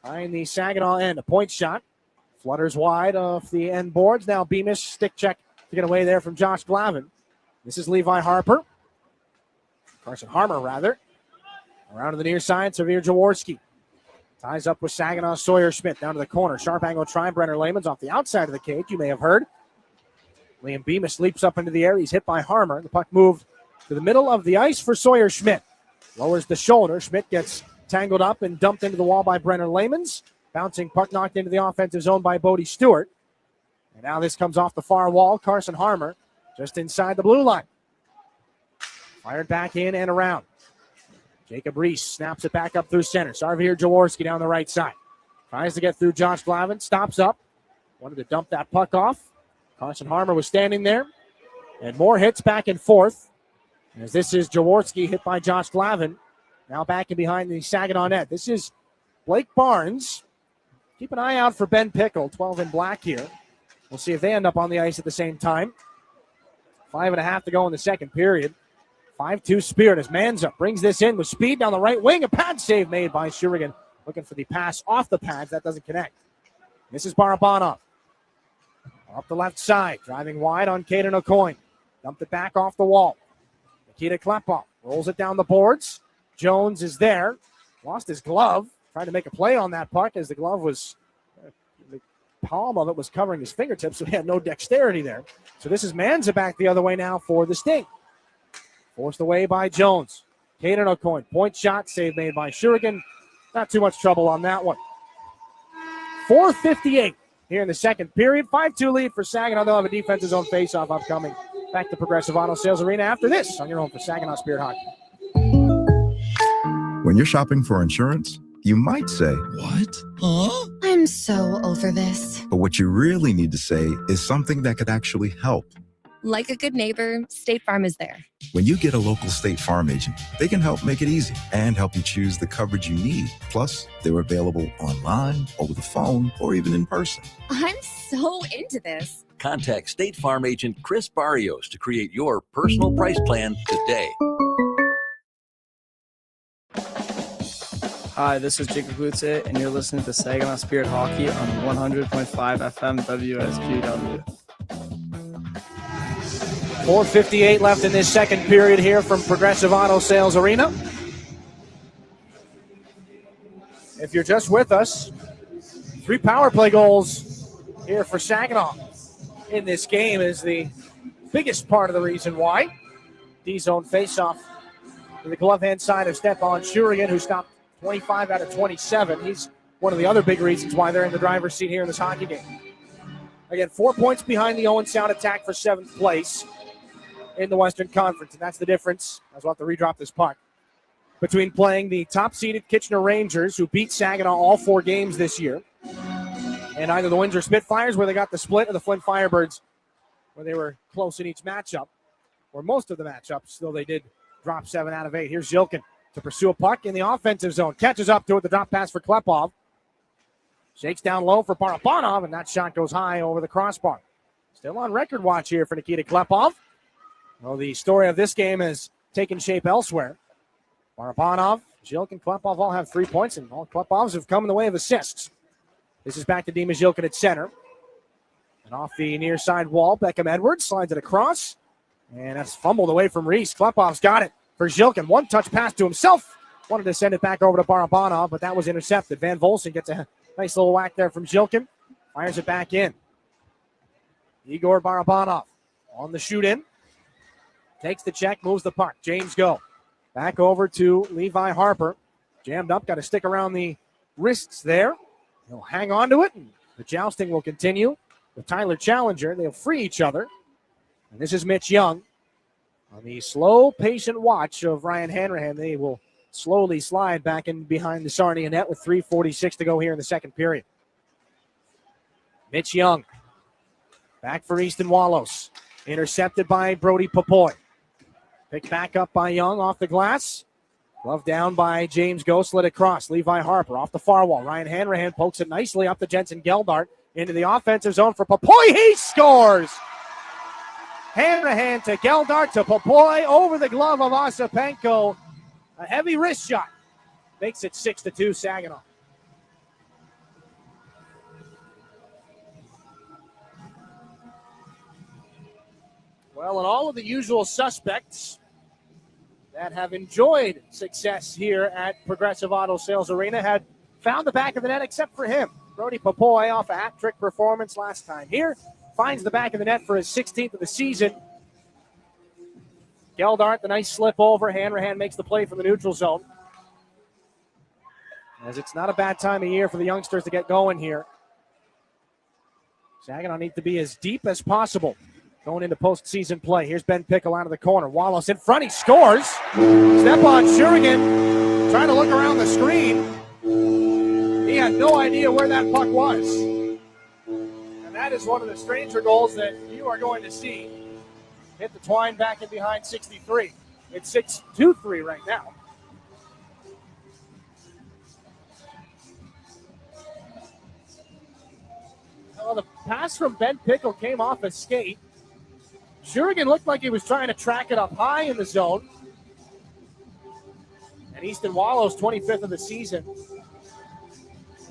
behind the Saginaw end. A point shot, flutters wide off the end boards. Now Beamish, stick check to get away there from Josh Glavin. This is Levi Harper. Carson Harmer, rather. Around to the near side, Severe Jaworski. Ties up with Saginaw Sawyer Schmidt down to the corner. Sharp angle try. Brenner Lehman's off the outside of the cage, you may have heard. Liam Beamish leaps up into the air. He's hit by Harmer. The puck moved to the middle of the ice for Sawyer Schmidt. Lowers the shoulder. Schmidt gets tangled up and dumped into the wall by Brenner Lehman's. Bouncing puck knocked into the offensive zone by Bodie Stewart. And now this comes off the far wall. Carson Harmer just inside the blue line. Fired back in and around. Jacob Reese snaps it back up through center. Sarvier Jaworski down the right side. Tries to get through Josh Glavin. Stops up. Wanted to dump that puck off. Carson Harmer was standing there. And more hits back and forth. As this is Jaworski hit by Josh Glavin. Now back in behind the Saginaw net. This is Blake Barnes. Keep an eye out for Ben Pickle, 12 in black here. We'll see if they end up on the ice at the same time. 5.5 to go in the second period. 5-2 Spirit as Manza brings this in with speed down the right wing. A pad save made by Shurigan. Looking for the pass off the pads. That doesn't connect. This is Barabanov. Up the left side. Driving wide on Caden O'Coin. Dumped it back off the wall. Nikita Klepov rolls it down the boards. Jones is there. Lost his glove. Tried to make a play on that puck as the glove was, the palm of it was covering his fingertips, so he had no dexterity there. So this is Manza back the other way now for the Sting. Forced away by Jones. Caden O'Coin. Point shot. Save made by Shurigan. Not too much trouble on that one. 4:58 here in the second period. 5-2 lead for Saginaw. They'll have a defensive zone faceoff upcoming. Back to Progressive Auto Sales Arena after this on your home for Saginaw Spirit Hockey. When you're shopping for insurance, you might say, "What? Huh?" I'm so over this. But what you really need to say is something that could actually help. Like a good neighbor, State Farm is there. When you get a local State Farm agent, they can help make it easy and help you choose the coverage you need. Plus, they're available online, over the phone, or even in person. I'm so into this. Contact State Farm agent Chris Barrios to create your personal price plan today. Hi, this is Jacob Lutze, and you're listening to Saginaw Spirit Hockey on 100.5 FM WSGW. 4:58 left in this second period here from Progressive Auto Sales Arena. If you're just with us, 3 power play goals here for Saginaw in this game is the biggest part of the reason why. D-zone faceoff to the glove hand side of Stepan Shurigan, who stopped 25 out of 27. He's one of the other big reasons why they're in the driver's seat here in this hockey game. Again, 4 points behind the Owen Sound attack for 7th place in the Western Conference, and that's the difference, as we'll have to redrop this puck, between playing the top-seeded Kitchener Rangers, who beat Saginaw all 4 games this year, and either the Windsor Spitfires, where they got the split, or the Flint Firebirds, where they were close in each matchup, or most of the matchups, though they did drop 7 out of 8. Here's Zilkin to pursue a puck in the offensive zone. Catches up to it, the drop pass for Klepov. Shakes down low for Barabanov, and that shot goes high over the crossbar. Still on record watch here for Nikita Klepov. Well, the story of this game has taken shape elsewhere. Barabanov, Zilkin, Klepov all have 3 points, and all Klepovs have come in the way of assists. This is back to Dima Zilkin at center. And off the near side wall, Beckham Edwards slides it across. And that's fumbled away from Reese. Klepov's got it for Zilkin. One touch pass to himself. Wanted to send it back over to Barabanov, but that was intercepted. Van Volsen gets a nice little whack there from Zilkin. Fires it back in. Igor Barabanov on the shoot in. Takes the check, moves the puck. James Go. Back over to Levi Harper. Jammed up, got to stick around the wrists there. He'll hang on to it, and the jousting will continue with Tyler Challenger. They'll free each other. And this is Mitch Young. On the slow, patient watch of Ryan Hanrahan, they will slowly slide back in behind the Sarnia net with 3:46 to go here in the second period. Mitch Young. Back for Easton Wallace. Intercepted by Brody Popoy. Picked back up by Young off the glass. Glove down by James Go, slid across. Levi Harper off the far wall. Ryan Hanrahan pokes it nicely up to Jensen Geldart into the offensive zone for Popoy. He scores! Hanrahan to Geldart to Popoy over the glove of Ossipenko. A heavy wrist shot. Makes it 6-2 Saginaw. Well, and all of the usual suspects that have enjoyed success here at Progressive Auto Sales Arena had found the back of the net except for him. Brody Popoy off a hat-trick performance last time here. Finds the back of the net for his 16th of the season. Geldart, the nice slip over. Hanrahan makes the play from the neutral zone. As it's not a bad time of year for the youngsters to get going here. Saginaw need to be as deep as possible going into postseason play. Here's Ben Pickle out of the corner. Wallace in front. He scores. Stepan Shurigan trying to look around the screen. He had no idea where that puck was. And that is one of the stranger goals that you are going to see. Hit the twine back in behind 63. It's 6-2-3 right now. Well, the pass from Ben Pickle came off a skate. Shurigan looked like he was trying to track it up high in the zone. And Easton Wallows, 25th of the season.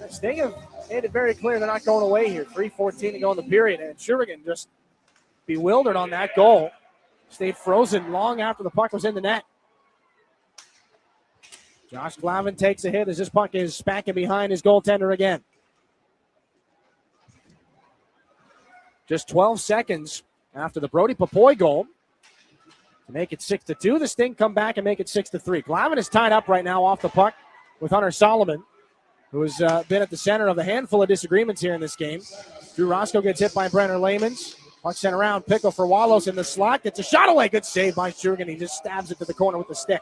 Sting have made it very clear they're not going away here. 3:14 to go in the period. And Shurigan just bewildered on that goal. Stayed frozen long after the puck was in the net. Josh Glavin takes a hit as this puck is smacking behind his goaltender again. Just 12 seconds after the Brody Papoy goal to make it 6-2. The Sting come back and make it 6-3. Glavin is tied up right now off the puck with Hunter Solomon, who has been at the center of a handful of disagreements here in this game. Drew Roscoe gets hit by Brenner Lamons. Puck sent around. Pickle for Wallows in the slot. Gets a shot away. Good save by Shurigan. He just stabs it to the corner with the stick.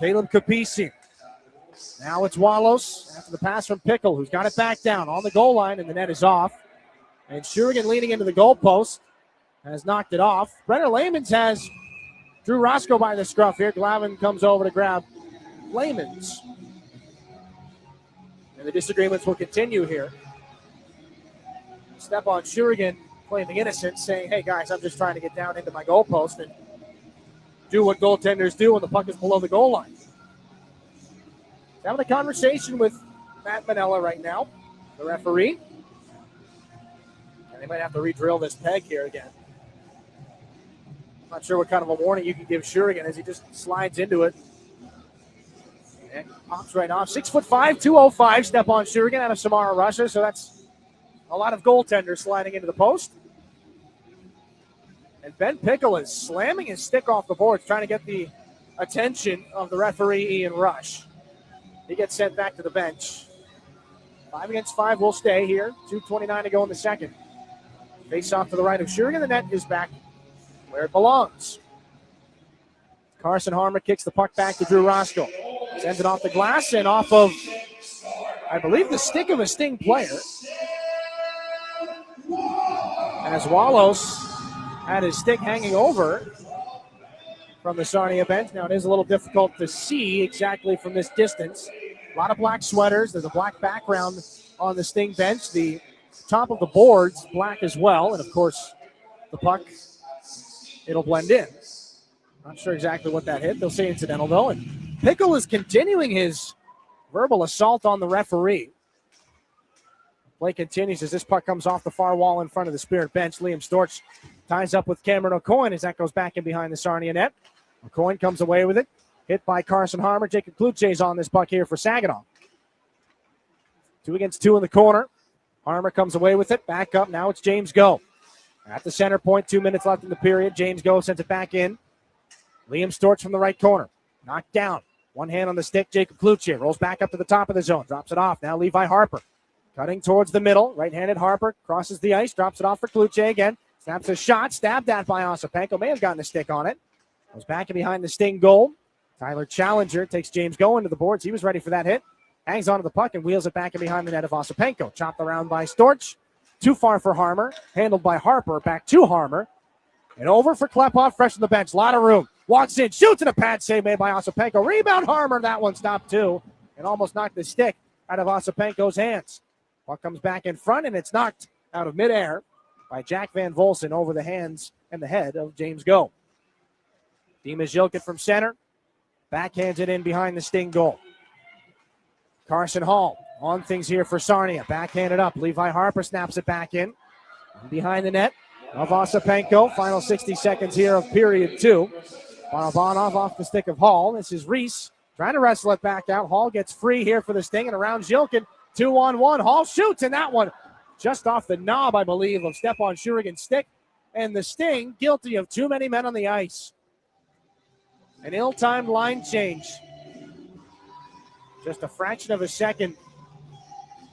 Caleb Capisi. Now it's Wallows after the pass from Pickle, who's got it back down on the goal line, and the net is off. And Shurigan leaning into the goalpost has knocked it off. Brenner Lamons has Drew Roscoe by the scruff here. Glavin comes over to grab Lamons. And the disagreements will continue here. Step on Shurigan claiming innocence, saying, hey guys, I'm just trying to get down into my goalpost and do what goaltenders do when the puck is below the goal line. Having a conversation with Matt Manella right now, the referee. And they might have to re-drill this peg here again. Not sure what kind of a warning you can give Shurigan as he just slides into it. And pops right off. 6'5", 205. Step on Shurigan out of Samara, Russia. So that's a lot of goaltenders sliding into the post. And Ben Pickle is slamming his stick off the boards, trying to get the attention of the referee, Ian Rush. He gets sent back to the bench. 5 against 5 will stay here. 2:29 to go in the second. Face off to the right of Shurigan. The net is back where it belongs. Carson Harmer kicks the puck back to Drew Roscoe. Sends it off the glass and off of, I believe, the stick of a Sting player. As Wallows had his stick hanging over from the Sarnia bench. Now, it is a little difficult to see exactly from this distance. A lot of black sweaters. There's a black background on the Sting bench. The top of the board's black as well. And, of course, the puck, it'll blend in. Not sure exactly what that hit. They'll say incidental, though. And Pickle is continuing his verbal assault on the referee. Play continues as this puck comes off the far wall in front of the Spirit bench. Liam Storch ties up with Cameron O'Coin as that goes back in behind the Sarnia net. O'Coin comes away with it. Hit by Carson Harmer. Jacob Kluche's on this puck here for Saginaw. 2 against 2 in the corner. Harmer comes away with it. Back up. Now it's James Go. At the center point, 2 minutes left in the period. James Go sends it back in. Liam Storch from the right corner. Knocked down. One hand on the stick. Jacob Kluche rolls back up to the top of the zone. Drops it off. Now Levi Harper. Cutting towards the middle. Right-handed Harper crosses the ice. Drops it off for Kluche again. Snaps a shot. Stabbed at by Ossipenko. May have gotten a stick on it. Goes back and behind the Sting goal. Tyler Challenger takes James Go into the boards. He was ready for that hit. Hangs onto the puck and wheels it back and behind the net of Ossipenko. Chopped around by Storch. Too far for Harmer. Handled by Harper. Back to Harmer. And over for Klepov. Fresh on the bench. Lot of room. Walks in. Shoots and a pad save made by Ossipenko. Rebound Harmer. That one stopped too. And almost knocked the stick out of Ossipenko's hands. Puck comes back in front and it's knocked out of midair by Jack Van Volsen over the hands and the head of James Go. Dimas Jilkit from center. Backhands it in behind the Sting goal. Carson Hall on things here for Sarnia. Backhanded up. Levi Harper snaps it back in. Behind the net of Ossipenko. Final 60 seconds here of period 2. Barabanov off the stick of Hall. This is Reese trying to wrestle it back out. Hall gets free here for the Sting and around Jilkin. 2-on-1. Hall shoots and that one just off the knob, I believe, of Stepan Shurigan's stick. And the Sting guilty of too many men on the ice. An ill-timed line change. Just a fraction of a second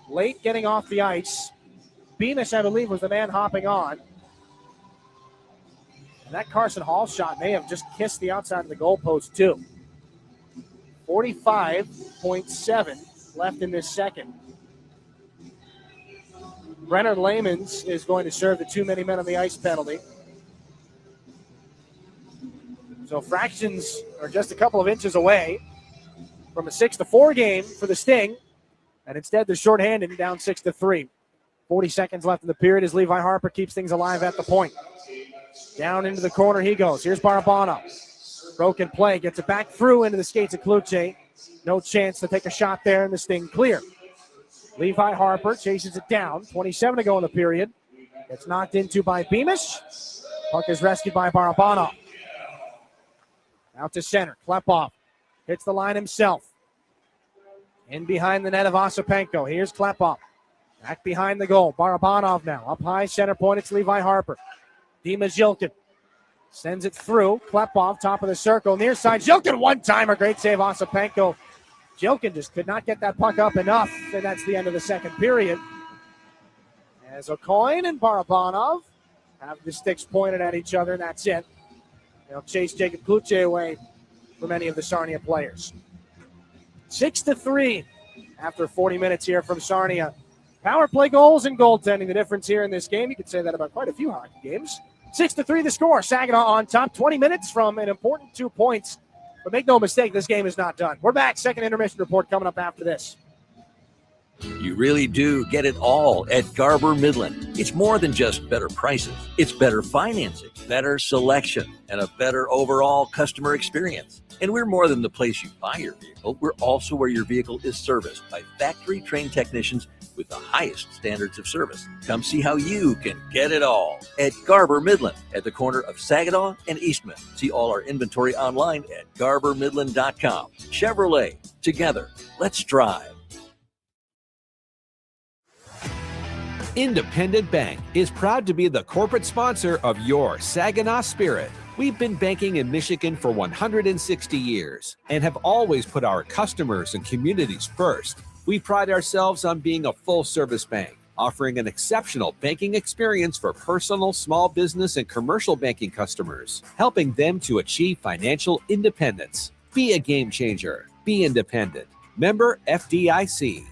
late getting off the ice. Beamish, I believe, was the man hopping on. And that Carson Hall shot may have just kissed the outside of the goalpost, too. 45.7 left in this second. Brennan Lamons is going to serve the too many men on the ice penalty. So fractions are just a couple of inches away from a 6-4 game for the Sting. And instead they're shorthanded and down 6-3. 40 seconds left in the period as Levi Harper keeps things alive at the point. Down into the corner he goes. Here's Barabano. Broken play, gets it back through into the skates of Kluche. No chance to take a shot there, and the Sting clear. Levi Harper chases it down. 27 to go in the period. Gets knocked into by Beamish. Puck is rescued by Barabano. Out to center. Klepov hits the line himself. In behind the net of Osipenko. Here's Klepov. Back behind the goal. Barabanov now. Up high, center point. It's Levi Harper. Dima Zhilkin sends it through. Klepov, top of the circle. Near side. Zhilkin, one-timer. Great save, Osipenko. Zhilkin just could not get that puck up enough. And that's the end of the second period. As O'Coin and Barabanov have the sticks pointed at each other, and that's it. They'll chase Jacob Kluche away for many of the Sarnia players. 6-3 after 40 minutes here from Sarnia. Power play goals and goaltending, the difference here in this game. You could say that about quite a few hockey games. 6-3 the score. Saginaw on top. 20 minutes from an important 2 points. But make no mistake, this game is not done. We're back. Second intermission report coming up after this. You really do get it all at Garber Midland. It's more than just better prices. It's better financing, better selection, and a better overall customer experience. And we're more than the place you buy your vehicle. We're also where your vehicle is serviced by factory-trained technicians with the highest standards of service. Come see how you can get it all at Garber Midland at the corner of Saginaw and Eastman. See all our inventory online at garbermidland.com. Chevrolet, together, let's drive. Independent Bank is proud to be the corporate sponsor of your Saginaw Spirit. We've been banking in Michigan for 160 years and have always put our customers and communities first. We pride ourselves on being a full-service bank, offering an exceptional banking experience for personal, small business, and commercial banking customers, helping them to achieve financial independence. Be a game changer. Be independent. Member FDIC.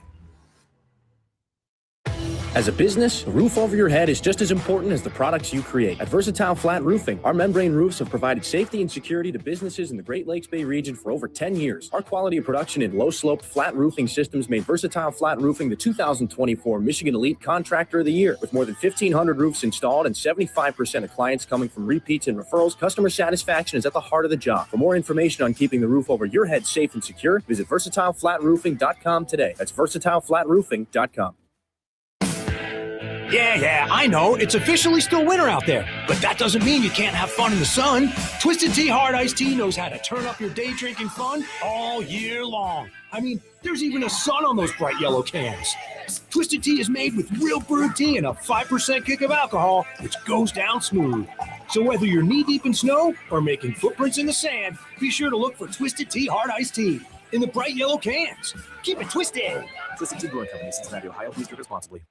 As a business, a roof over your head is just as important as the products you create. At Versatile Flat Roofing, our membrane roofs have provided safety and security to businesses in the Great Lakes Bay region for over 10 years. Our quality of production in low-sloped flat roofing systems made Versatile Flat Roofing the 2024 Michigan Elite Contractor of the Year. With more than 1,500 roofs installed and 75% of clients coming from repeats and referrals, customer satisfaction is at the heart of the job. For more information on keeping the roof over your head safe and secure, visit VersatileFlatRoofing.com today. That's VersatileFlatRoofing.com. Yeah, I know. It's officially still winter out there. But that doesn't mean you can't have fun in the sun. Twisted Tea Hard Iced Tea knows how to turn up your day drinking fun all year long. I mean, there's even a sun on those bright yellow cans. Twisted Tea is made with real brewed tea and a 5% kick of alcohol, which goes down smooth. So whether you're knee-deep in snow or making footprints in the sand, be sure to look for Twisted Tea Hard Iced Tea in the bright yellow cans. Keep it twisted. Twisted Tea Brewing Company, Cincinnati, Ohio. Please drink responsibly.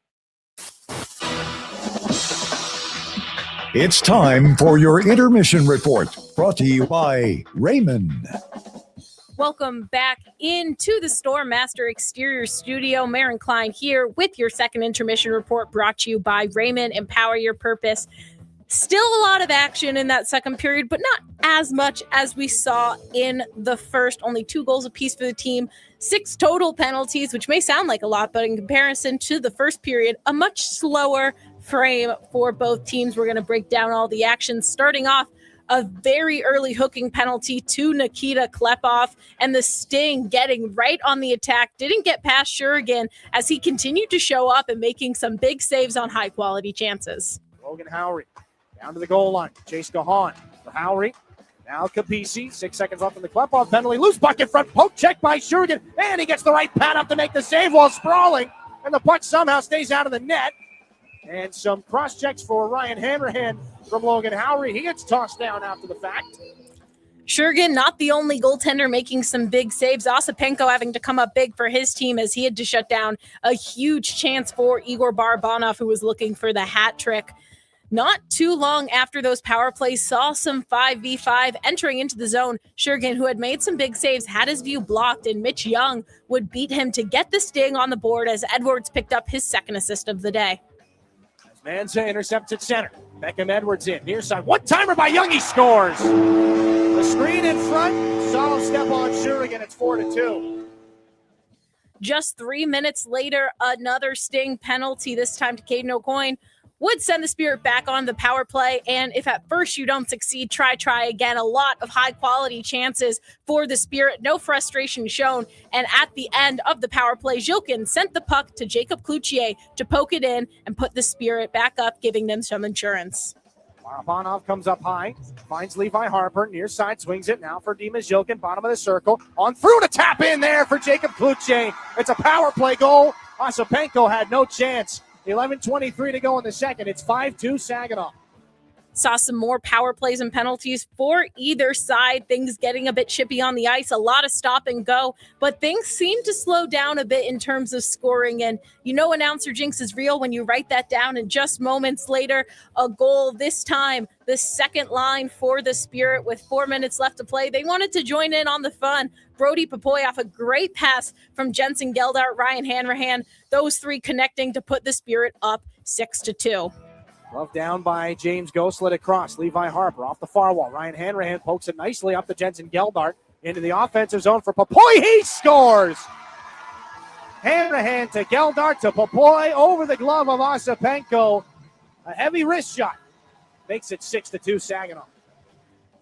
It's time for your intermission report, brought to you by Raymond. Welcome back into the Storm Master Exterior Studio. Maren Klein here with your second intermission report, brought to you by Raymond. Empower your purpose. Still a lot of action in that second period, but not as much as we saw in the first. Only 2 goals apiece for the team, 6 total penalties, which may sound like a lot, but in comparison to the first period, a much slower frame for both teams. We're going to break down all the actions, starting off a very early hooking penalty to Nikita Klepov, and the Sting getting right on the attack. Didn't get past Shurigan as he continued to show up and making some big saves on high-quality chances. Logan Howry down to the goal line. Chase Gahan for Howry. Now Capisi. 6 seconds left in the Klepov penalty. Loose puck in front. Poke check by Shurigan. And he gets the right pad up to make the save while sprawling. And the puck somehow stays out of the net. And some cross checks for Ryan Hanrahan from Logan Howry. He gets tossed down after the fact. Shurigan, not the only goaltender making some big saves. Osipenko having to come up big for his team as he had to shut down a huge chance for Igor Barabanov, who was looking for the hat trick. Not too long after those power plays, saw some 5v5 entering into the zone. Shurigan, who had made some big saves, had his view blocked, and Mitch Young would beat him to get the Sting on the board as Edwards picked up his second assist of the day. Manza intercepts at center. Beckham Edwards in. Near side. One-timer by Young. He scores. The screen in front. Solid step on Shurigan. It's 4-2. Just 3 minutes later, another Sting penalty, this time to Caden O'Coin, would send the Spirit back on the power play. And if at first you don't succeed, try again. A lot of high-quality chances for the Spirit. No frustration shown. And at the end of the power play, Jilkin sent the puck to Jacob Cloutier to poke it in and put the Spirit back up, giving them some insurance. Barabanov comes up high, finds Levi Harper, near side, swings it now for Dimas Jilkin, bottom of the circle, on through to tap in there for Jacob Cloutier. It's a power play goal. Osipenko had no chance. 11:23 to go in the second. It's 5-2 Saginaw. Saw some more power plays and penalties for either side. Things getting a bit chippy on the ice, a lot of stop and go, but things seem to slow down a bit in terms of scoring. And you know, announcer jinx is real when you write that down. And just moments later, a goal, this time the second line for the Spirit with 4 minutes left to play. They wanted to join in on the fun. Brody Popoy off a great pass from Jensen Geldart, Ryan Hanrahan, those three connecting to put the Spirit up 6-2. Love down by James Ghost, let it cross. Levi Harper off the far wall. Ryan Hanrahan pokes it nicely up to Jensen Geldart into the offensive zone for Popoy. He scores! Hanrahan to Geldart to Popoy over the glove of Osipenko. A heavy wrist shot makes it 6-2 Saginaw.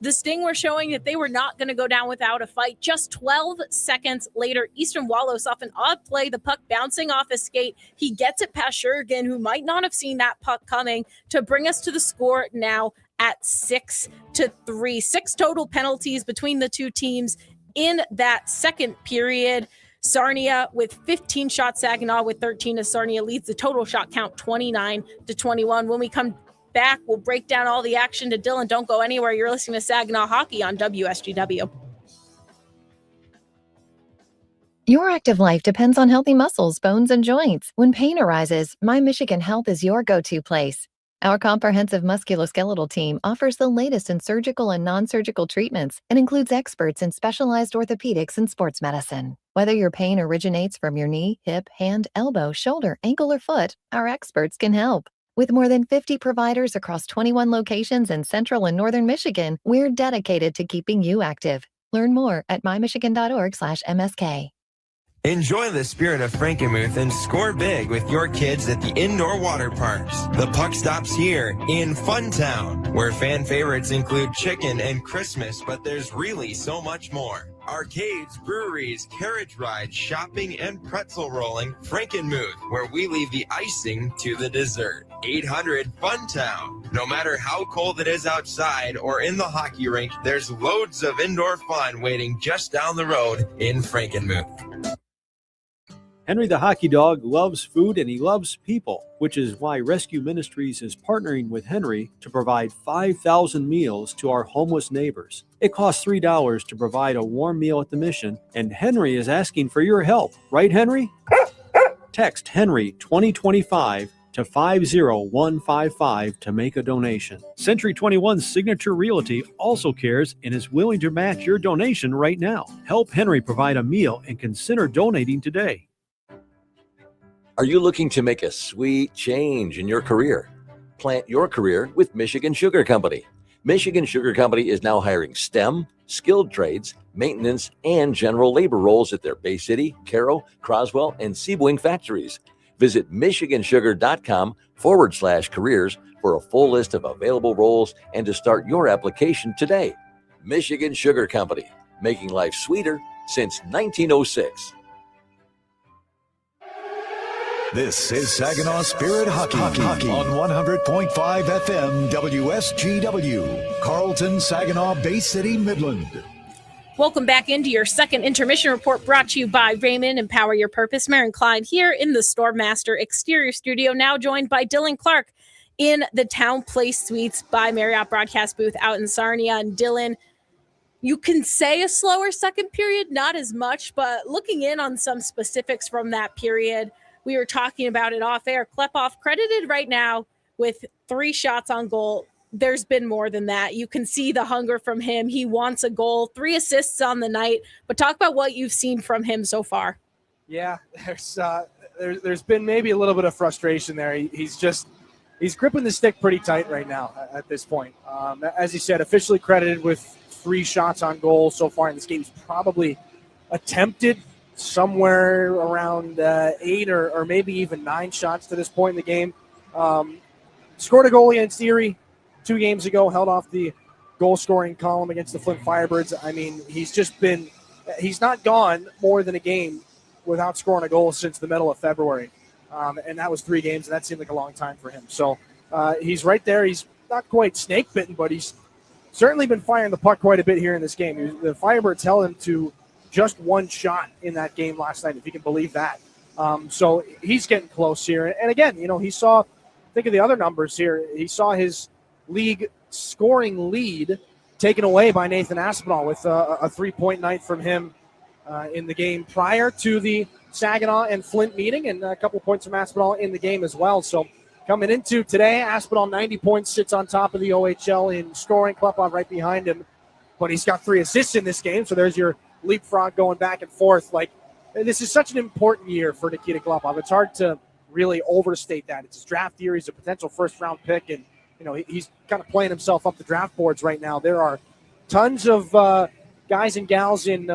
The Sting were showing that they were not going to go down without a fight. Just 12 seconds later, Easton Wallows off an odd play, the puck bouncing off his skate. He gets it past Shurigan, who might not have seen that puck coming, to bring us to the score now at 6-3. 6 total penalties between the two teams in that second period. Sarnia with 15 shots, Saginaw with 13 as Sarnia leads the total shot count 29-21. When we come back, we'll break down all the action to Dylan. Don't go anywhere. You're listening to Saginaw Hockey on WSGW. Your active life depends on healthy muscles, bones, and joints. When pain arises, My Michigan Health is your go-to place. Our comprehensive musculoskeletal team offers the latest in surgical and non-surgical treatments and includes experts in specialized orthopedics and sports medicine. Whether your pain originates from your knee, hip, hand, elbow, shoulder, ankle, or foot, our experts can help. With more than 50 providers across 21 locations in central and northern Michigan, we're dedicated to keeping you active. Learn more at mymichigan.org/MSK. Enjoy the spirit of Frankenmuth and score big with your kids at the indoor water parks. The puck stops here in Funtown, where fan favorites include chicken and Christmas, but there's really so much more. Arcades, breweries, carriage rides, shopping, and pretzel rolling. Frankenmuth, where we leave the icing to the dessert. 800 Funtown. No matter how cold it is outside or in the hockey rink, there's loads of indoor fun waiting just down the road in Frankenmuth. Henry the Hockey Dog loves food and he loves people, which is why Rescue Ministries is partnering with Henry to provide 5,000 meals to our homeless neighbors. It costs $3 to provide a warm meal at the mission, and Henry is asking for your help. Right, Henry? Text Henry 2025 to 50155 to make a donation. Century 21 Signature Realty also cares and is willing to match your donation right now. Help Henry provide a meal and consider donating today. Are you looking to make a sweet change in your career? Plant your career with Michigan Sugar Company. Michigan Sugar Company is now hiring STEM, skilled trades, maintenance, and general labor roles at their Bay City, Caro, Croswell, and Sebwing factories. Visit michigansugar.com/careers for a full list of available roles and to start your application today. Michigan Sugar Company, making life sweeter since 1906. This is Saginaw Spirit Hockey on 100.5 FM WSGW, Carlton, Saginaw, Bay City, Midland. Welcome back into your second intermission report, brought to you by Raymond. Empower your purpose. Maren Klein here in the Stormmaster exterior studio, now joined by Dylan Clark in the Town Place Suites by Marriott broadcast booth out in Sarnia. And Dylan, you can say a slower second period, not as much, but looking in on some specifics from that period, we were talking about it off air. Klepov credited right now with 3 shots on goal. There's been more than that. You can see the hunger from him. He wants a goal, 3 assists on the night. But talk about what you've seen from him so far. Yeah, there's been maybe a little bit of frustration there. He's gripping the stick pretty tight right now at this point. As he said, officially credited with 3 shots on goal so far in this game. He's probably attempted somewhere around 8 or maybe even 9 shots to this point in the game. Scored a goal against Erie 2 games ago, held off the goal-scoring column against the Flint Firebirds. I mean, he's not gone more than a game without scoring a goal since the middle of February. And that was 3 games, and that seemed like a long time for him. So he's right there. He's not quite snake-bitten, but he's certainly been firing the puck quite a bit here in this game. The Firebirds held him to just 1 shot in that game last night, if you can believe that. So he's getting close here. And again, he saw, think of the other numbers here. He saw his league scoring lead taken away by Nathan Aspinall with a 3-point night from him in the game prior to the Saginaw and Flint meeting, and a couple points from Aspinall in the game as well. So coming into today, Aspinall 90 points, sits on top of the OHL in scoring. Klepov right behind him, but he's got 3 assists in this game. So there's your leapfrog going back and forth. Like, this is such an important year for Nikita Klepov. It's hard to really overstate that. It's his draft year. He's a potential first-round pick, and he's kind of playing himself up the draft boards right now. There are tons of guys and gals in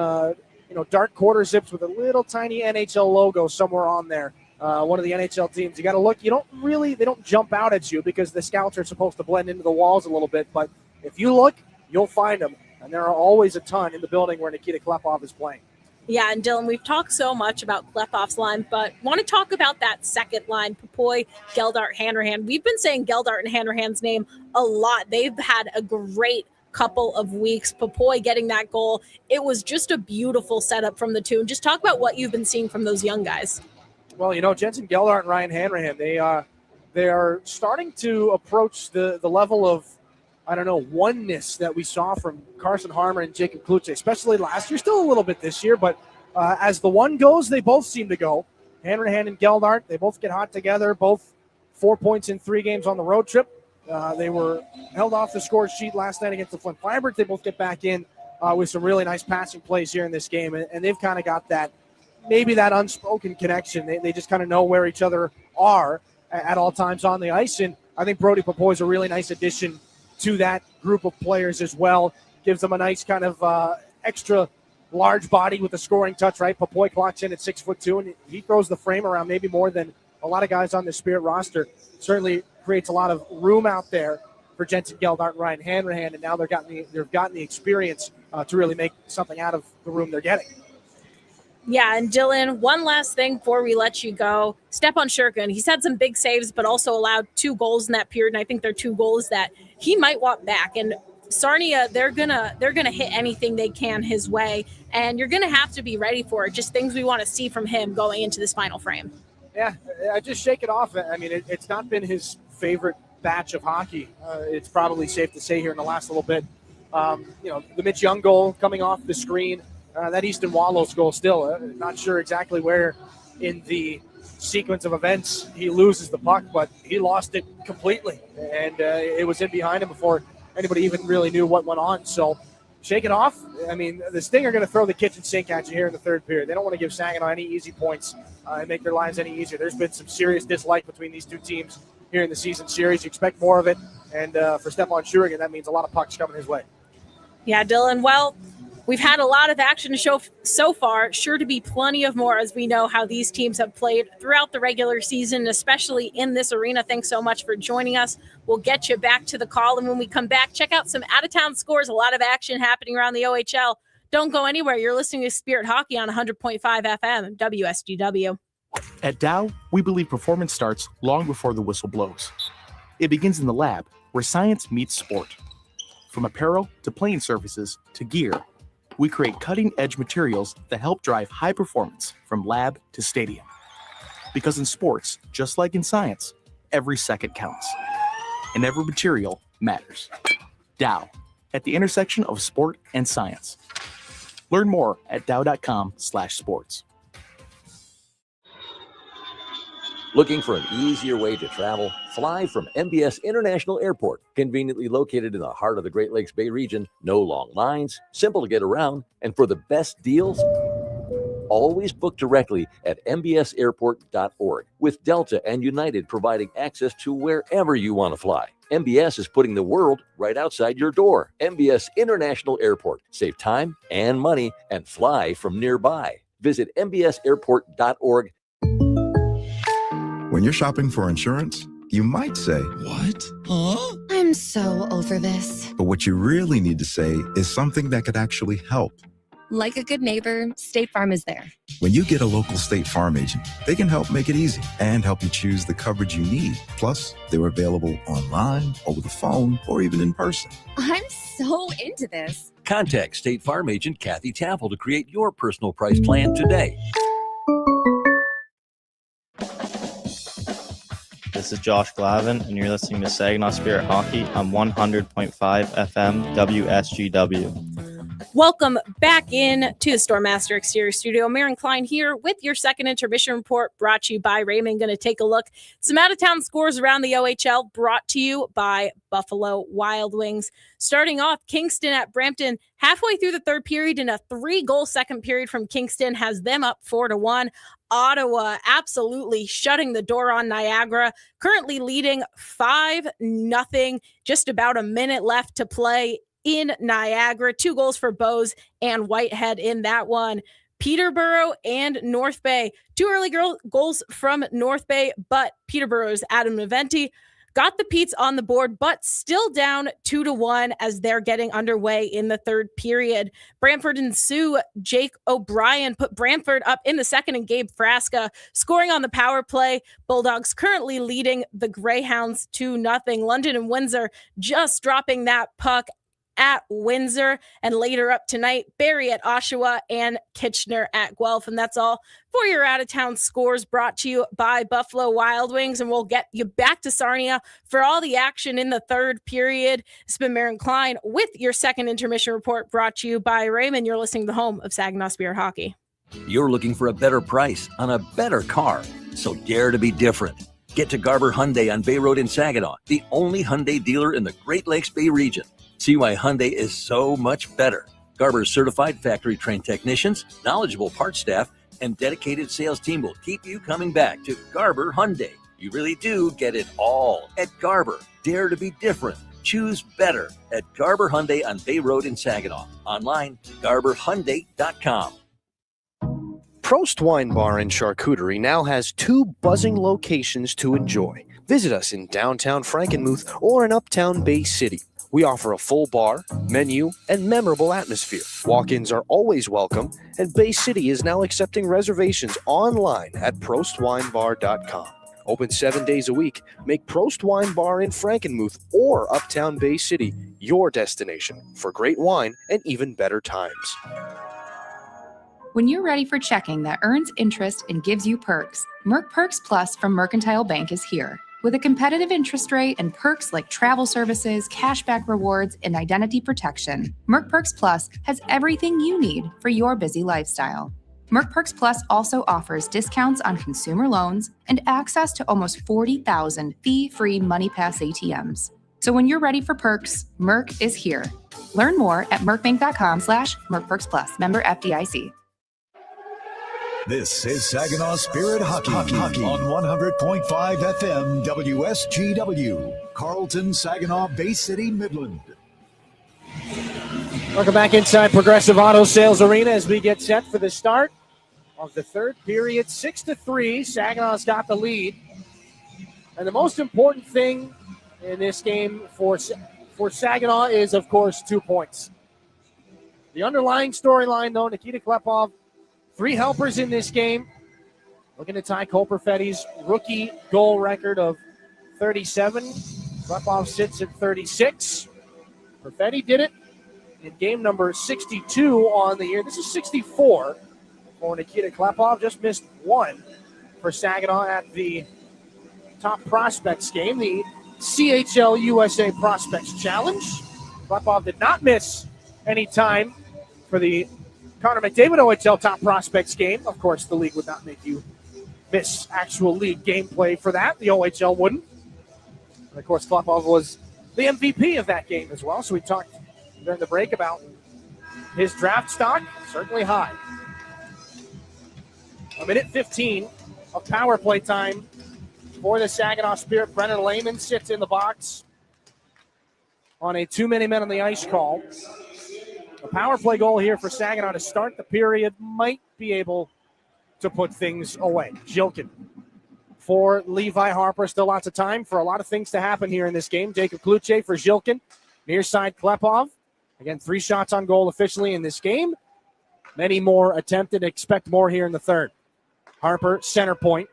dark quarter zips with a little tiny NHL logo somewhere on there. One of the NHL teams. You got to look. They don't jump out at you because the scouts are supposed to blend into the walls a little bit. But if you look, you'll find them. And there are always a ton in the building where Nikita Klepov is playing. Yeah, and Dylan, we've talked so much about Klepov's line, but want to talk about that second line, Popoy, Geldart, Hanrahan. We've been saying Geldart and Hanrahan's name a lot. They've had a great couple of weeks. Popoy getting that goal. It was just a beautiful setup from the two. And just talk about what you've been seeing from those young guys. Well, Jensen Geldart and Ryan Hanrahan, they are starting to approach the level of, oneness that we saw from Carson Harmer and Jacob Kluche, especially last year, still a little bit this year, but as the one goes, they both seem to go. Hanrahan and Geldart, they both get hot together, both 4 points in 3 games on the road trip. They were held off the score sheet last night against the Flint Firebirds. They both get back in with some really nice passing plays here in this game, and they've kind of got that unspoken connection. They just kind of know where each other are at all times on the ice, and I think Brody Popoy is a really nice addition to that group of players as well. Gives them a nice kind of extra large body with a scoring touch, right? Popoy clocks in at 6'2", and he throws the frame around maybe more than a lot of guys on the Spirit roster. Certainly creates a lot of room out there for Jensen Geldart and Ryan Hanrahan, and now they've gotten the experience to really make something out of the room they're getting. Yeah, and Dylan, one last thing before we let you go. Stepan Shurkin, he's had some big saves, but also allowed 2 goals in that period, and I think they're 2 goals that he might want back. And Sarnia, they're gonna hit anything they can his way, and you're gonna have to be ready for it. Just things we want to see from him going into this final frame. Yeah, I just shake it off. I mean, it's not been his favorite batch of hockey. It's probably safe to say here in the last little bit. The Mitch Young goal coming off the screen. That Easton Wallows goal still, not sure exactly where in the sequence of events he loses the puck, but he lost it completely, and it was in behind him before anybody even really knew what went on. So shake it off. I mean, the Sting are going to throw the kitchen sink at you here in the third period. They don't want to give Saginaw any easy points and make their lives any easier. There's been some serious dislike between these two teams here in the season series. You expect more of it, and for Stepan Shurkin, that means a lot of pucks coming his way. Yeah, Dylan, well, we've had a lot of action to show so far, sure to be plenty of more as we know how these teams have played throughout the regular season, especially in this arena. Thanks so much for joining us. We'll get you back to the call, and when we come back, check out some out-of-town scores, a lot of action happening around the OHL. Don't go anywhere. You're listening to Spirit Hockey on 100.5 FM, WSGW. At Dow, we believe performance starts long before the whistle blows. It begins in the lab, where science meets sport. From apparel to playing surfaces to gear, we create cutting-edge materials that help drive high performance from lab to stadium. Because in sports, just like in science, every second counts. And every material matters. Dow, at the intersection of sport and science. Learn more at dow.com/sports. Looking for an easier way to travel? Fly from MBS International Airport, conveniently located in the heart of the Great Lakes Bay region. No long lines, simple to get around, and for the best deals, always book directly at mbsairport.org, with Delta and United providing access to wherever you want to fly. MBS is putting the world right outside your door. MBS International Airport. Save time and money and fly from nearby. Visit mbsairport.org. When you're shopping for insurance, you might say, "What? Huh?" I'm so over this. But what you really need to say is something that could actually help. Like a good neighbor, State Farm is there. When you get a local State Farm agent, they can help make it easy and help you choose the coverage you need. Plus, they're available online, over the phone, or even in person. I'm so into this. Contact State Farm agent Kathy Taffel to create your personal price plan today. This is Josh Glavin, and you're listening to Saginaw Spirit Hockey on 100.5 FM WSGW. Welcome back in to the Stormmaster Exterior Studio. Maren Klein here with your second intermission report, brought to you by Raymond. Going to take a look some out-of-town scores around the OHL, brought to you by Buffalo Wild Wings. Starting off, Kingston at Brampton, halfway through the third period, and a 3-goal second period from Kingston has them up 4-1. Ottawa absolutely shutting the door on Niagara, currently leading 5-0, just about a minute left to play in Niagara. 2 goals for Bose and Whitehead in that one. Peterborough and North Bay, 2 early goals from North Bay, but Peterborough's Adam Naventi got the Petes on the board, but still down 2-1 as they're getting underway in the third period. Brantford and Sioux, Jake O'Brien put Brantford up in the second, and Gabe Frasca scoring on the power play. Bulldogs currently leading the Greyhounds 2-0. London and Windsor just dropping that puck at Windsor, and later up tonight, Barrie at Oshawa and Kitchener at Guelph. And that's all for your out-of-town scores, brought to you by Buffalo Wild Wings. And we'll get you back to Sarnia for all the action in the third period. It's been Maren Klein with your second intermission report, brought to you by Raymond. You're listening to the home of Saginaw Spirit Hockey. You're looking for a better price on a better car, so dare to be different. Get to Garber Hyundai on Bay Road in Saginaw, the only Hyundai dealer in the Great Lakes Bay region. See why Hyundai is so much better. Garber's certified factory-trained technicians, knowledgeable parts staff, and dedicated sales team will keep you coming back to Garber Hyundai. You really do get it all at Garber. Dare to be different. Choose better at Garber Hyundai on Bay Road in Saginaw. Online, garberhyundai.com. Prost Wine Bar and Charcuterie now has 2 buzzing locations to enjoy. Visit us in downtown Frankenmuth or in uptown Bay City. We offer a full bar, menu, and memorable atmosphere. Walk-ins are always welcome, and Bay City is now accepting reservations online at prostwinebar.com. Open 7 days a week. Make Prost Wine Bar in Frankenmuth or uptown Bay City your destination for great wine and even better times. When you're ready for checking that earns interest and gives you perks, Merc Perks Plus from Mercantile Bank is here. With a competitive interest rate and perks like travel services, cashback rewards, and identity protection, Merc Perks Plus has everything you need for your busy lifestyle. Merc Perks Plus also offers discounts on consumer loans and access to almost 40,000 fee-free MoneyPass ATMs. So when you're ready for perks, Merc is here. Learn more at mercbank.com/mercperksplus. Member FDIC. This is Saginaw Spirit Hockey on 100.5 FM WSGW, Carlton, Saginaw, Bay City, Midland. Welcome back inside Progressive Auto Sales Arena as we get set for the start of the third period. 6-3, Saginaw's got the lead. And the most important thing in this game for Saginaw is, of course, 2 points. The underlying storyline, though, Nikita Klepov, 3 helpers in this game. Looking to tie Cole Perfetti's rookie goal record of 37. Klepov sits at 36. Perfetti did it in game number 62 on the year. This is 64 for Nikita Klepov. Just missed 1 for Saginaw at the Top Prospects game, the CHL USA Prospects Challenge. Klepov did not miss any time for the Connor McDavid OHL Top Prospects game. Of course, the league would not make you miss actual league gameplay for that. The OHL wouldn't. And, of course, Klepov was the MVP of that game as well. So we talked during the break about his draft stock, certainly high. A minute 15 of power play time for the Saginaw Spirit. Brennan Lehman sits in the box on a 2-minute men on the ice call. A power play goal here for Saginaw to start the period might be able to put things away. Jilkin for Levi Harper. Still lots of time for a lot of things to happen here in this game. Jacob Kluche for Jilkin. Near side Klepov. Again, 3 shots on goal officially in this game. Many more attempted. Expect more here in the third. Harper, center point.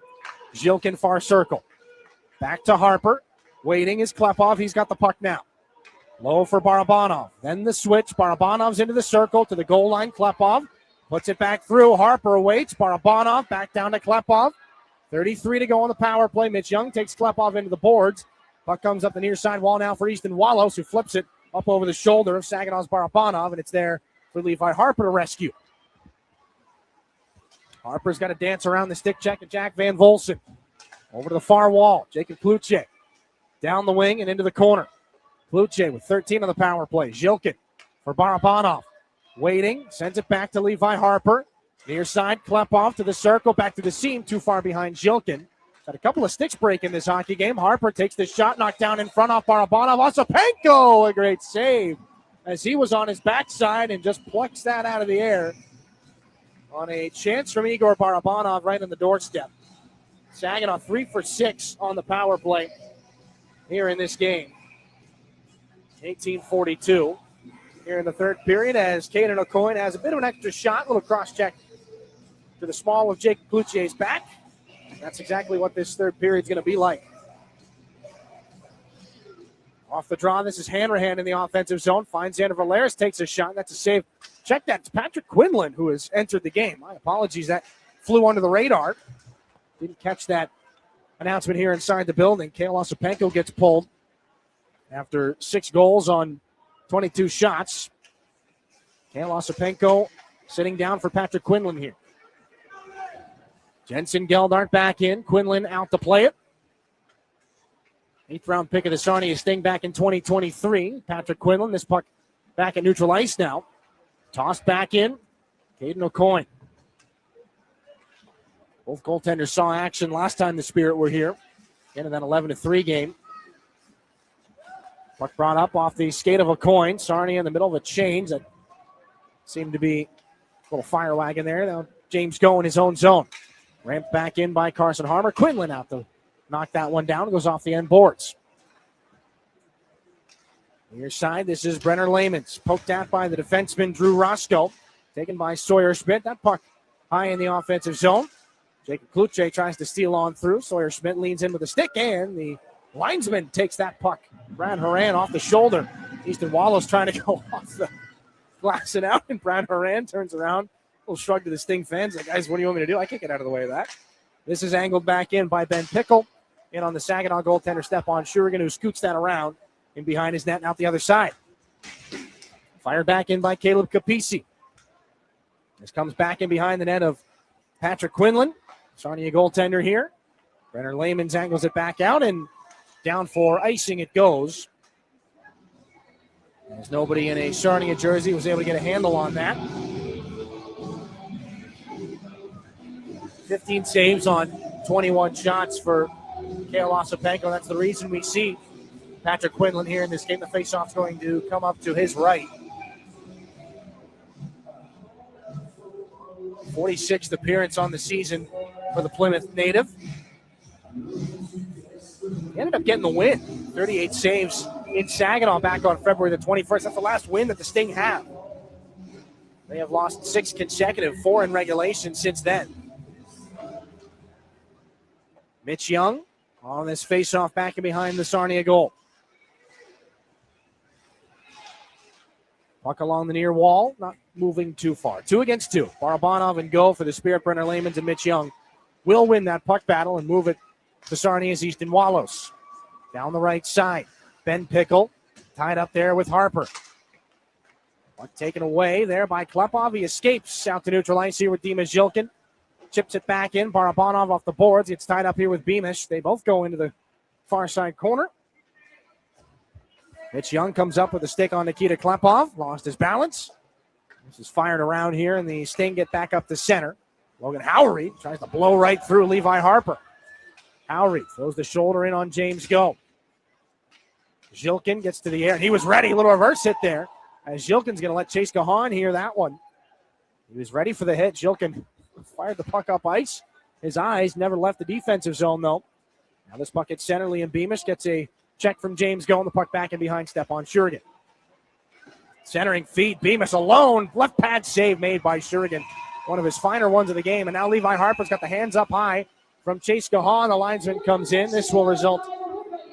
Jilkin, far circle. Back to Harper. Waiting is Klepov. He's got the puck now. Low for Barabanov. Then the switch. Barabanov's into the circle to the goal line. Klepov puts it back through. Harper waits. Barabanov back down to Klepov. 33 to go on the power play. Mitch Young takes Klepov into the boards. Puck comes up the near side wall now for Easton Wallows, who flips it up over the shoulder of Saginaw's Barabanov, and it's there for Levi Harper to rescue. Harper's got to dance around the stick check to Jack Van Volsen. Over to the far wall. Jacob Kluche down the wing and into the corner. Kluche with 13 on the power play. Jilkin for Barabanov. Waiting. Sends it back to Levi Harper. Near side, Klepov to the circle. Back to the seam. Too far behind Jilkin. Got a couple of sticks break in this hockey game. Harper takes the shot. Knocked down in front off Barabanov. Osapenko, a great save as he was on his backside and just plucks that out of the air on a chance from Igor Barabanov right on the doorstep. Saginaw 3 for 6 on the power play here in this game. 18:42 here in the third period as Caden O'Coin has a bit of an extra shot. Little cross-check to the small of Jake Kluche's back. That's exactly what this third period is going to be like. Off the draw, this is Hanrahan in the offensive zone. Finds Xander Valeris, takes a shot. That's a save. Check that. It's Patrick Quinlan who has entered the game. My apologies. That flew under the radar. Didn't catch that announcement here inside the building. Kale Osapenko gets pulled after 6 goals on 22 shots. Kale Osapenko sitting down for Patrick Quinlan here. Jensen Geldart back in. Quinlan out to play it. 8th round pick of the Sarnia Sting back in 2023. Patrick Quinlan, this puck back at neutral ice now. Tossed back in. Caden O'Coin. Both goaltenders saw action last time the Spirit were here. Again in that 11-3 game. Puck brought up off the skate of O'Coin. Sarnia in the middle of a change that seemed to be a little fire wagon there. Now James Go in his own zone. Ramped back in by Carson Harmer. Quinlan out to knock that one down. Goes off the end boards. Near side, this is Brenner Layman's. Poked at by the defenseman Drew Roscoe. Taken by Sawyer Schmidt. That puck high in the offensive zone. Jacob Kluche tries to steal on through. Sawyer Schmidt leans in with a stick, and the linesman takes that puck. Brad Horan off the shoulder. Easton Wallows trying to go off the glass and out, and Brad Horan turns around. Little shrug to the Sting fans. Like, guys, what do you want me to do? I can't get out of the way of that. This is angled back in by Ben Pickle. In on the Saginaw goaltender, Stepan Shurigan, who scoots that around in behind his net and out the other side. Fired back in by Caleb Capisi. This comes back in behind the net of Patrick Quinlan. Sarnia goaltender here. Brenner Layman's angles it back out, and down for icing it goes. As nobody in a Sarnia jersey was able to get a handle on that. 15 saves on 21 shots for Kale Osapenko. That's the reason we see Patrick Quinlan here in this game. The faceoff's going to come up to his right. 46th appearance on the season for the Plymouth native. He ended up getting the win. 38 saves in Saginaw back on February the 21st. That's the last win that the Sting have. They have lost 6 consecutive, 4 in regulation since then. Mitch Young on this faceoff back and behind the Sarnia goal. Puck along the near wall, not moving too far. 2 against 2. Barabanov and Go for the Spirit. Brenner Layman's and Mitch Young will win that puck battle and move it to Sarnia's Easton Wallows. Down the right side, Ben Pickle tied up there with Harper. Puck taken away there by Klepov. He escapes out to neutral ice here with Dimas Jilkin. Chips it back in. Barabanov off the boards. Gets tied up here with Beamish. They both go into the far side corner. Mitch Young comes up with a stick on Nikita Klepov. Lost his balance. This is fired around here, and the Sting get back up to center. Logan Howery tries to blow right through Levi Harper. Howery throws the shoulder in on James Go. Jilkin gets to the air. He was ready. A little reverse hit there. As Jilkin's going to let Chase Gahan hear that one. He was ready for the hit. Jilkin fired the puck up ice. His eyes never left the defensive zone, though. Now this puck at center. Liam Beamish gets a check from James Going. The puck back in behind Stepan Shurigan. Centering feed. Beamish alone. Left pad save made by Shurigan. One of his finer ones of the game. And now Levi Harper's got the hands up high from Chase Gahan. The linesman comes in. This will result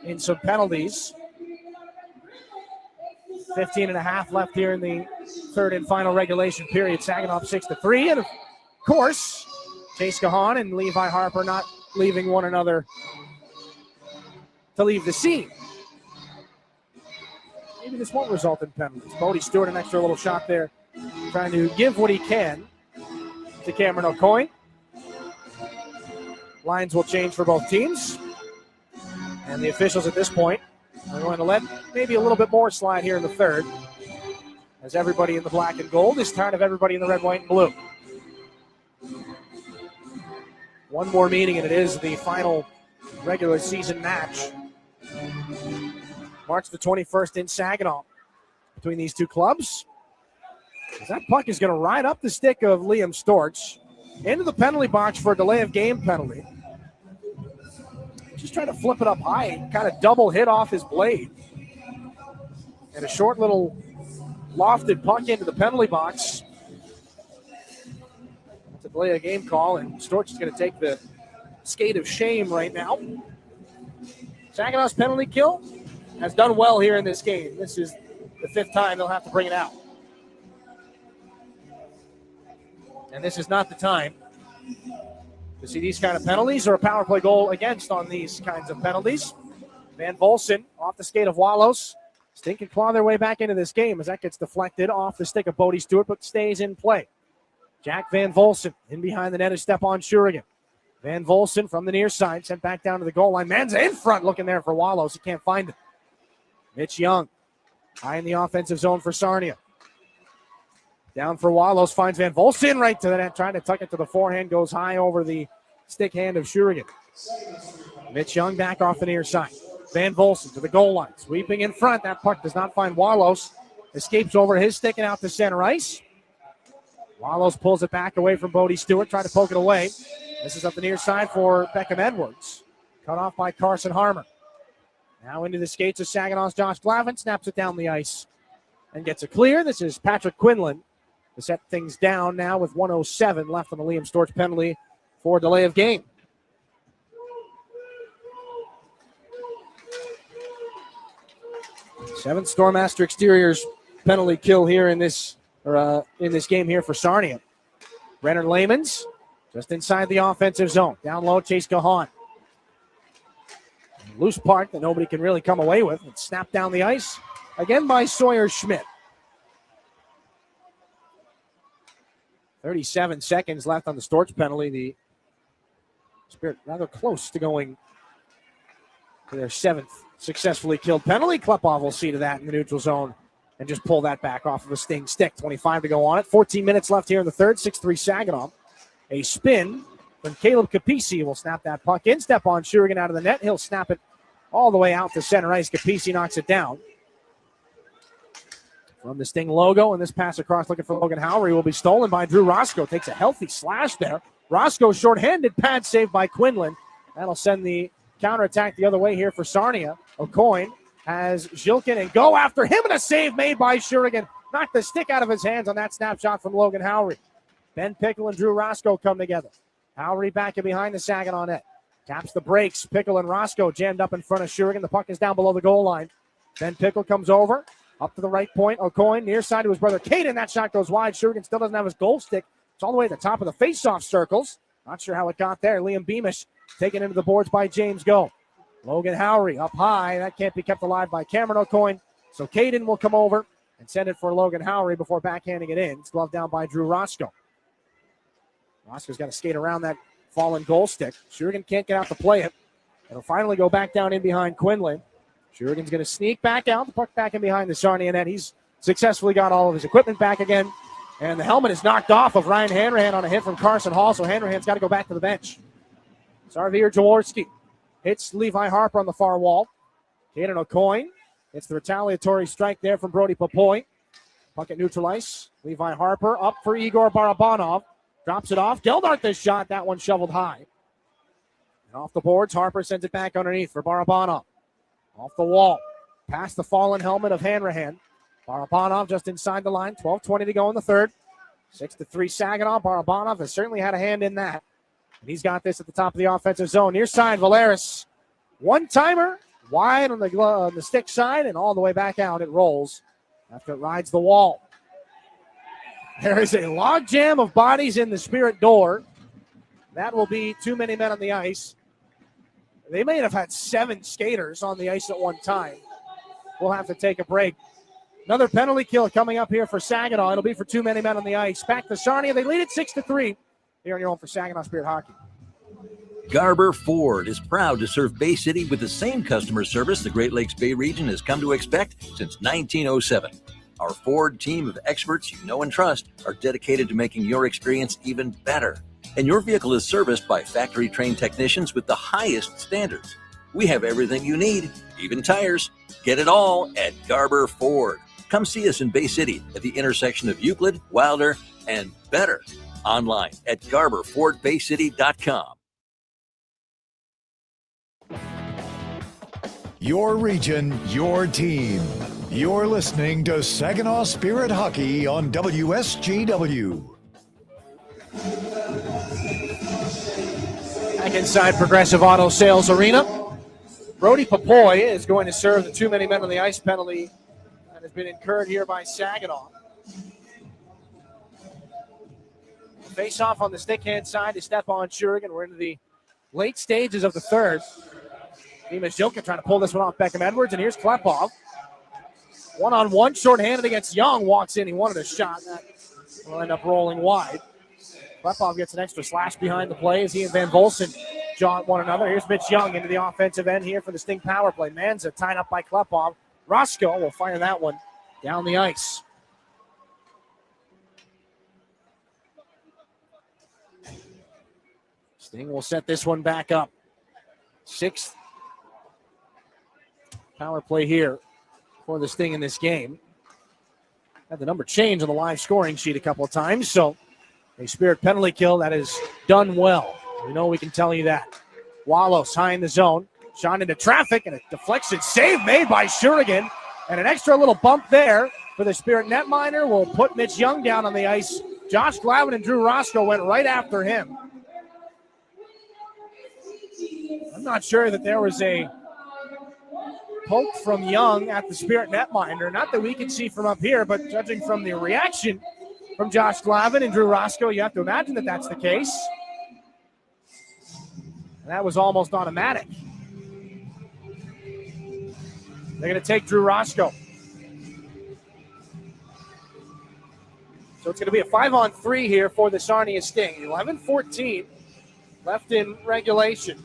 in some penalties. 15 and a half left here in the third and final regulation period. Saginaw 6-3. And of course, Chase Gahan and Levi Harper not leaving one another to leave the scene. Maybe this won't result in penalties. Bodie Stewart, an extra little shot there, trying to give what he can to Cameron O'Coin. Lines will change for both teams. And the officials at this point are going to let maybe a little bit more slide here in the third, as everybody in the black and gold is tired of everybody in the red, white, and blue. One more meeting, and it is the final regular season match. March the 21st in Saginaw between these two clubs. That puck is going to ride up the stick of Liam Storch into the penalty box for a delay of game penalty. Just trying to flip it up high, kind of double hit off his blade. And a short little lofted puck into the penalty box. That's a delay of game call, and Storch is going to take the skate of shame right now. Saginaw's penalty kill has done well here in this game. This is the fifth time they'll have to bring it out. And this is not the time to see these kind of penalties or a power play goal against on these kinds of penalties. Van Volsen off the skate of Walos. Stink can claw their way back into this game as that gets deflected off the stick of Bodie Stewart, but stays in play. Jack Van Volsen in behind the net is Stepan Shurigan. Van Volsen from the near side, sent back down to the goal line. Manza in front, looking there for Walos. He can't find it. Mitch Young, high in the offensive zone for Sarnia. Down for Walos, finds Van Volsen right to the net, trying to tuck it to the forehand, goes high over the stick hand of Shurigan. Mitch Young back off the near side. Van Volsen to the goal line, sweeping in front. That puck does not find Walos. Escapes over his stick and out to center ice. Walos pulls it back away from Bodie Stewart, trying to poke it away. This is up the near side for Beckham Edwards. Cut off by Carson Harmer. Now into the skates of Saginaw's Josh Glavin, snaps it down the ice and gets a clear. This is Patrick Quinlan to set things down now with 1:07 left on the Liam Storch penalty for delay of game. Seventh Stormaster Exteriors penalty kill here in this game here for Sarnia. Brennan Lamans just inside the offensive zone. Down low, Chase Gahan. Loose puck that nobody can really come away with. It's snapped down the ice again by Sawyer Schmidt. 37 seconds left on the Storch penalty. The Spirit rather close to going to their seventh successfully killed penalty. Klepov will see to that in the neutral zone and just pull that back off of a Sting stick. 25 to go on it. 14 minutes left here in the third. 6-3 Saginaw. A spin from Caleb Capisi will snap that puck in. Step on Shurigan out of the net. He'll snap it all the way out to center ice. Capisi knocks it down. From the Sting logo, and this pass across looking for Logan Howery will be stolen by Drew Roscoe. Takes a healthy slash there. Roscoe shorthanded, pad saved by Quinlan. That'll send the counterattack the other way here for Sarnia. O'Coin has Zhilkin and go after him, and a save made by Shurigan. Knocked the stick out of his hands on that snapshot from Logan Howery. Ben Pickle and Drew Roscoe come together. Howery back in behind the Saginaw net. Taps the brakes. Pickle and Roscoe jammed up in front of Shurigan. The puck is down below the goal line. Ben Pickle comes over. Up to the right point. O'Coin near side to his brother Caden. That shot goes wide. Shurigan still doesn't have his goal stick. It's all the way at the top of the face-off circles. Not sure how it got there. Liam Beamish taken into the boards by James Go. Logan Howery up high. That can't be kept alive by Cameron O'Coin. So Caden will come over and send it for Logan Howery before backhanding it in. It's gloved down by Drew Roscoe. Roscoe's got to skate around that fallen goal stick. Shurigan can't get out to play it. It'll finally go back down in behind Quinlan. Shurigan's going to sneak back out. The puck back in behind the Sarnia net. He's successfully got all of his equipment back again. And the helmet is knocked off of Ryan Hanrahan on a hit from Carson Hall. So Hanrahan's got to go back to the bench. Sarvir Jaworski hits Levi Harper on the far wall. Caden O'Coin. It's the retaliatory strike there from Brody Popoy. Puck at neutral ice. Levi Harper up for Igor Barabanov. Drops it off. Geldart the shot. That one shoveled high. And off the boards, Harper sends it back underneath for Barabanov. Off the wall. Past the fallen helmet of Hanrahan. Barabanov just inside the line. 12:20 to go in the third. 6-3 Saginaw. Barabanov has certainly had a hand in that. And he's got this at the top of the offensive zone. Near side, Valeris. One-timer. Wide on the stick side and all the way back out. It rolls after it rides the wall. There is a logjam of bodies in the Spirit door. That will be too many men on the ice. They may have had 7 skaters on the ice at one time. We'll have to take a break. Another penalty kill coming up here for Saginaw. It'll be for too many men on the ice. Back to Sarnia. They lead it 6-3. Here on your home for Saginaw Spirit Hockey. Garber Ford is proud to serve Bay City with the same customer service the Great Lakes Bay region has come to expect since 1907. Our Ford team of experts you know and trust are dedicated to making your experience even better. And your vehicle is serviced by factory-trained technicians with the highest standards. We have everything you need, even tires. Get it all at Garber Ford. Come see us in Bay City at the intersection of Euclid, Wilder, and Better. Online at GarberFordBayCity.com. Your region, your team. You're listening to Saginaw Spirit Hockey on WSGW. Back inside Progressive Auto Sales Arena. Brody Papoy is going to serve the too many men on the ice penalty that has been incurred here by Saginaw. Face off on the stick hand side to Stepan Shurigan. We're into the late stages of the third. Dimas Jokic trying to pull this one off Beckham Edwards, and here's Klepov. One-on-one, short-handed against Young. Walks in. He wanted a shot. That will end up rolling wide. Klepov gets an extra slash behind the play as he and Van Volsen jaunt one another. Here's Mitch Young into the offensive end here for the Sting power play. Manza tied up by Klepov. Roscoe will fire that one down the ice. Sting will set this one back up. 6th power play here for the Sting in this game. Had the number change on the live scoring sheet a couple of times, so a Spirit penalty kill that is done well. We know we can tell you that. Wallace high in the zone. Shot into traffic, and a deflection save made by Shurigan. And an extra little bump there for the Spirit netminder will put Mitch Young down on the ice. Josh Glavin and Drew Roscoe went right after him. I'm not sure that there was a poke from Young at the Spirit netminder. Not that we can see from up here, but judging from the reaction from Josh Glavin and Drew Roscoe, you have to imagine that that's the case. And that was almost automatic. They're going to take Drew Roscoe. So it's going to be a 5-on-3 here for the Sarnia Sting. 11-14 left in regulation.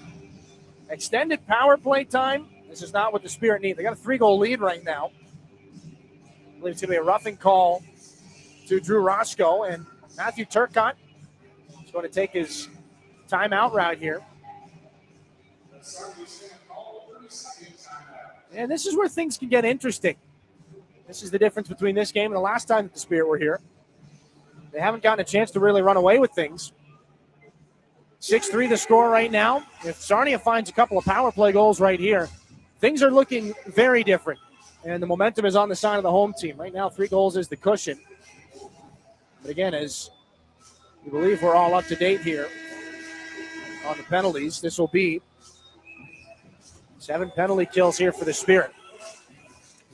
Extended power play time. This is not what the Spirit need. They got a 3-goal lead right now. I believe it's going to be a roughing call to Drew Roscoe, and Matthew Turcotte is going to take his timeout route here. And this is where things can get interesting. This is the difference between this game and the last time that the Spirit were here. They haven't gotten a chance to really run away with things. 6-3 the score right now. If Sarnia finds a couple of power play goals right here, things are looking very different. And the momentum is on the side of the home team. Right now, 3 goals is the cushion. But again, as we believe we're all up to date here on the penalties, this will be 7 penalty kills here for the Spirit.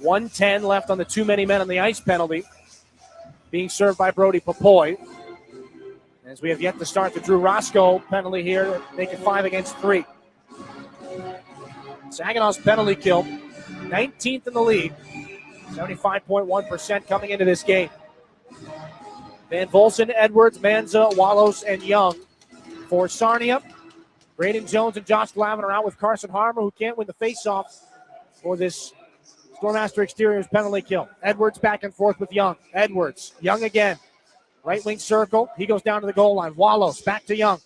1:10 left on the too many men on the ice penalty, being served by Brody Papoy. As we have yet to start the Drew Roscoe penalty here, make it 5 against 3. Saginaw's penalty kill, 19th in the league, 75.1% coming into this game. Van Volsen, Edwards, Manza, Wallows, and Young for Sarnia. Braden Jones and Josh Glavin are out with Carson Harmer, who can't win the faceoff for this Stormmaster Exteriors penalty kill. Edwards back and forth with Young. Edwards, Young again. Right wing circle. He goes down to the goal line. Wallows back to Young.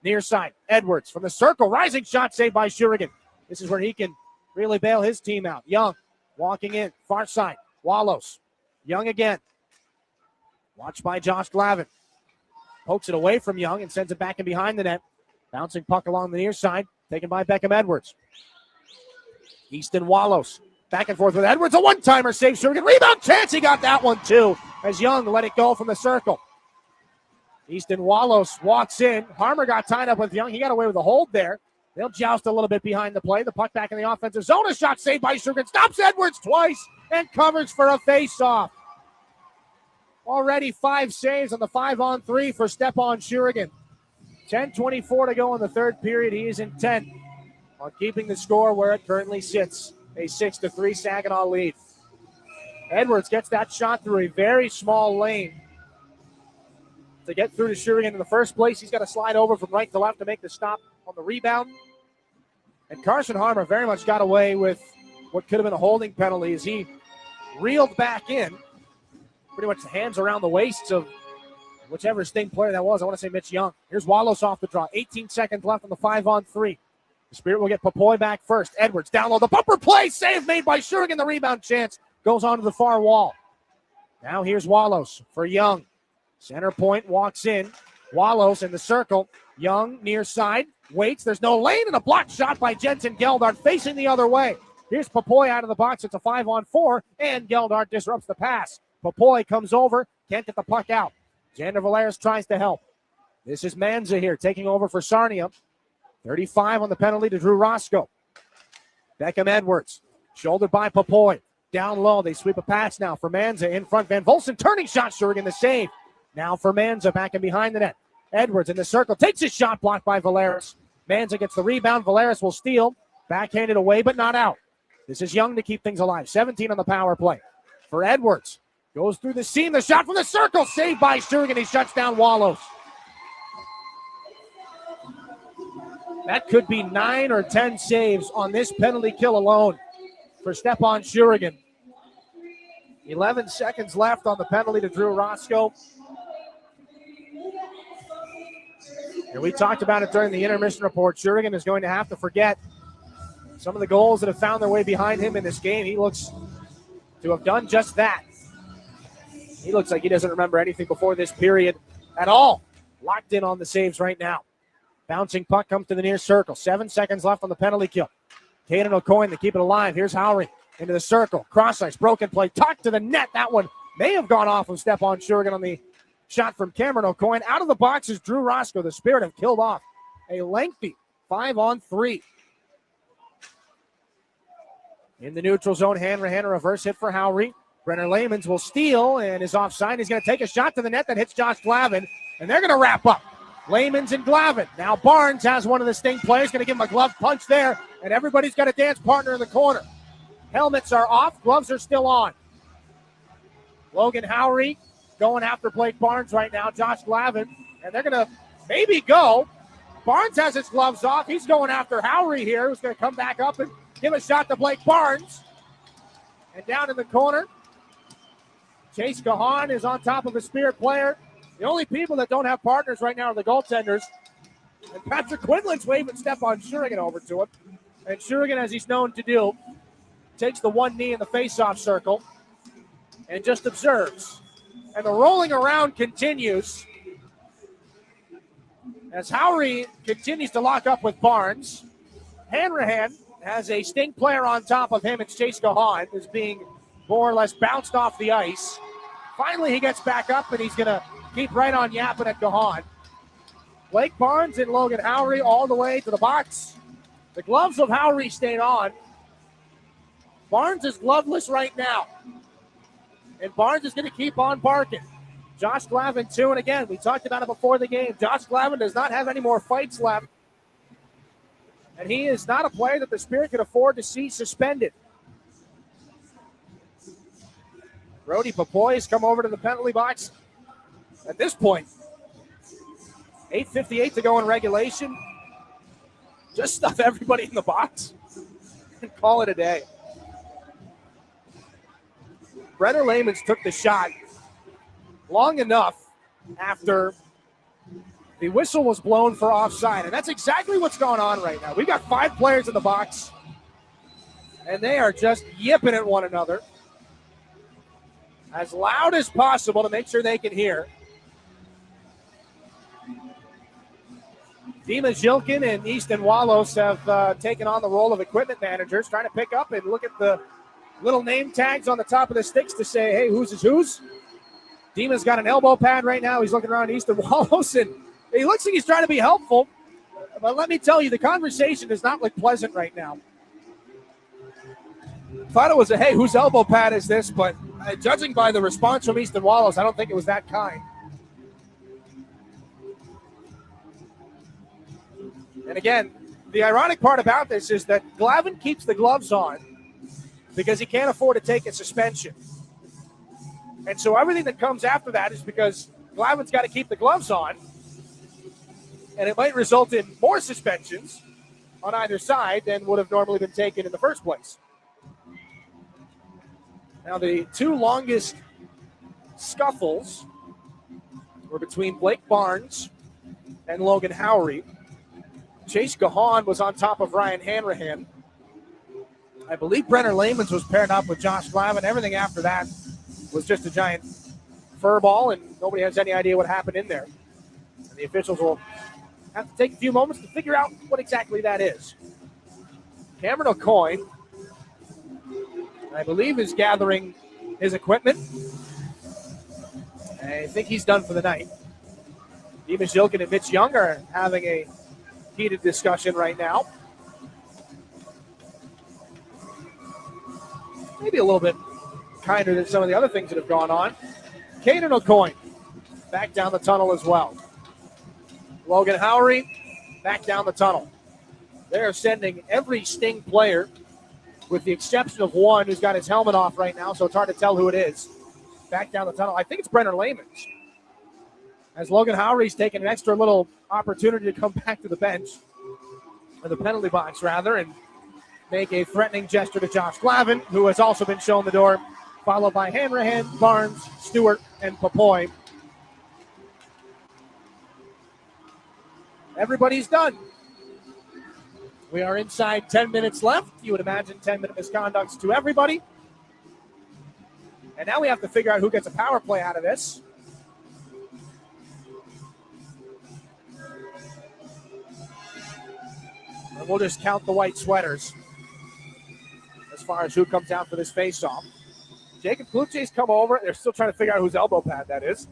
Near side. Edwards from the circle. Rising shot saved by Shurigan. This is where he can really bail his team out. Young walking in. Far side. Wallows. Young again. Watched by Josh Glavin. Pokes it away from Young and sends it back in behind the net. Bouncing puck along the near side, taken by Beckham Edwards. Easton Wallows back and forth with Edwards. A one-timer save. Shurigan. Rebound chance. He got that one too as Young let it go from the circle. Easton Wallows walks in. Harmer got tied up with Young. He got away with a hold there. They'll joust a little bit behind the play. The puck back in the offensive zone. A shot saved by Shurigan. Stops Edwards twice and covers for a face-off. Already 5 saves on the 5-on-3 for Stepan Shurigan. 10:24 to go in the third period. He is intent on keeping the score where it currently sits. A 6-3 Saginaw lead. Edwards gets that shot through a very small lane. To get through to Shurigan in the first place, he's got to slide over from right to left to make the stop on the rebound. And Carson Harmer very much got away with what could have been a holding penalty as he reeled back in. Pretty much hands around the waists of whichever Sting player that was. I want to say Mitch Young. Here's Wallows off the draw. 18 seconds left on the 5-on-3. The Spirit will get Popoy back first. Edwards down low. The bumper play. Save made by Shurigan. The rebound chance goes onto the far wall. Now here's Wallows for Young. Center point walks in. Wallows in the circle. Young near side. Waits. There's no lane and a blocked shot by Jensen Geldart facing the other way. Here's Popoy out of the box. It's a 5-on-4 and Geldart disrupts the pass. Popoy comes over. Can't get the puck out. Xander Valeris tries to help. This is Manza here taking over for Sarnia. 35 on the penalty to Drew Roscoe. Beckham Edwards. Shouldered by Popoy. Down low. They sweep a pass now for Manza in front. Van Volsen turning shot. Shurigan the save. Now for Manza back in behind the net. Edwards in the circle. Takes his shot blocked by Valeris. Manza gets the rebound. Valeris will steal. Backhanded away but not out. This is Young to keep things alive. 17 on the power play. For Edwards. Goes through the seam. The shot from the circle. Saved by Shurigan. He shuts down Wallows. That could be 9 or 10 saves on this penalty kill alone for Stepan Shurigan. 11 seconds left on the penalty to Drew Roscoe. And we talked about it during the intermission report. Shurigan is going to have to forget some of the goals that have found their way behind him in this game. He looks to have done just that. He looks like he doesn't remember anything before this period at all. Locked in on the saves right now. Bouncing puck comes to the near circle. 7 seconds left on the penalty kill. Caden O'Coin to keep it alive. Here's Howry into the circle. Cross ice, broken play, tucked to the net. That one may have gone off of Stepan Shurigan on the shot from Cameron O'Coin. Out of the box is Drew Roscoe. The Spirit have killed off a lengthy 5-on-3. In the neutral zone, hand reverse hit for Howry. Brenner Lamans will steal and is offside. He's going to take a shot to the net that hits Josh Glavin, and they're going to wrap up. Lamans and Glavin. Now Barnes has one of the Sting players, going to give him a glove punch there, and everybody's got a dance partner in the corner. Helmets are off, gloves are still on. Logan Howry going after Blake Barnes right now, Josh Glavin, and they're going to maybe go. Barnes has his gloves off. He's going after Howry here, who's going to come back up and give a shot to Blake Barnes. And down in the corner, Chase Gahan is on top of a Spirit player. The only people that don't have partners right now are the goaltenders. And Patrick Quinlan's waving Stepan Shurigan over to him. And Shurigan, as he's known to do, takes the one knee in the face-off circle and just observes. And the rolling around continues as Howry continues to lock up with Barnes. Hanrahan has a Sting player on top of him. It's Chase Gahan, who's being more or less bounced off the ice. Finally, he gets back up, and he's going to keep right on yapping at Gahan. Blake Barnes and Logan Howry all the way to the box. The gloves of Howry stayed on. Barnes is gloveless right now. And Barnes is going to keep on barking. Josh Glavin, too. And again, we talked about it before the game. Josh Glavin does not have any more fights left. And he is not a player that the Spirit could afford to see suspended. Brody Popoy has come over to the penalty box. At this point, 8:58 to go in regulation. Just stuff everybody in the box and call it a day. Brenner Lamans took the shot long enough after the whistle was blown for offside, and that's exactly what's going on right now. We've got 5 players in the box, and they are just yipping at one another as loud as possible to make sure they can hear. Dima Zilkin and Easton Wallace have taken on the role of equipment managers, trying to pick up and look at the little name tags on the top of the sticks to say, hey, whose is whose? Dima's got an elbow pad right now. He's looking around Easton Wallace, and he looks like he's trying to be helpful. But let me tell you, the conversation does not look pleasant right now. Thought it was a, hey, whose elbow pad is this? But judging by the response from Easton Wallace, I don't think it was that kind. And again, the ironic part about this is that Glavin keeps the gloves on because he can't afford to take a suspension. And so everything that comes after that is because Glavin's got to keep the gloves on, and it might result in more suspensions on either side than would have normally been taken in the first place. Now, the two longest scuffles were between Blake Barnes and Logan Howery. Chase Gahan was on top of Ryan Hanrahan. I believe Brenner Layman's was paired up with Josh Glavin. Everything after that was just a giant fur ball, and nobody has any idea what happened in there. And the officials will have to take a few moments to figure out what exactly that is. Cameron O'Coin, I believe, is gathering his equipment. I think he's done for the night. Dima Zilkin and Mitch Young are having a heated discussion right now. Maybe a little bit kinder than some of the other things that have gone on. Caden O'Coin back down the tunnel as well. Logan Howery back down the tunnel. They're sending every Sting player, with the exception of one who's got his helmet off right now, so it's hard to tell who it is, back down the tunnel. I think it's Brenner Layman's. As Logan Howery's taking an extra little opportunity to come back to the bench, or the penalty box rather, and make a threatening gesture to Josh Glavin, who has also been shown the door, followed by Hanrahan, Barnes, Stewart, and Papoy. Everybody's done. We are inside 10 minutes left. You would imagine 10-minute misconducts to everybody. And now we have to figure out who gets a power play out of this. And we'll just count the white sweaters as far as who comes out for this face-off. Jacob Kluche's come over. They're still trying to figure out whose elbow pad that is.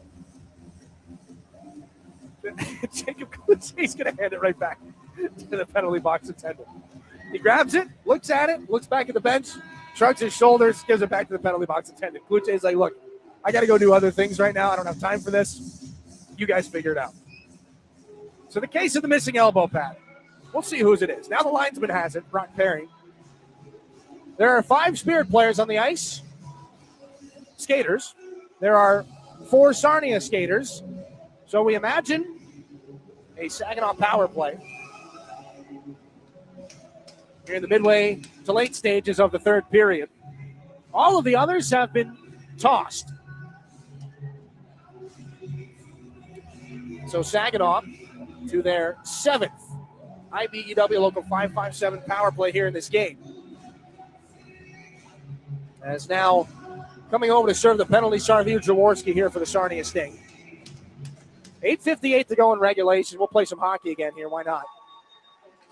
Jacob Kluche's going to hand it right back to the penalty box attendant. He grabs it, looks at it, looks back at the bench, shrugs his shoulders, gives it back to the penalty box attendant. Kluche's like, look, I got to go do other things right now. I don't have time for this. You guys figure it out. So the case of the missing elbow pad. We'll see whose it is. Now the linesman has it, Brock Perry. There are 5 Spirit players on the ice. Skaters. There are 4 Sarnia skaters. So we imagine a Saginaw power play here in the midway to late stages of the third period. All of the others have been tossed. So Saginaw to their 7th IBEW Local 557 power play here in this game. As now coming over to serve the penalty, Sarvio Jaworski here for the Sarnia Sting. 8:58 to go in regulation. We'll play some hockey again here. Why not?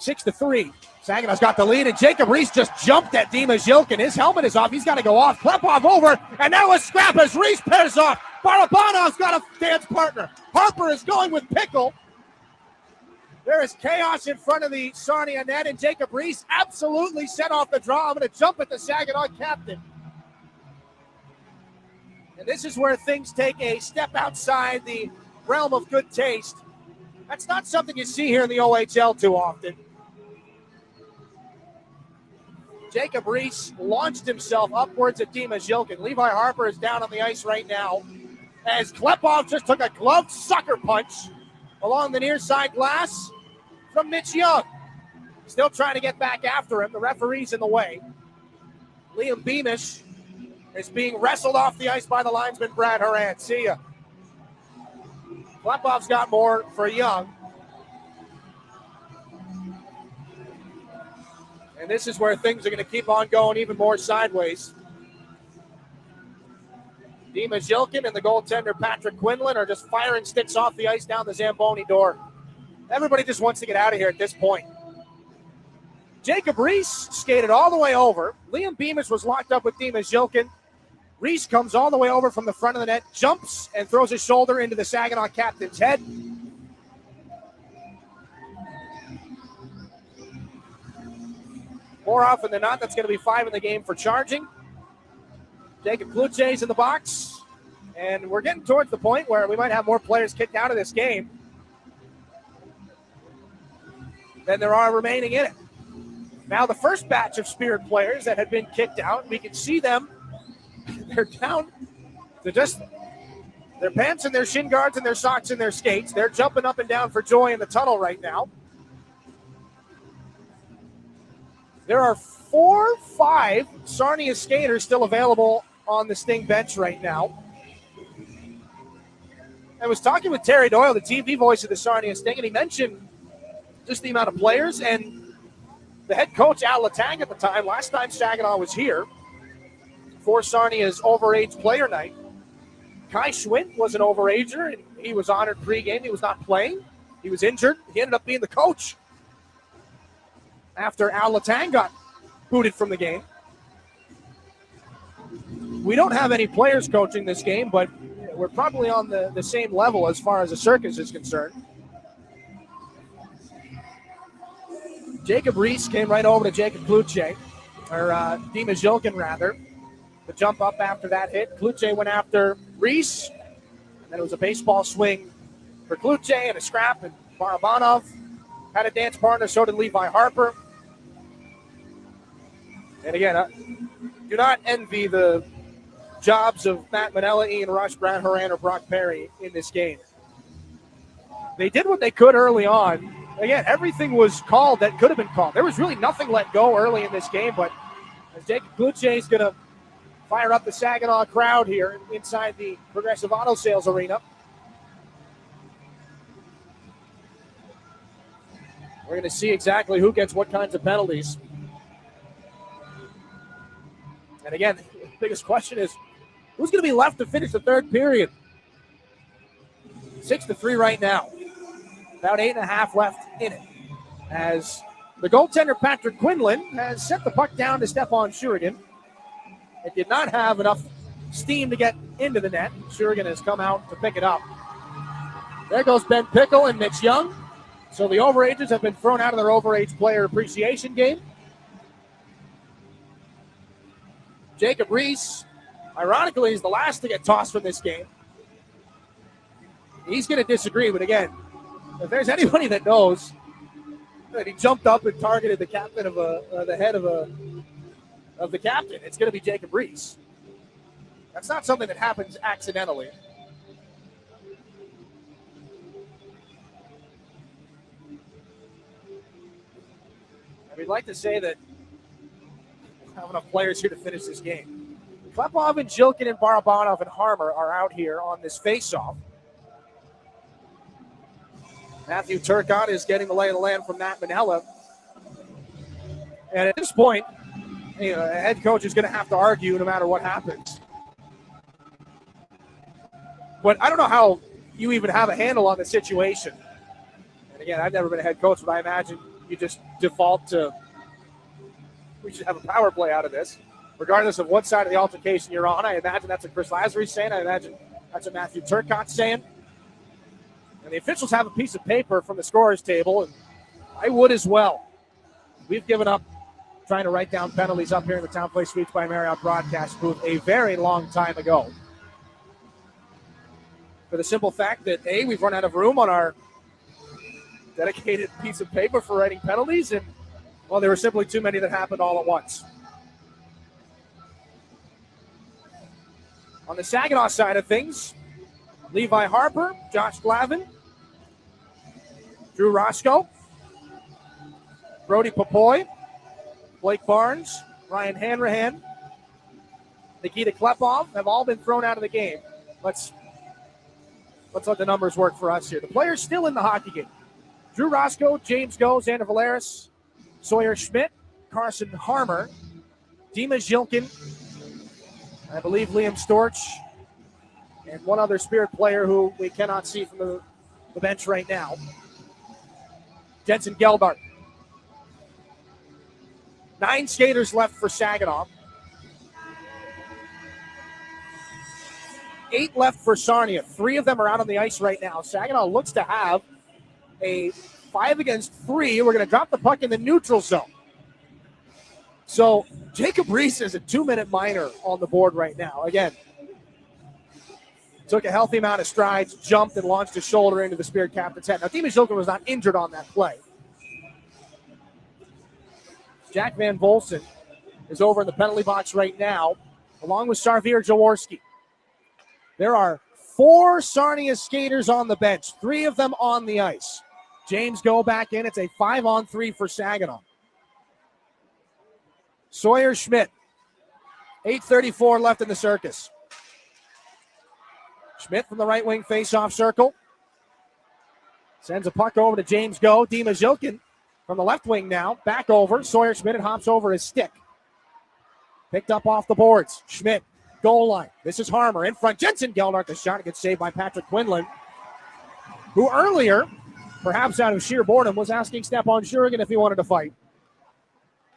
6-3. Saginaw's got the lead, and Jacob Reese just jumped at Dima Zilkin. His helmet is off. He's got to go off. Klepov over, and now a scrap as Reese pairs off. Barabanov's got a dance partner. Harper is going with Pickle. There is chaos in front of the Sarnia net, and Jacob Reese absolutely set off the draw. I'm going to jump at the Saginaw captain. And this is where things take a step outside the realm of good taste. That's not something you see here in the OHL too often. Jacob Reese launched himself upwards at Dima Zilkin. Levi Harper is down on the ice right now as Klepov just took a gloved sucker punch along the near side glass from Mitch Young. Still trying to get back after him. The referee's in the way. Liam Beamish is being wrestled off the ice by the linesman Brad Horan. See ya. Klepov's got more for Young. And this is where things are going to keep on going even more sideways. Dima Zilkin and the goaltender Patrick Quinlan are just firing sticks off the ice down the Zamboni door. Everybody just wants to get out of here at this point. Jacob Reese skated all the way over. Liam Beamish was locked up with Dimas Jilkin. Reese comes all the way over from the front of the net, jumps, and throws his shoulder into the Saginaw captain's head. More often than not, that's going to be 5 in the game for charging. Jacob Kluche's in the box. And we're getting towards the point where we might have more players kicked out of this game than there are remaining in it. Now the first batch of Spirit players that had been kicked out, we can see them. They're down to just their pants and their shin guards and their socks and their skates. They're jumping up and down for joy in the tunnel right now. There are 4, 5 Sarnia skaters still available on the Sting bench right now. I was talking with Terry Doyle, the TV voice of the Sarnia Sting, and he mentioned just the amount of players and the head coach, Al Letang, at the time, last time Saginaw was here for Sarnia's overage player night. Kai Schwint was an overager, and he was honored pregame. He was not playing. He was injured. He ended up being the coach after Al Letang got booted from the game. We don't have any players coaching this game, but we're probably on the same level as far as the circus is concerned. Jacob Reese came right over to Jacob Kluche, or Dimas Jilkin, rather. The jump up after that hit. Kluche went after Reese, and then it was a baseball swing for Kluche and a scrap, and Barabanov had a dance partner, so did Levi Harper. And again, do not envy the jobs of Matt Manella, Ian Rush, Brad Horan, or Brock Perry in this game. They did what they could early on. Again, everything was called that could have been called. There was really nothing let go early in this game, but as Jacob Kluche is going to fire up the Saginaw crowd here inside the Progressive Auto Sales Arena, we're going to see exactly who gets what kinds of penalties. And again, the biggest question is, who's going to be left to finish the third period? 6-3 right now. About 8.5 left in it. As the goaltender, Patrick Quinlan, has set the puck down to Stepan Shurigan. It did not have enough steam to get into the net. Shurigan has come out to pick it up. There goes Ben Pickle and Mitch Young. So the overages have been thrown out of their overage player appreciation game. Jacob Reese, ironically, is the last to get tossed from this game. He's going to disagree, but again, if there's anybody that knows that he jumped up and targeted the captain of the head of the captain, it's going to be Jacob Reese. That's not something that happens accidentally. We'd like to say that we have enough players here to finish this game. Klepov and Jilkin and Barabanov and Harmer are out here on this face-off. Matthew Turcotte is getting the lay of the land from Matt Manella. And at this point, a head coach is going to have to argue no matter what happens. But I don't know how you even have a handle on the situation. And again, I've never been a head coach, but I imagine you just default to, we should have a power play out of this. Regardless of what side of the altercation you're on, I imagine that's what Chris Lazary's saying. I imagine that's what Matthew Turcotte's saying. And the officials have a piece of paper from the scorer's table, and I would as well. We've given up trying to write down penalties up here in the Town Place Suites by Marriott broadcast booth a very long time ago. For the simple fact that, A, we've run out of room on our dedicated piece of paper for writing penalties, and, well, there were simply too many that happened all at once. On the Saginaw side of things, Levi Harper, Josh Glavin, Drew Roscoe, Brody Popoy, Blake Barnes, Ryan Hanrahan, Nikita Klepov have all been thrown out of the game. Let's let the numbers work for us here. The players still in the hockey game. Drew Roscoe, James Go, Xander Valeris, Sawyer Schmidt, Carson Harmer, Dimas Jilkin, I believe Liam Storch, and one other Spirit player who we cannot see from the bench right now. Jensen Geldart. 9 skaters left for Saginaw. 8 left for Sarnia. 3 of them are out on the ice right now. Saginaw looks to have a 5 against 3. We're going to drop the puck in the neutral zone. So Jacob Reese is a 2-minute minor on the board right now. Again, took a healthy amount of strides, jumped, and launched his shoulder into the Spirit captain's head. Now, Dimas Jilkin was not injured on that play. Jack Van Volsen is over in the penalty box right now, along with Sarvir Jaworski. There are 4 Sarnia skaters on the bench, 3 of them on the ice. James Go back in. It's a 5-on-3 for Saginaw. Sawyer Schmidt, 8:34 left in the circus. Schmidt from the right wing face-off circle. Sends a puck over to James Go. Dimas Jilkin from the left wing now. Back over. Sawyer Schmidt and hops over his stick. Picked up off the boards. Schmidt, goal line. This is Harmer in front. Jensen Geldart. The shot gets saved by Patrick Quinlan, who earlier, perhaps out of sheer boredom, was asking Stepan Shurigan if he wanted to fight.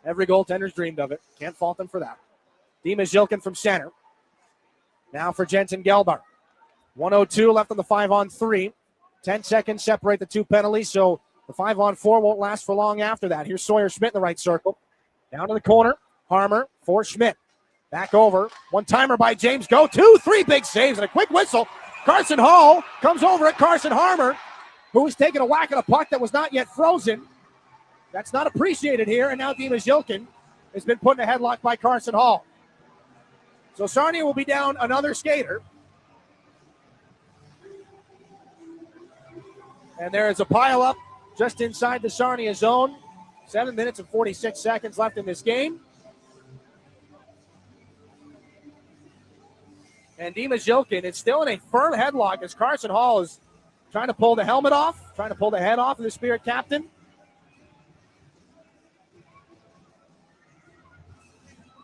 Every goaltender's dreamed of it. Can't fault him for that. Dimas Jilkin from center. Now for Jensen Geldart. 1:02 left on the 5-on-3. 10 seconds separate the 2 penalties, so the 5-on-4 won't last for long after that. Here's Sawyer Schmidt in the right circle. Down to the corner. Harmer for Schmidt. Back over. One-timer by James Go. 2-3 big saves and a quick whistle. Carson Hall comes over at Carson Harmer, who was taking a whack at a puck that was not yet frozen. That's not appreciated here, and now Dimas Jilkin has been put in a headlock by Carson Hall. So Sarnia will be down another skater. And there is a pile-up just inside the Sarnia zone. 7 minutes and 46 seconds left in this game. And Dimas Jilkin is still in a firm headlock as Carson Hall is trying to pull the helmet off, trying to pull the head off of the Spirit captain.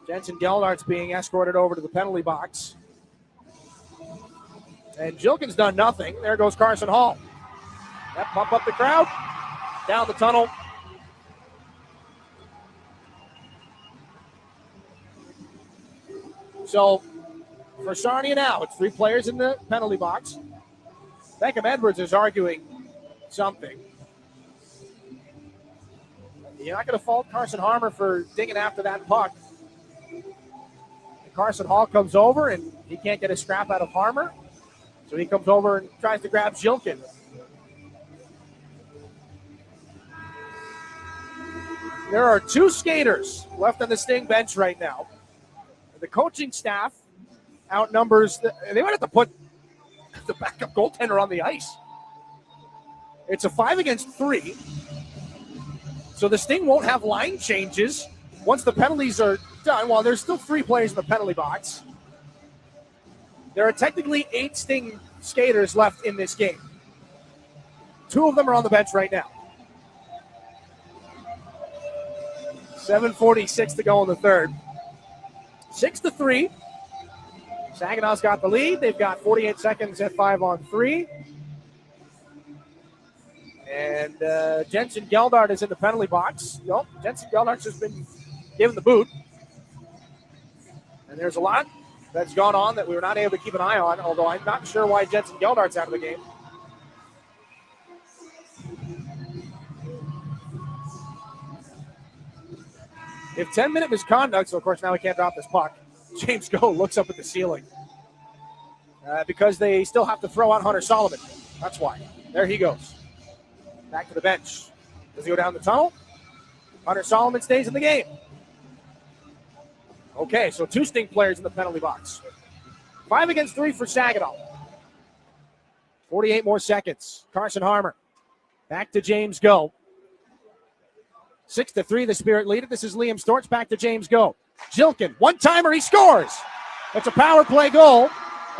Jensen Geldart's being escorted over to the penalty box. And Jilkin's done nothing. There goes Carson Hall. That pump up the crowd. Down the tunnel. So for Sarnia now, it's 3 players in the penalty box. Beckham Edwards is arguing something. You're not going to fault Carson Harmer for digging after that puck. Carson Hall comes over, and he can't get a scrap out of Harmer. So he comes over and tries to grab Jilkin. There are 2 skaters left on the Sting bench right now. The coaching staff outnumbers. They might have to put the backup goaltender on the ice. It's a 5 against 3. So the Sting won't have line changes once the penalties are done. Well, there's still 3 players in the penalty box. There are technically 8 Sting skaters left in this game. 2 of them are on the bench right now. 7:46 to go in the third. 6-3. Saginaw's got the lead. They've got 48 seconds at 5-on-3. And Jensen Geldart is in the penalty box. Nope, Jensen Geldart's just been given the boot. And there's a lot that's gone on that we were not able to keep an eye on, although I'm not sure why Jensen Geldart's out of the game. If 10-minute misconduct, so of course now we can't drop this puck. James Go looks up at the ceiling. Because they still have to throw out Hunter Solomon. That's why. There he goes. Back to the bench. Does he go down the tunnel? Hunter Solomon stays in the game. Okay, so 2 Sting players in the penalty box. 5 against 3 for Saginaw. 48 more seconds. Carson Harmer. Back to James Go. 6-3, the Spirit lead it. This is Liam Storch. Back to James Go. Jilkin, one-timer, he scores. That's a power play goal.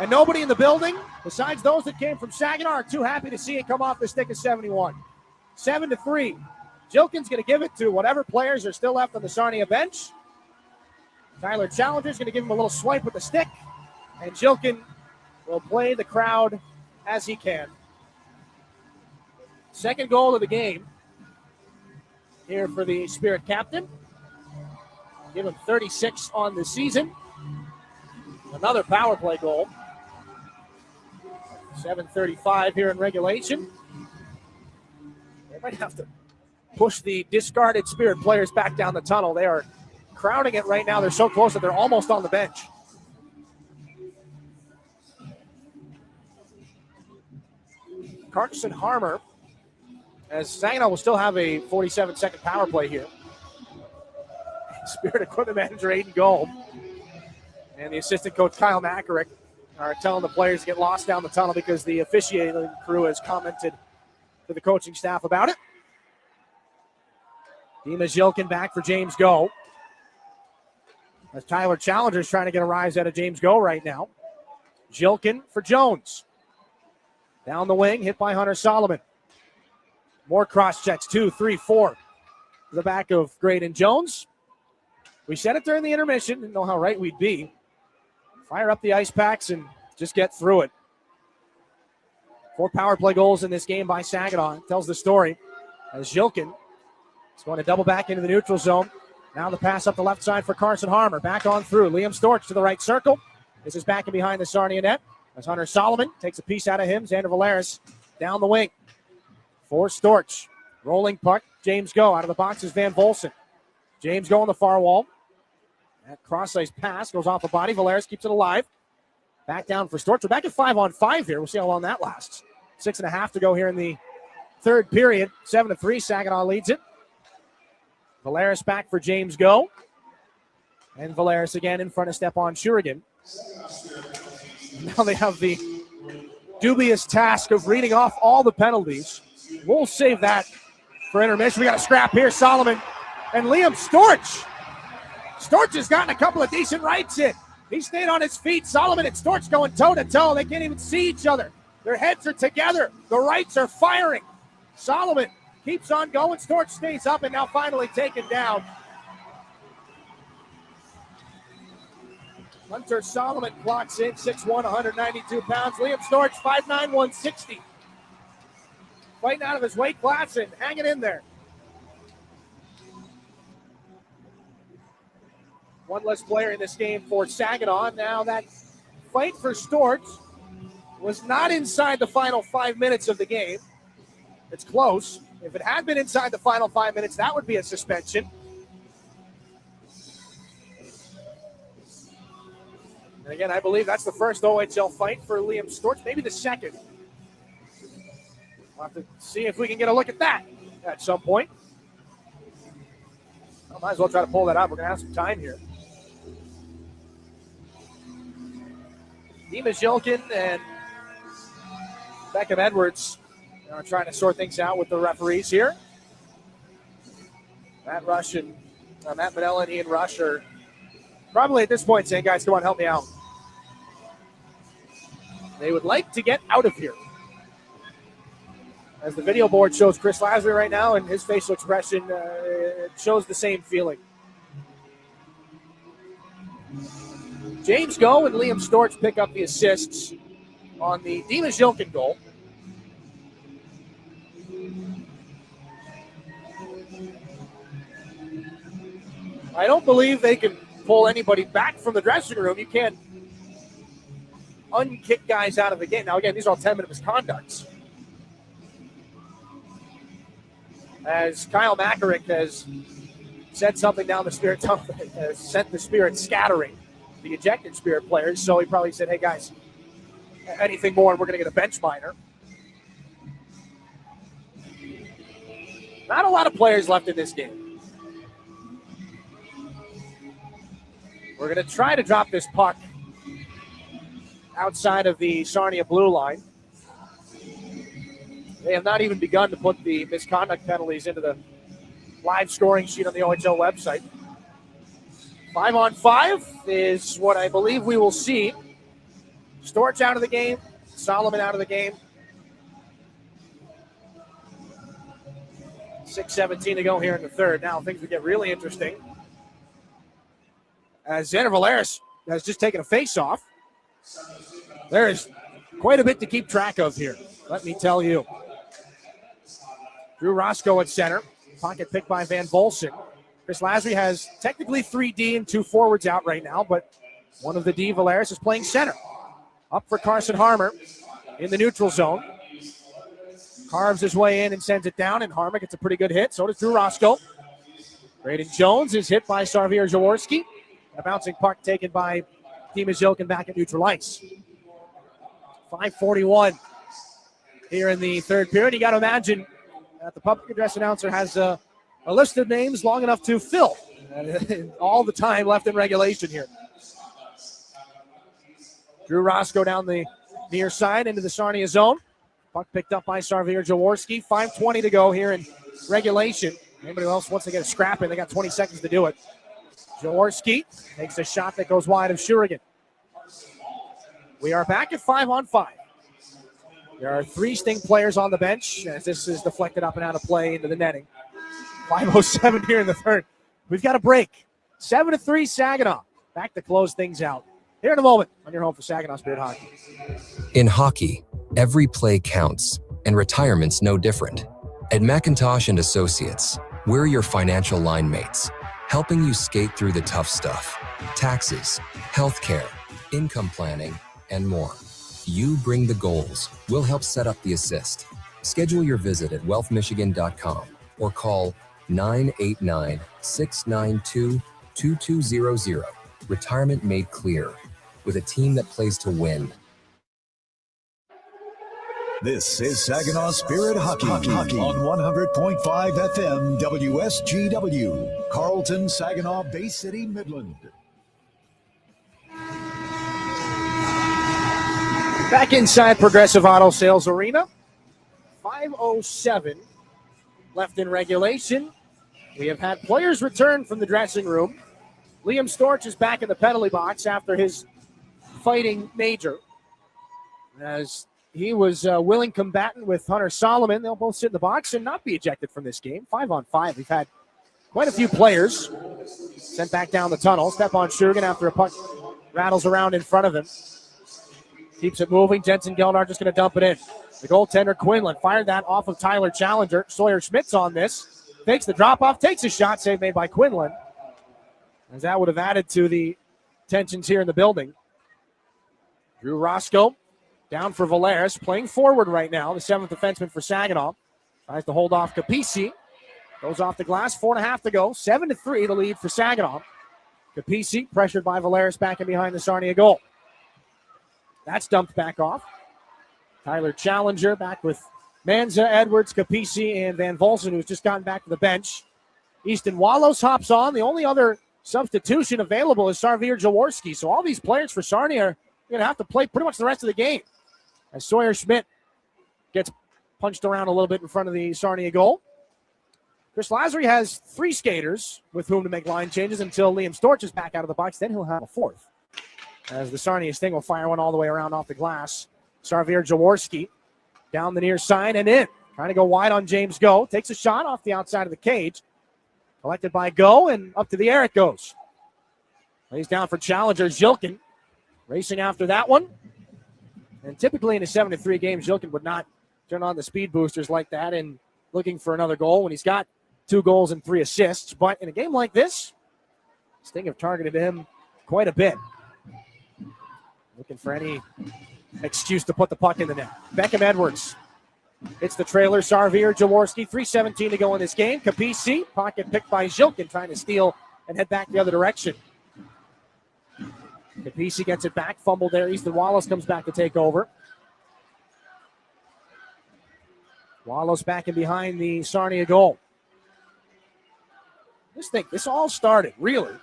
And nobody in the building, besides those that came from Saginaw, are too happy to see it come off the stick of 71. 7-3. Jilkin's going to give it to whatever players are still left on the Sarnia bench. Tyler Challenger's going to give him a little swipe with the stick. And Jilkin will play the crowd as he can. Second goal of the game here for the Spirit captain. Give him 36 on the season. Another power play goal. 7:35 here in regulation. They might have to push the discarded Spirit players back down the tunnel. They are crowding it right now. They're so close that they're almost on the bench. Carson Harmer, as Saginaw will still have a 47-second power play here. Spirit equipment manager Aiden Gold and the assistant coach Kyle Makarick are telling the players to get lost down the tunnel because the officiating crew has commented to the coaching staff about it. Dima Zilkin back for James Go. As Tyler Challenger is trying to get a rise out of James Go right now. Zilkin for Jones. Down the wing, hit by Hunter Solomon. More cross checks, 2, 3, 4. To the back of Graydon Jones. We said it during the intermission. Didn't know how right we'd be. Fire up the ice packs and just get through it. 4 power play goals in this game by Saginaw. It tells the story as Zilkin is going to double back into the neutral zone. Now the pass up the left side for Carson Harmer. Back on through. Liam Storch to the right circle. This is back in behind the Sarnia net as Hunter Solomon takes a piece out of him. Xander Valeris down the wing for Storch. Rolling puck. James Go out of the box is Van Volson. James Go on the far wall. That cross-ice pass goes off the body. Valeris keeps it alive. Back down for Storch. We're back at 5-on-5 here. We'll see how long that lasts. 6.5 to go here in the third period. 7-3. Saginaw leads it. Valeris back for James Go. And Valeris again in front of Stepan Shurigan. Now they have the dubious task of reading off all the penalties. We'll save that for intermission. We got a scrap here. Solomon and Liam Storch. Storch has gotten a couple of decent rights in. He stayed on his feet. Solomon and Storch going toe-to-toe. They can't even see each other. Their heads are together. The rights are firing. Solomon keeps on going. Storch stays up and now finally taken down. Hunter Solomon clocks in, 6'1", 192 pounds. Liam Storch, 5'9", 160. Fighting out of his weight class and hanging in there. One less player in this game for Saginaw. Now that fight for Storch was not inside the final 5 minutes of the game. It's close. If it had been inside the final 5 minutes, that would be a suspension. And again, I believe that's the first OHL fight for Liam Storch, maybe the second. We'll have to see if we can get a look at that at some point. I might as well try to pull that up. We're going to have some time here. Dima Zilkin and Beckham Edwards are trying to sort things out with the referees here. Matt Rush and Matt Manella and Ian Rush are probably at this point saying, guys, come on, help me out. They would like to get out of here. As the video board shows Chris Lasry right now, and his facial expression shows the same feeling. James Go and Liam Storch pick up the assists on the Dima Zilkin goal. I don't believe they can pull anybody back from the dressing room. You can't unkick guys out of the game. Now, again, these are all 10-minute misconducts. As Kyle Makarick has said something down the Spirit tunnel, has sent the Spirit scattering the ejected Spirit players. So he probably said, hey, guys, anything more and we're going to get a bench minor. Not a lot of players left in this game. We're going to try to drop this puck outside of the Sarnia blue line. They have not even begun to put the misconduct penalties into the live scoring sheet on the OHL website. 5-on-5 is what I believe we will see. Storch out of the game. Solomon out of the game. 6:17 to go here in the third. Now things will get really interesting. As Xander Valeris has just taken a face-off. There is quite a bit to keep track of here, let me tell you. Drew Roscoe at center. Pocket pick by Van Volsen. Chris Lasry has technically 3D and 2 forwards out right now, but one of the D, Valeris, is playing center. Up for Carson Harmer in the neutral zone. Carves his way in and sends it down, and Harmer gets a pretty good hit. So does Drew Roscoe. Braden Jones is hit by Sarvier Jaworski. A bouncing puck taken by Dimas Jilkin back at neutral ice. 5:41 here in the third period. You got to imagine that the public address announcer has a list of names long enough to fill all the time left in regulation here. Drew Roscoe down the near side into the Sarnia zone. Puck picked up by Sarvier Jaworski. 5:20 to go here in regulation. Anybody else wants to get a scrap in, they got 20 seconds to do it. Jaworski takes a shot that goes wide of Shurigan. We are back at 5-on-5. There are 3 Sting players on the bench as this is deflected up and out of play into the netting. 5:07 here in the third. We've got a break. 7-3 Saginaw. Back to close things out. Here in a moment on your home for Saginaw Spirit Hockey. In hockey, every play counts, and retirement's no different. At McIntosh & Associates, we're your financial line mates, helping you skate through the tough stuff. Taxes, healthcare, income planning, and more. You bring the goals. We'll help set up the assist. Schedule your visit at wealthmichigan.com or call 989-692-2200. Retirement made clear with a team that plays to win. This is Saginaw Spirit Hockey on 100.5 FM WSGW, Carlton, Saginaw, Bay City, Midland. Back inside Progressive Auto Sales Arena. 5:07 left in regulation. We have had players return from the dressing room. Liam Storch is back in the penalty box after his fighting major. As he was a willing combatant with Hunter Solomon. They'll both sit in the box and not be ejected from this game. 5-on-5. We've had quite a few players sent back down the tunnel. Stepan Shurigan after a puck rattles around in front of him. Keeps it moving. Jensen Geldar just going to dump it in. The goaltender Quinlan fired that off of Tyler Challenger. Sawyer Schmidt's on this. Takes the drop-off, takes a shot, save made by Quinlan. As that would have added to the tensions here in the building. Drew Roscoe down for Valeris, playing forward right now, the 7th defenseman for Saginaw. Tries to hold off Capisi. Goes off the glass, 4.5 to go. 7-3 the lead for Saginaw. Capisi pressured by Valeris back in behind the Sarnia goal. That's dumped back off. Tyler Challenger back with Manza, Edwards, Capisi, and Van Volsen, who's just gotten back to the bench. Easton Wallows hops on. The only other substitution available is Sarvier Jaworski. So all these players for Sarnia are going to have to play pretty much the rest of the game. As Sawyer Schmidt gets punched around a little bit in front of the Sarnia goal. Chris Lasry has 3 skaters with whom to make line changes until Liam Storch is back out of the box. Then he'll have a 4th. As the Sarnia Sting will fire one all the way around off the glass. Sarvier Jaworski down the near side and in. Trying to go wide on James Go. Takes a shot off the outside of the cage. Collected by Go, and up to the air it goes. Lays down for Challenger. Jilkin racing after that one. And typically in a 7-3 game, Jilkin would not turn on the speed boosters like that and looking for another goal when he's got 2 goals and 3 assists. But in a game like this, Sting have targeted him quite a bit. Looking for any excuse to put the puck in the net. Beckham Edwards hits the trailer. Sarvier Jaworski, 3:17 to go in this game. Capisi, pocket picked by Jilkin, trying to steal and head back the other direction. Capisi gets it back, fumbled there. Easton Wallace comes back to take over. Wallace back in behind the Sarnia goal. This all started, really,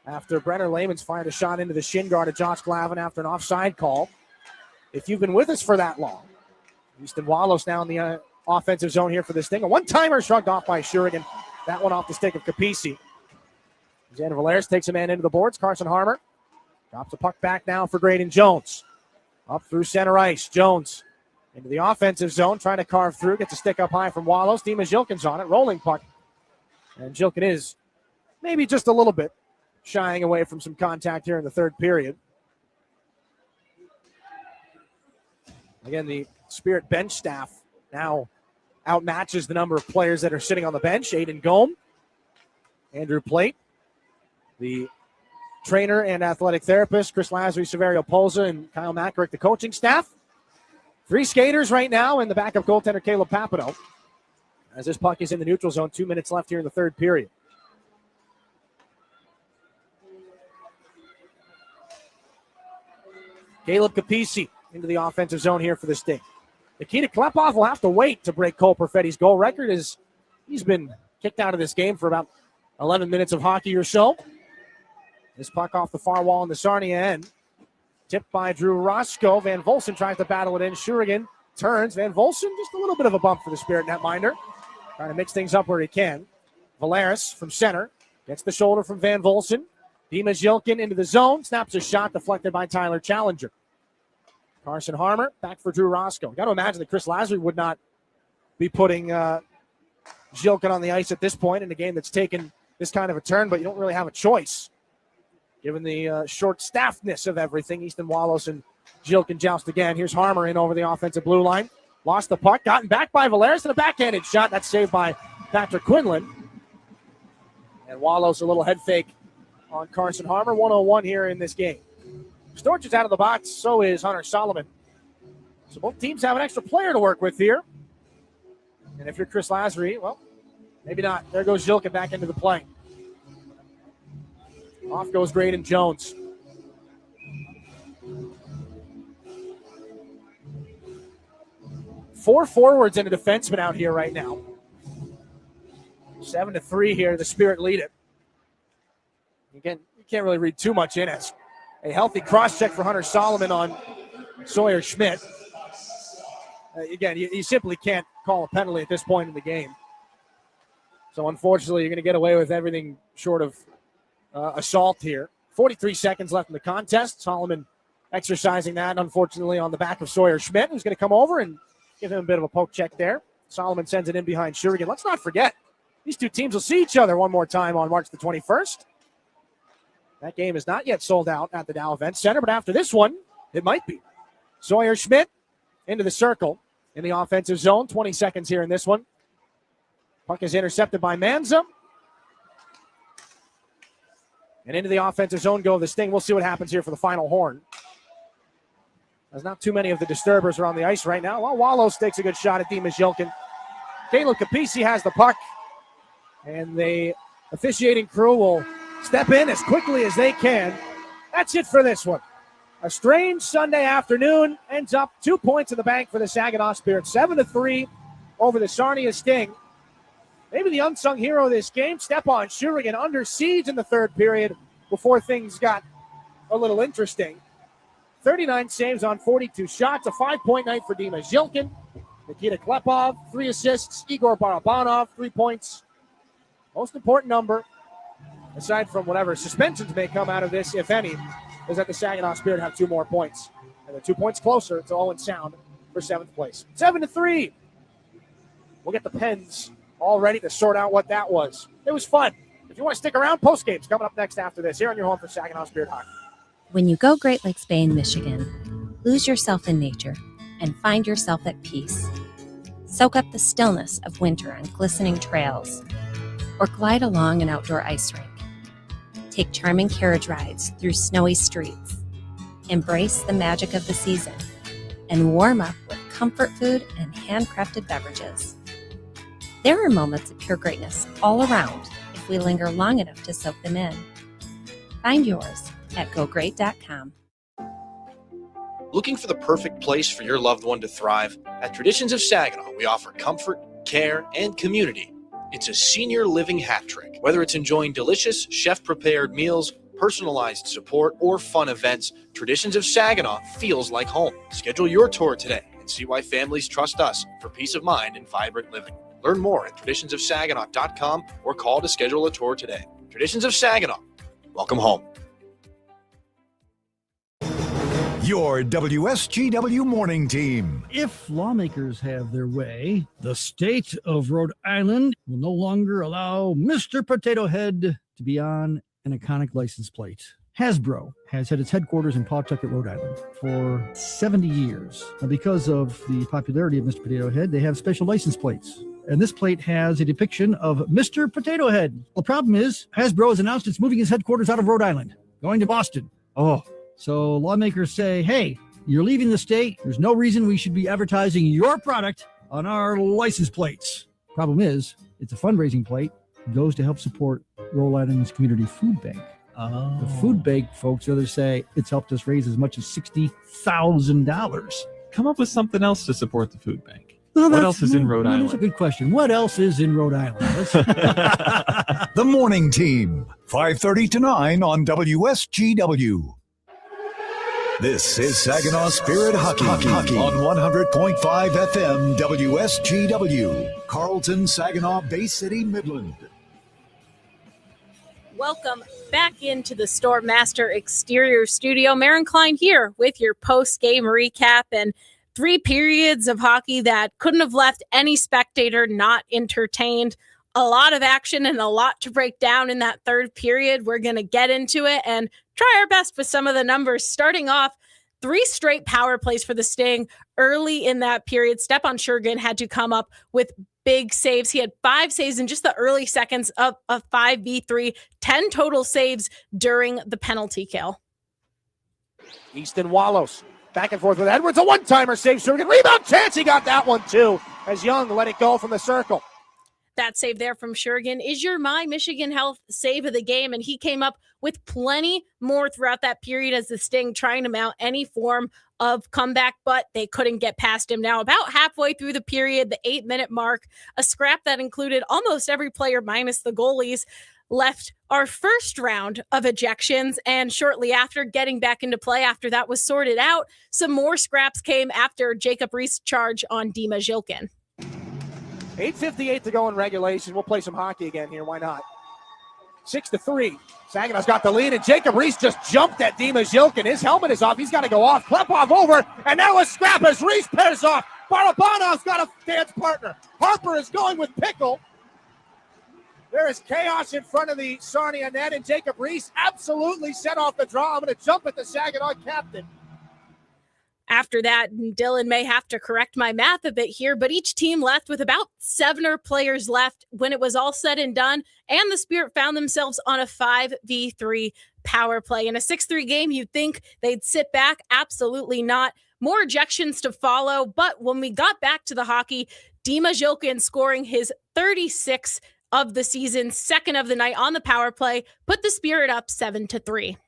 after Brenner Layman's fired a shot into the shin guard of Josh Glavin after an offside call. If you've been with us for that long, Easton Wallace now in the offensive zone here for this thing. A one-timer shrugged off by Shurigan. That one off the stick of Capisi. Xander Valeris takes a man into the boards. Carson Harmer drops the puck back now for Graydon Jones. Up through center ice. Jones into the offensive zone, trying to carve through. Gets a stick up high from Wallace. Dimas Jilkin's on it. Rolling puck. And Jilkin is maybe just a little bit shying away from some contact here in the third period. Again, the Spirit bench staff now outmatches the number of players that are sitting on the bench. Aiden Gome, Andrew Plate, the trainer and athletic therapist, Chris Lazary, Severio Polza, and Kyle Mackerick, the coaching staff. 3 skaters right now, and the backup goaltender, Caleb Papineau. As this puck is in the neutral zone, 2 minutes left here in the third period. Caleb Capisi into the offensive zone here for the Sting. Nikita Klepov will have to wait to break Cole Perfetti's goal record, as he's been kicked out of this game for about 11 minutes of hockey or so. This puck off the far wall in the Sarnia end. Tipped by Drew Roscoe. Van Volsen tries to battle it in. Shurigan turns. Van Volsen, just a little bit of a bump for the Spirit netminder. Trying to mix things up where he can. Valeris from center. Gets the shoulder from Van Volsen. Dimas Yilkin into the zone. Snaps a shot deflected by Tyler Challenger. Carson Harmer back for Drew Roscoe. Got to imagine that Chris Lazary would not be putting Yilkin on the ice at this point in a game that's taken this kind of a turn, but you don't really have a choice. Given the short-staffedness of everything, Easton Wallace and Yilkin joust again. Here's Harmer in over the offensive blue line. Lost the puck, gotten back by Valeris, and a backhanded shot. That's saved by Patrick Quinlan. And Wallace a little head fake on Carson Harmer. 1-0-1 here in this game. Storch is out of the box, so is Hunter Solomon. So both teams have an extra player to work with here. And if you're Chris Lazary, well, maybe not. There goes Yilkin back into the play. Off goes Graydon Jones. Four forwards and a defenseman out here right now. 7-3 here. The Spirit lead it. Again, you can't really read too much in it. A healthy cross-check for Hunter Solomon on Sawyer Schmidt. Again, you simply can't call a penalty at this point in the game. So unfortunately, you're going to get away with everything short of assault here. 43 seconds left in the contest. Solomon exercising that, unfortunately, on the back of Sawyer Schmidt, who's going to come over and give him a bit of a poke check there. Solomon sends it in behind Shurigan. Let's not forget, these two teams will see each other one more time on March the 21st. That game is not yet sold out at the Dow Event Center, but after this one, it might be. Sawyer Schmidt into the circle in the offensive zone. 20 seconds here in this one. Puck is intercepted by Manza. And into the offensive zone go the Sting. We'll see what happens here for the final horn. There's not too many of the disturbers are on the ice right now. Well, Wallows takes a good shot at Dimas Yilkin. Caleb Capisi has the puck. And the officiating crew will step in as quickly as they can. That's it for this one. A strange Sunday afternoon ends up 2 points in the bank for the Saginaw Spirit. 7-3 over the Sarnia Sting. Maybe the unsung hero of this game, Stepan Shurigan, under siege in the third period before things got a little interesting. 39 saves on 42 shots, a 5-point night for Dimas Yilkin. Nikita Klepov, 3 assists. Igor Barabanov, 3 points. Most important number, aside from whatever suspensions may come out of this, if any, is that the Saginaw Spirit have 2 more points. And they're 2 points closer to Owen Sound for 7th place. 7-3. We'll get the pens all ready to sort out what that was. It was fun. If you want to stick around, post games coming up next after this here on your home for Saginaw Spirit Hockey. When you go Great Lakes Bay in Michigan, lose yourself in nature and find yourself at peace. Soak up the stillness of winter on glistening trails or glide along an outdoor ice rink. Take charming carriage rides through snowy streets. Embrace the magic of the season and warm up with comfort food and handcrafted beverages. There are moments of pure greatness all around if we linger long enough to soak them in. Find yours at gogreat.com. Looking for the perfect place for your loved one to thrive? At Traditions of Saginaw, we offer comfort, care, and community. It's a senior living hat trick. Whether it's enjoying delicious, chef-prepared meals, personalized support, or fun events, Traditions of Saginaw feels like home. Schedule your tour today and see why families trust us for peace of mind and vibrant living. Learn more at traditionsofsaginaw.com or call to schedule a tour today. Traditions of Saginaw. Welcome home. Your WSGW morning team. If lawmakers have their way, the state of Rhode Island will no longer allow Mr. Potato Head to be on an iconic license plate. Hasbro has had its headquarters in Pawtucket, Rhode Island for 70 years. Now, because of the popularity of Mr. Potato Head, they have special license plates. And this plate has a depiction of Mr. Potato Head. The problem is, Hasbro has announced it's moving its headquarters out of Rhode Island, going to Boston. So lawmakers say, hey, you're leaving the state. There's no reason we should be advertising your product on our license plates. Problem is, it's a fundraising plate. It goes to help support Rhode Island's community food bank. The food bank folks, others say it's helped us raise as much as $60,000. Come up with something else to support the food bank. What else is in Rhode Island? That's a good question. What else is in Rhode Island? The Morning Team, 5:30 to 9 on WSGW. This is Saginaw Spirit Hockey on 100.5 FM WSGW, Carlton, Saginaw, Bay City, Midland. Welcome back into the Storm Master Exterior Studio. Maren Klein here with your post-game recap and 3 periods of hockey that couldn't have left any spectator not entertained. A lot of action and a lot to break down in that third period. We're going to get into it and try our best with some of the numbers. Starting off, 3 straight power plays for the Sting early in that period. Stepan Shergin had to come up with big saves. He had 5 saves in just the early seconds of a 5v3, 10 total saves during the penalty kill. Easton Wallows back and forth with Edwards. A one-timer save. Shergin. Rebound chance. He got that one too as Young let it go from the circle. That save there from Shergin is your My Michigan Health save of the game, and he came up with plenty more throughout that period as the Sting trying to mount any form of comeback, but they couldn't get past him. Now, about halfway through the period, the 8-minute mark, a scrap that included almost every player minus the goalies left our first round of ejections, and shortly after getting back into play, after that was sorted out, some more scraps came after Jacob Reese charge on Dima Zhilkin. 8:58 to go in regulation. We'll play some hockey again here. Why not? 6-3. Saginaw's got the lead, and Jacob Reese just jumped at Dima Zhilkin. His helmet is off. He's got to go off. Klepov over, and now a scrap as Reese pairs off. Barabanov's got a dance partner. Harper is going with Pickle. There is chaos in front of the Sarnia net, and Jacob Reese absolutely set off the draw. I'm going to jump at the Saginaw captain. After that, Dylan may have to correct my math a bit here, but each team left with about 7 players left when it was all said and done, and the Spirit found themselves on a 5v3 power play. In a 6-3 game, you'd think they'd sit back. Absolutely not. More ejections to follow, but when we got back to the hockey, Dima Zhilkin scoring his 36th of the season, 2nd of the night on the power play, put the Spirit up 7-3.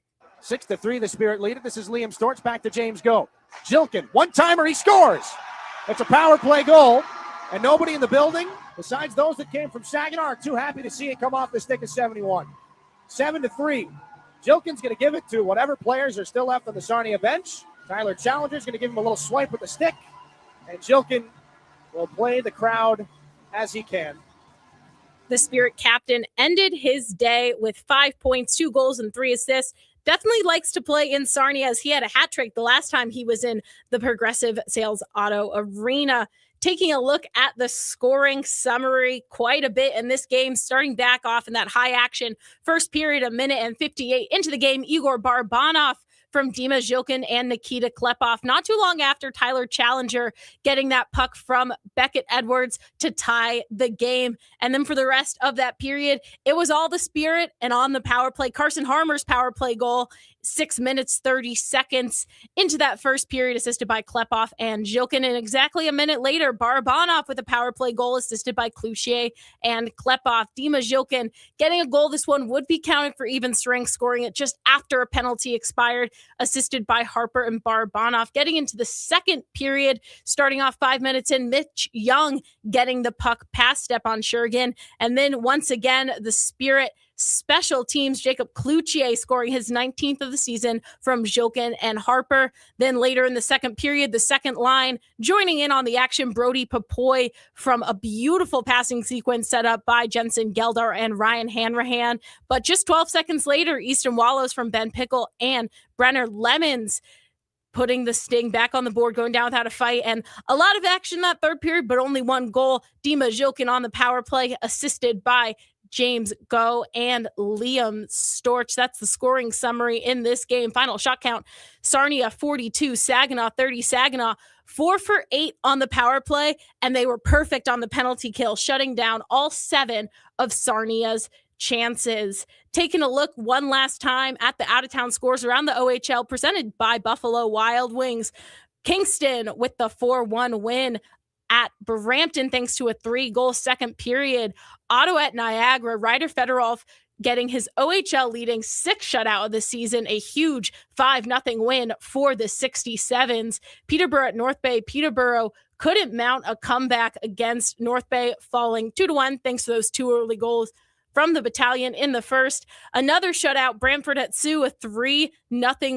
6-3, the Spirit lead it. This is Liam Storch back to James Go. Jilkin, one-timer, he scores. It's a power play goal, and nobody in the building, besides those that came from Saginaw, are too happy to see it come off the stick of 71. 7-3. Jilkin's going to give it to whatever players are still left on the Sarnia bench. Tyler Challenger's going to give him a little swipe with the stick, and Jilkin will play the crowd as he can. The Spirit captain ended his day with 5 points, 2 goals, and 3 assists. Definitely likes to play in Sarnia, as he had a hat trick the last time he was in the Progressive Sales Auto Arena. Taking a look at the scoring summary, quite a bit in this game, starting back off in that high action first period, 1:58 into the game. Igor Barabanov from Dima Zhilkin and Nikita Klepov. Not too long after, Tyler Challenger getting that puck from Beckett Edwards to tie the game. And then for the rest of that period, it was all the Spirit and on the power play. Carson Harmer's power play goal, 6 minutes, 30 seconds into that first period, assisted by Klepov and Zhilkin. And exactly a minute later, Barabanov with a power play goal, assisted by Cloutier and Klepov. Dima Zhilkin getting a goal. This one would be counted for even strength, scoring it just after a penalty expired, assisted by Harper and Barabanov. Getting into the second period, starting off 5 minutes in, Mitch Young getting the puck past Stepan Shergin. And then once again, the Spirit special teams, Jacob Cloutier scoring his 19th of the season from Zhilkin and Harper. Then later in the second period, the second line joining in on the action, Brody Papoy from a beautiful passing sequence set up by Jensen Geldar and Ryan Hanrahan. But just 12 seconds later, Easton Wallows from Ben Pickle and Brenner Lemons putting the Sting back on the board, going down without a fight. And a lot of action that third period, but only 1 goal. Dima Zhilkin on the power play, assisted by James Go, and Liam Storch. That's the scoring summary in this game. Final shot count, Sarnia 42, Saginaw 30. Saginaw 4 for 8 on the power play, and they were perfect on the penalty kill, shutting down all 7 of Sarnia's chances. Taking a look one last time at the out-of-town scores around the OHL presented by Buffalo Wild Wings. Kingston with the 4-1 win at Brampton thanks to a 3-goal second period. Ottawa at Niagara, Ryder Fedorov getting his OHL leading 6th shutout of the season, a huge 5-0 win for the 67s. Peterborough at North Bay. Peterborough couldn't mount a comeback against North Bay, falling 2-1 thanks to those 2 early goals from the battalion in the first. Another shutout, Brantford at Sioux, a 3-0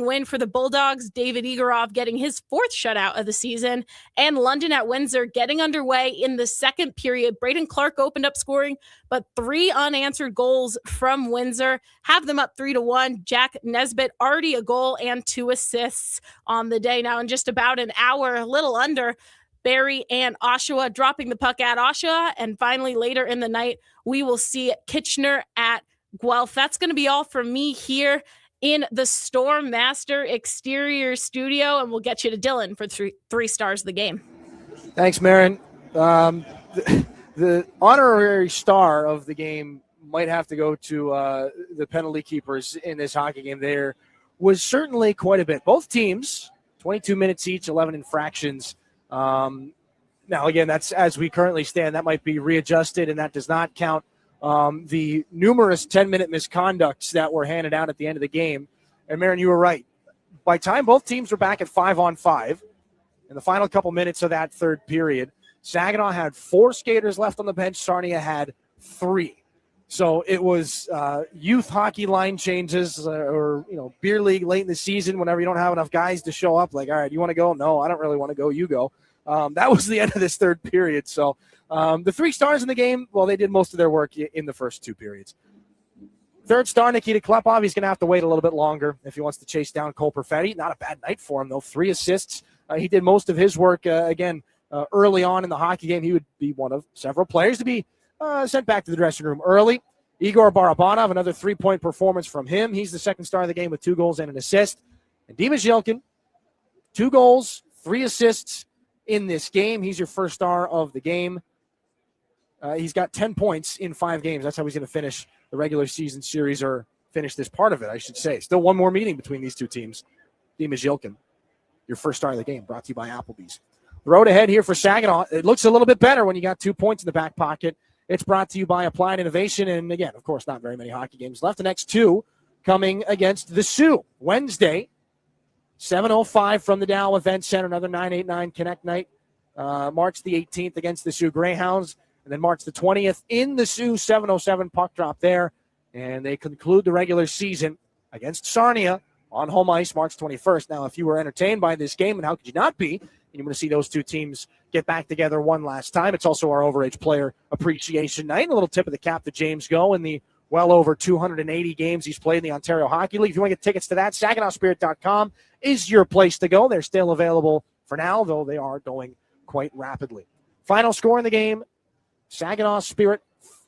win for the Bulldogs. David Igorov getting his 4th shutout of the season. And London at Windsor getting underway in the second period. Braden Clark opened up scoring, but 3 unanswered goals from Windsor have them up 3-1. Jack Nesbitt already a goal and 2 assists on the day. Now in just about an hour, a little under, Barrie and Oshawa dropping the puck at Oshawa. And finally, later in the night, we will see Kitchener at Guelph. That's going to be all from me here in the Storm Master exterior studio. And we'll get you to Dylan for three stars of the game. Thanks, Marin. The honorary star of the game might have to go to the penalty keepers in this hockey game. There was certainly quite a bit. Both teams, 22 minutes each, 11 infractions. Now, again, that's as we currently stand. That might be readjusted, and that does not count the numerous 10-minute misconducts that were handed out at the end of the game. And, Marin, you were right. By time both teams were back at 5-on-5, in the final couple minutes of that third period, Saginaw had 4 skaters left on the bench. Sarnia had 3. So it was youth hockey line changes or, beer league late in the season whenever you don't have enough guys to show up. Like, all right, you want to go? No, I don't really want to go. You go. That was the end of this third period. So the 3 stars in the game, well, they did most of their work in the first 2 periods. Third star, Nikita Klepov, he's going to have to wait a little bit longer if he wants to chase down Cole Perfetti. Not a bad night for him, though. 3 assists. He did most of his work, early on in the hockey game. He would be one of several players to be sent back to the dressing room early. Igor Barabanov, another 3-point performance from him. He's the second star of the game with 2 goals and an assist. And Dima Zhilkin, 2 goals, 3 assists in this game. He's your first star of the game. He's got 10 points in 5 games. That's how he's going to finish the regular season series, or finish this part of it, I should say. Still one more meeting between these 2 teams. Dima Zhilkin, your first star of the game, brought to you by Applebee's. The road ahead here for Saginaw. It looks a little bit better when you got 2 points in the back pocket. It's brought to you by Applied Innovation. And again, of course, not very many hockey games left. The next 2 coming against the Sioux. Wednesday, 7:05 from the Dow Event Center. Another 989 Connect night. March the 18th against the Sioux Greyhounds. And then March the 20th in the Sioux, 7:07 puck drop there. And they conclude the regular season against Sarnia on home ice March 21st. Now, if you were entertained by this game, and how could you not be, and you want to see those 2 teams get back together one last time, it's also our overage player appreciation night. And a little tip of the cap to James Go in the well over 280 games he's played in the Ontario Hockey League. If you want to get tickets to that, SaginawSpirit.com is your place to go. They're still available for now, though they are going quite rapidly. Final score in the game, Saginaw Spirit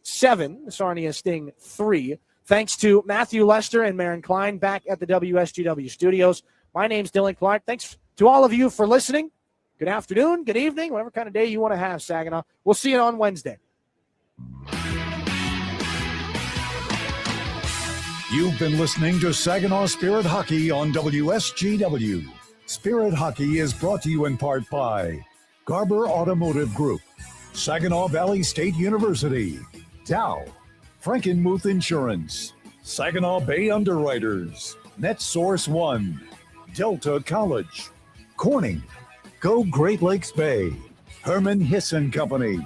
7, Sarnia Sting 3. Thanks to Matthew Lester and Marin Klein back at the WSGW studios. My name's Dylan Clark. Thanks to all of you for listening. Good afternoon, good evening, whatever kind of day you want to have, Saginaw. We'll see you on Wednesday. You've been listening to Saginaw Spirit Hockey on WSGW. Spirit Hockey is brought to you in part by Garber Automotive Group, Saginaw Valley State University, Dow, Frankenmuth Insurance, Saginaw Bay Underwriters, NetSource One, Delta College, Corning, Go Great Lakes Bay, Herman Hisson Company,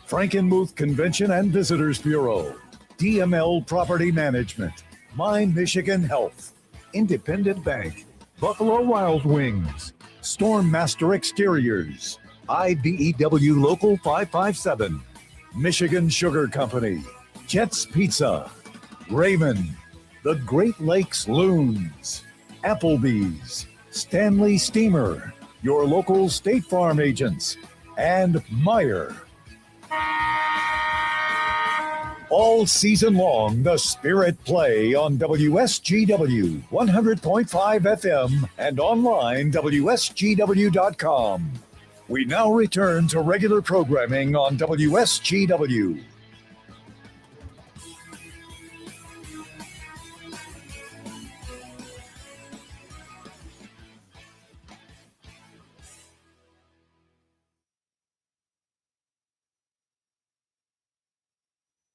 Frankenmuth Convention and Visitors Bureau, DML Property Management, My Michigan Health, Independent Bank, Buffalo Wild Wings, Storm Master Exteriors, IBEW Local 557, Michigan Sugar Company, Jets Pizza, Raymond, the Great Lakes Loons, Applebee's, Stanley Steamer, your local State Farm agents, and Meyer. All season long, the Spirit play on WSGW 100.5 FM and online WSGW.com. We now return to regular programming on WSGW.